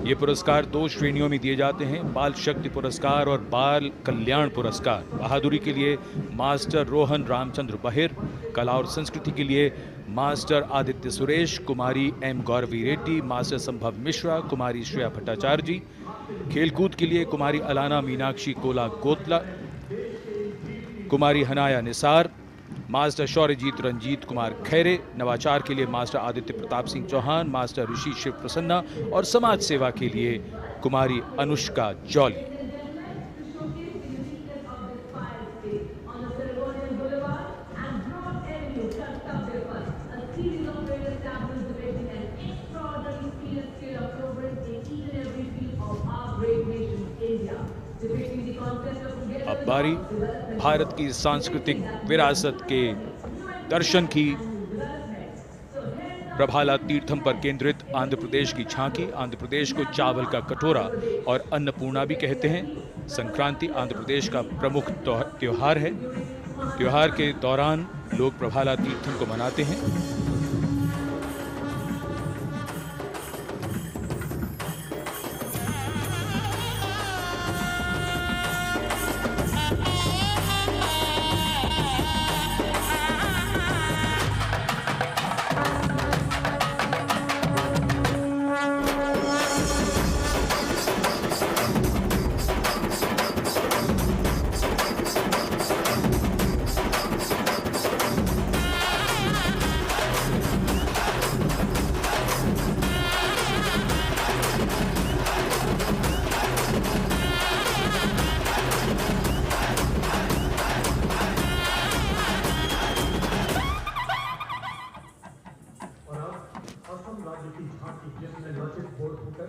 ये पुरस्कार 2 श्रेणियों में दिए जाते हैं, बाल शक्ति पुरस्कार और बाल कल्याण पुरस्कार। बहादुरी के लिए मास्टर रोहन रामचंद्र बहिर, कला और संस्कृति के लिए मास्टर आदित्य सुरेश, कुमारी एम गौरवी रेड्डी, मास्टर संभव मिश्रा, कुमारी श्रेया भट्टाचार्य जी, खेलकूद के लिए कुमारी अलाना मीनाक्षी कोला गोतला, कुमारी हनाया निसार, मास्टर शौर्यजीत रंजीत कुमार खैरे, नवाचार के लिए मास्टर आदित्य प्रताप सिंह चौहान, मास्टर ऋषि शिव प्रसन्ना और समाज सेवा के लिए कुमारी अनुष्का जौली। अब बारी भारत की सांस्कृतिक विरासत के दर्शन की। प्रभाला तीर्थम पर केंद्रित आंध्र प्रदेश की झांकी। आंध्र प्रदेश को चावल का कटोरा और अन्नपूर्णा भी कहते हैं। संक्रांति आंध्र प्रदेश का प्रमुख त्योहार है। त्योहार के दौरान लोग प्रभाला तीर्थम को मनाते हैं।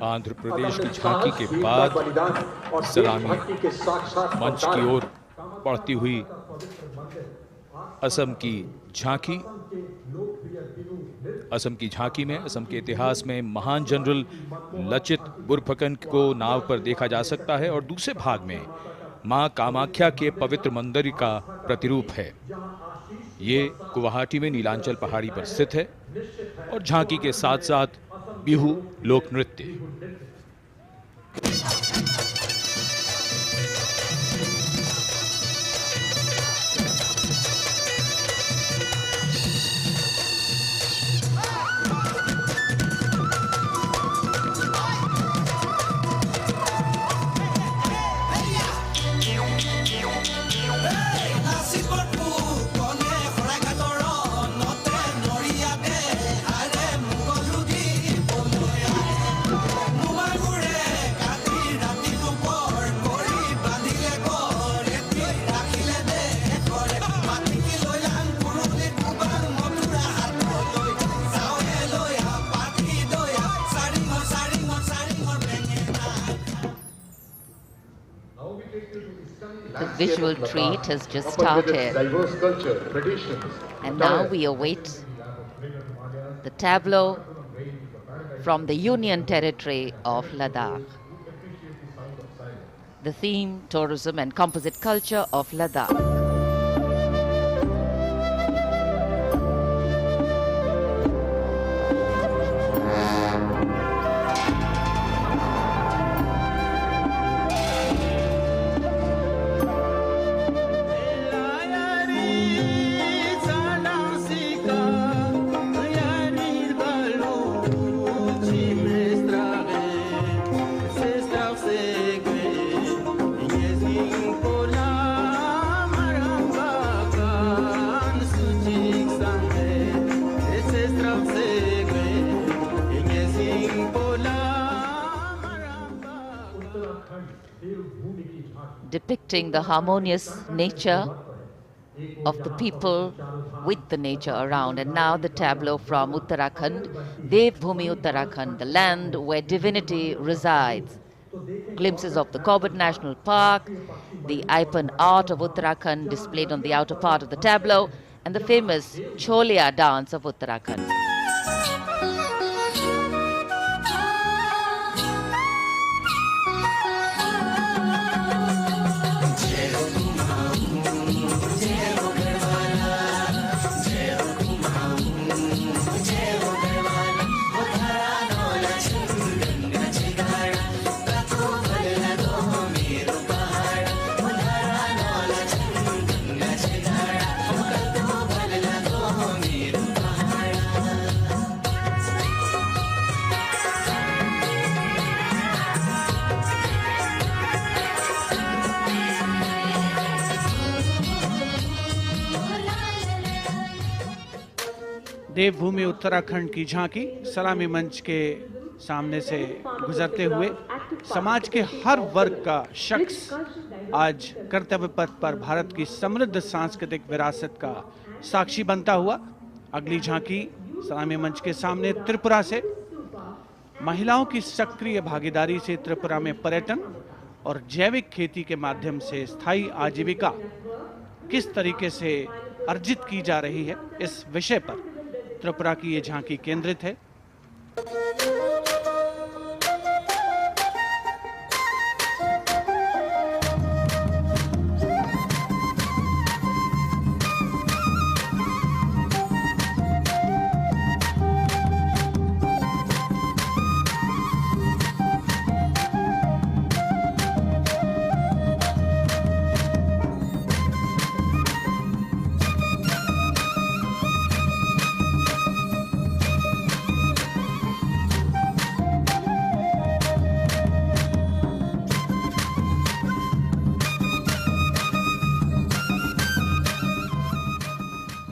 आंध्र प्रदेश की झांकी के बाद सलामी मंच की ओर बढ़ती हुई असम की झांकी। असम की झांकी में असम के इतिहास में महान जनरल लचित बुरफकन को नाव पर देखा जा सकता है और दूसरे भाग में मां कामाख्या के पवित्र मंदिर का प्रतिरूप है। ये गुवाहाटी में नीलांचल पहाड़ी पर स्थित है और झांकी के साथ साथ बिहू लोक नृत्य। The visual treat has just started. And now we await the tableau from the Union Territory of Ladakh. The theme, tourism and composite culture of Ladakh. Depicting the harmonious nature of the people with the nature around. And now the tableau from Uttarakhand, Devbhumi Uttarakhand, the land where divinity resides. Glimpses of the Corbett National Park, the Ipan art of Uttarakhand displayed on the outer part of the tableau, and the famous Cholia dance of Uttarakhand. देवभूमि उत्तराखंड की झांकी सलामी मंच के सामने से गुजरते हुए समाज के हर वर्ग का शख्स आज कर्तव्य पथ पर भारत की समृद्ध सांस्कृतिक विरासत का साक्षी बनता हुआ। अगली झांकी सलामी मंच के सामने त्रिपुरा से। महिलाओं की सक्रिय भागीदारी से त्रिपुरा में पर्यटन और जैविक खेती के माध्यम से स्थायी आजीविका किस तरीके से अर्जित की जा रही है, इस विषय पर त्रिपुरा की ये झांकी केंद्रित है।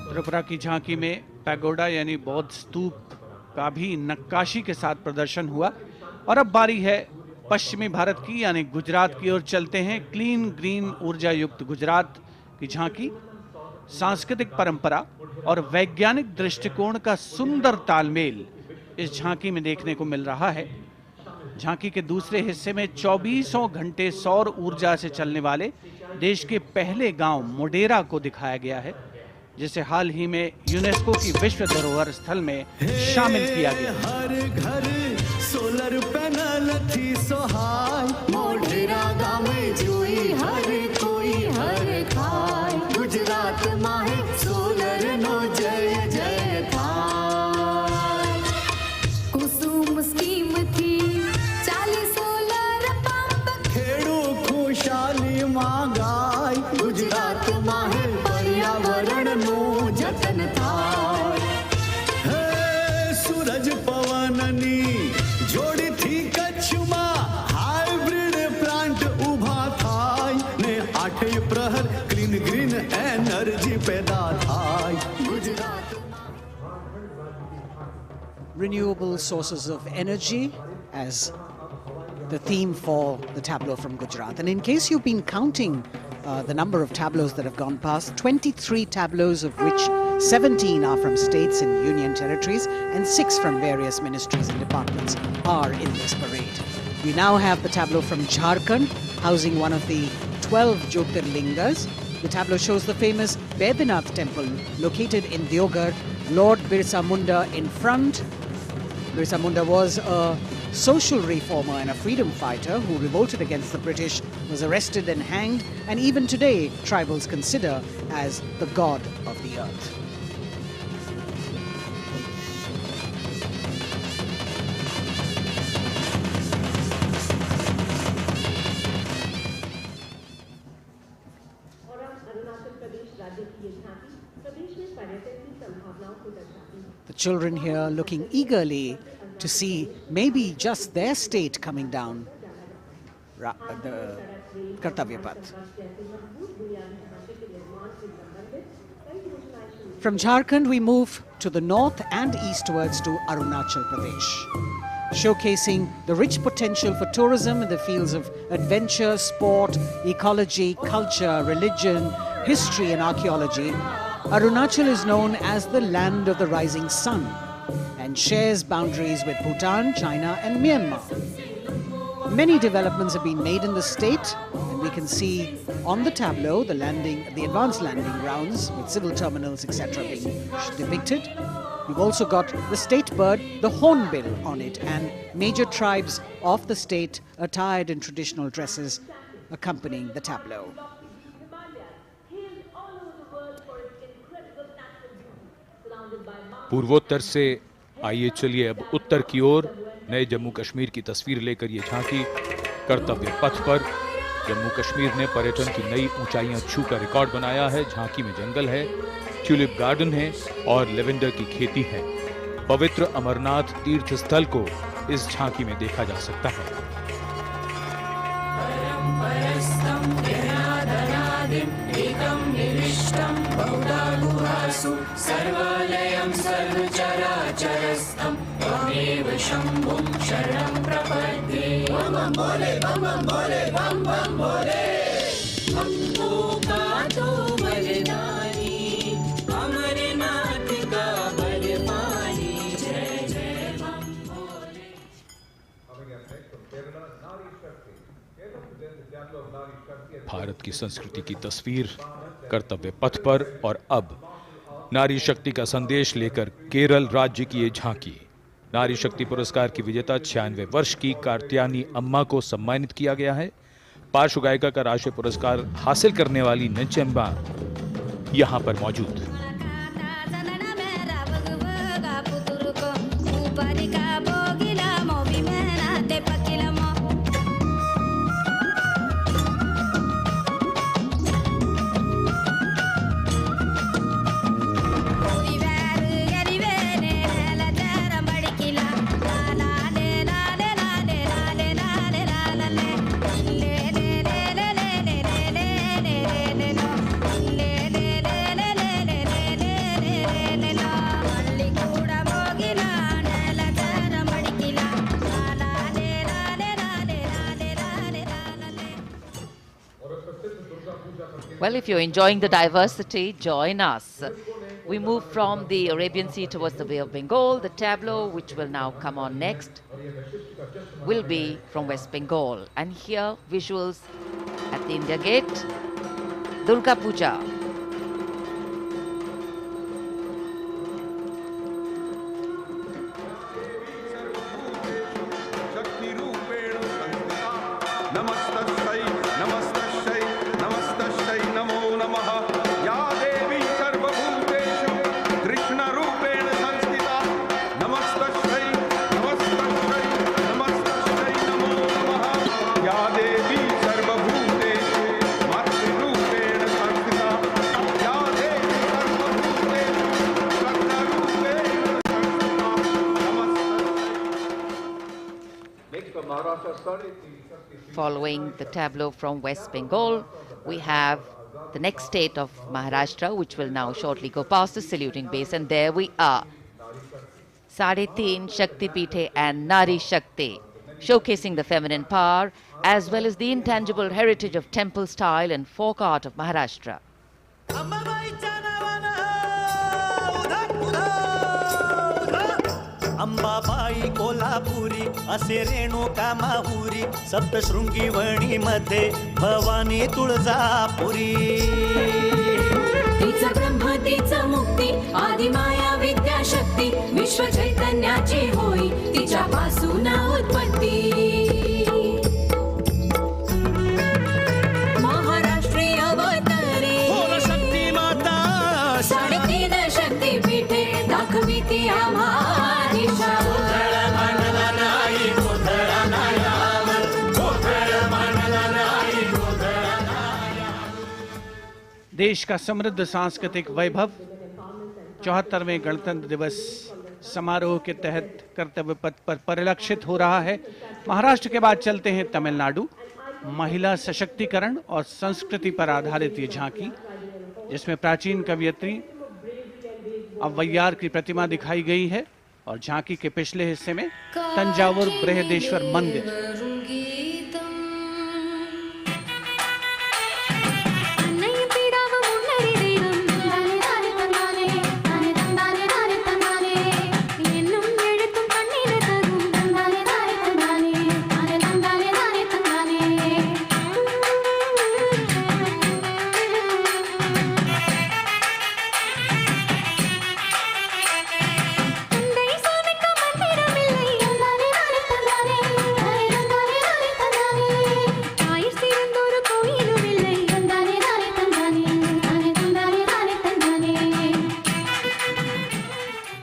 त्रिपुरा की झांकी में पैगोडा यानी बौद्ध स्तूप का भी नक्काशी के साथ प्रदर्शन हुआ। और अब बारी है पश्चिमी भारत की यानी गुजरात की ओर चलते हैं। क्लीन ग्रीन ऊर्जा युक्त गुजरात की झांकी सांस्कृतिक परंपरा और वैज्ञानिक दृष्टिकोण का सुंदर तालमेल इस झांकी में देखने को मिल रहा है। झांकी के दूसरे हिस्से में 24 घंटे सौर ऊर्जा से चलने वाले देश के पहले गांव मोडेरा को दिखाया गया है, जिसे हाल ही में यूनेस्को की विश्व धरोहर स्थल में शामिल किया गया। हर घर सोलर पैनल थी सोहाय, मोढेरा गाँव में जोई हर कोई हर खाय, गुजरात माहे सोलर नो जय जय थाय। कुसुम स्कीम थी 40 सोलर पंप, खेड़ू खुशाली मांगाय, गुजरात माहे पर्यावरण नो जतन थाय। हे सूरज पवननी जोड़ी थी कच्छ में, हाइब्रिड प्लांट उभा थाय ने 8 प्रहर क्लीन ग्रीन एनर्जी पैदा थाय। Gujarat renewable sources of energy as the theme for the tableau from Gujarat. And in case you've been counting the number of tableaus that have gone past, 23 tableaus, of which 17 are from states and union territories and 6 from various ministries and departments are in this parade. We now have the tableau from Jharkhand, housing one of the 12 Jyotirlingas. The tableau shows the famous Baidyanath temple located in Deoghar, Lord Birsa Munda in front. Birsa Munda was a social reformer and a freedom fighter who revolted against the British, was arrested and hanged, and even today tribals consider as the god of the earth. The children here looking eagerly to see maybe just their state coming down the Kartavya Path. From Jharkhand we move to the north and eastwards to Arunachal Pradesh, showcasing the rich potential for tourism in the fields of adventure, sport, ecology, culture, religion, history and archaeology. Arunachal is known as the land of the rising sun and shares boundaries with Bhutan, China and Myanmar. Many developments have been made in the state, and we can see on the tableau the advanced landing grounds with civil terminals, etc. being depicted. We've also got the state bird, the hornbill, on it, and major tribes of the state attired in traditional dresses accompanying the tableau. पूर्वोत्तर से आइए चलिए अब उत्तर की ओर नए जम्मू कश्मीर की तस्वीर लेकर ये झांकी कर्तव्य पथ पर। जम्मू कश्मीर ने पर्यटन की नई ऊंचाइयां छूकर रिकॉर्ड बनाया है। झांकी में जंगल है, ट्यूलिप गार्डन है और लेवेंडर की खेती है। पवित्र अमरनाथ तीर्थ स्थल को इस झांकी में देखा जा सकता है। सर्वलयं सर्वचराचरस्थं त्वमेव शम्भुं शरणं प्रपद्ये। बम बम भोले, बम बम भोले, बम बम भोले। हमको का तो बलिदानी, अमरनाथ का बलवानी, जय जय बम भोले। भारत की संस्कृति की तस्वीर कर्तव्य पथ पर, और अब नारी शक्ति का संदेश लेकर केरल राज्य की ये झांकी। नारी शक्ति पुरस्कार की विजेता 96 वर्ष की कार्त्यानी अम्मा को सम्मानित किया गया है। पार्श्व गायिका का राष्ट्रीय पुरस्कार हासिल करने वाली नंचम्बा यहां पर मौजूद। Well, if you're enjoying the diversity, join us. We move from the Arabian Sea towards the Bay of Bengal. The tableau, which will now come on next, will be from West Bengal. And here, visuals at the India Gate, Durga Puja. Following the tableau from West Bengal, we have the next state of Maharashtra, which will now shortly go past the saluting base. And there we are. Sade Teen Shakti Pithe and Nari Shakti, showcasing the feminine power as well as the intangible heritage of temple style and folk art of Maharashtra. Ambabai Kolhapuri असे रेणुका माहुरी सप्तशृंगी वणीमध्ये भवानी तुळजापुरी तिचा ब्रह्म तिचा मुक्ती आदिमाया विद्याशक्ती विश्व चैतन्याची होई तिच्यापासून उत्पत्ती महाराष्ट्रीय अवतारे शक्ती माता साडेतीन शक्तीपीठे दाखवी ती आम्हा देश का समृद्ध सांस्कृतिक वैभव 74वें गणतंत्र दिवस समारोह के तहत कर्तव्य पथ पर परिलक्षित हो रहा है। महाराष्ट्र के बाद चलते हैं तमिलनाडु। महिला सशक्तिकरण और संस्कृति पर आधारित ये झांकी, जिसमें प्राचीन कवयित्री अव्वैयार की प्रतिमा दिखाई गई है और झांकी के पिछले हिस्से में तंजावुर बृहदेश्वर मंदिर।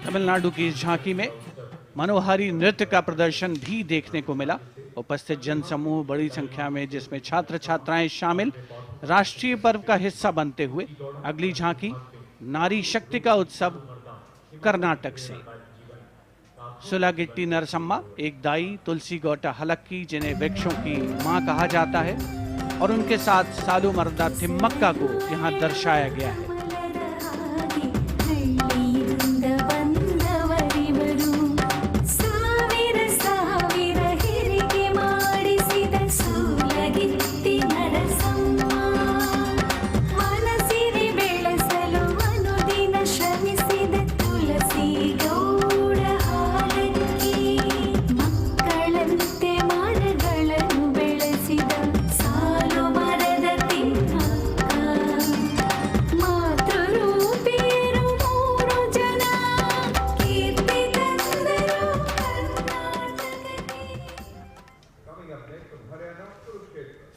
तमिलनाडु की इस झांकी में मनोहारी नृत्य का प्रदर्शन भी देखने को मिला। उपस्थित जनसमूह बड़ी संख्या में, जिसमें छात्र छात्राएं शामिल, राष्ट्रीय पर्व का हिस्सा बनते हुए अगली झांकी नारी शक्ति का उत्सव कर्नाटक से। सुलागिट्टी नरसम्मा एक दाई तुलसी गौटा हलक्की, जिन्हें वृक्षों की मां कहा जाता है, और उनके साथ सालू मर्दा थिम्मक्का को यहाँ दर्शाया गया है।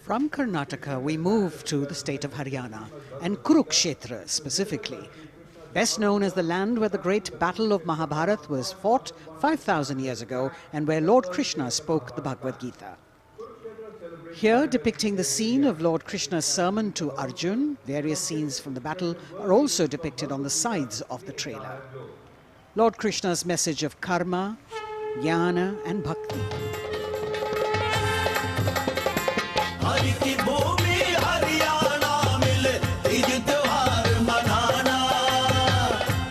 From Karnataka, we move to the state of Haryana, and Kurukshetra specifically, best known as the land where the great battle of Mahabharata was fought 5,000 years ago and where Lord Krishna spoke the Bhagavad Gita. Here, depicting the scene of Lord Krishna's sermon to Arjun, various scenes from the battle are also depicted on the sides of the trailer. Lord Krishna's message of karma, jnana and bhakti. Hari की भूमि हरियाणा मिले तीज त्योहार मनाना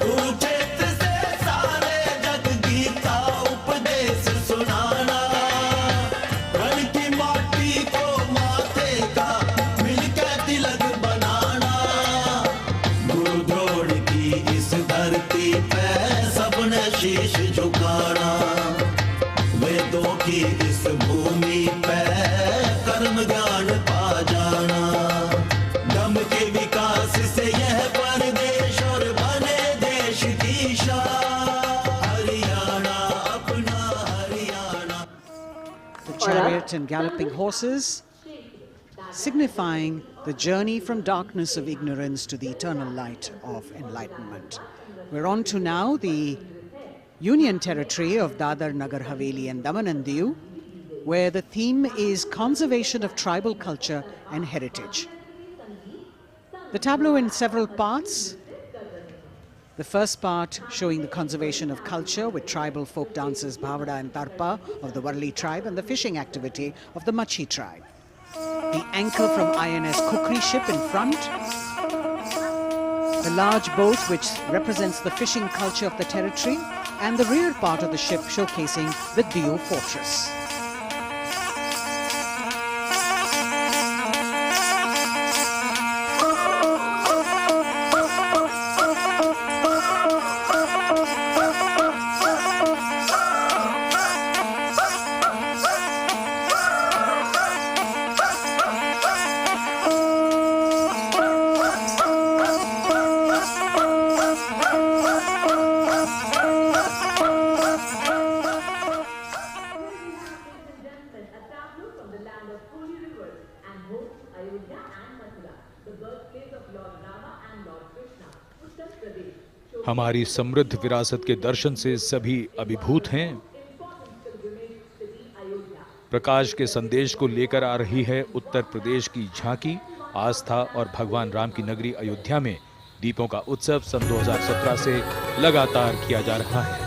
कुरुक्षेत्र से सारे जग गीता उपदेश सुनाना रण की माटी को माथे का मिलकर तिलक बनाना गुरु द्रोण की इस the chariot and galloping horses, signifying the journey from darkness of ignorance to the eternal light of enlightenment. We're on to now the Union Territory of Dadar, Nagar Haveli and Daman and Diu, where the theme is conservation of tribal culture and heritage. The tableau in several parts. The first part showing the conservation of culture with tribal folk dances Bhavada and Tarpa of the Warli tribe and the fishing activity of the Machi tribe. The anchor from INS Kukri ship in front. The large boat which represents the fishing culture of the territory, and the rear part of the ship showcasing the Diu fortress. हमारी समृद्ध विरासत के दर्शन से सभी अभिभूत हैं। प्रकाश के संदेश को लेकर आ रही है उत्तर प्रदेश की झांकी। आस्था और भगवान राम की नगरी अयोध्या में दीपों का उत्सव सन 2017 से लगातार किया जा रहा है।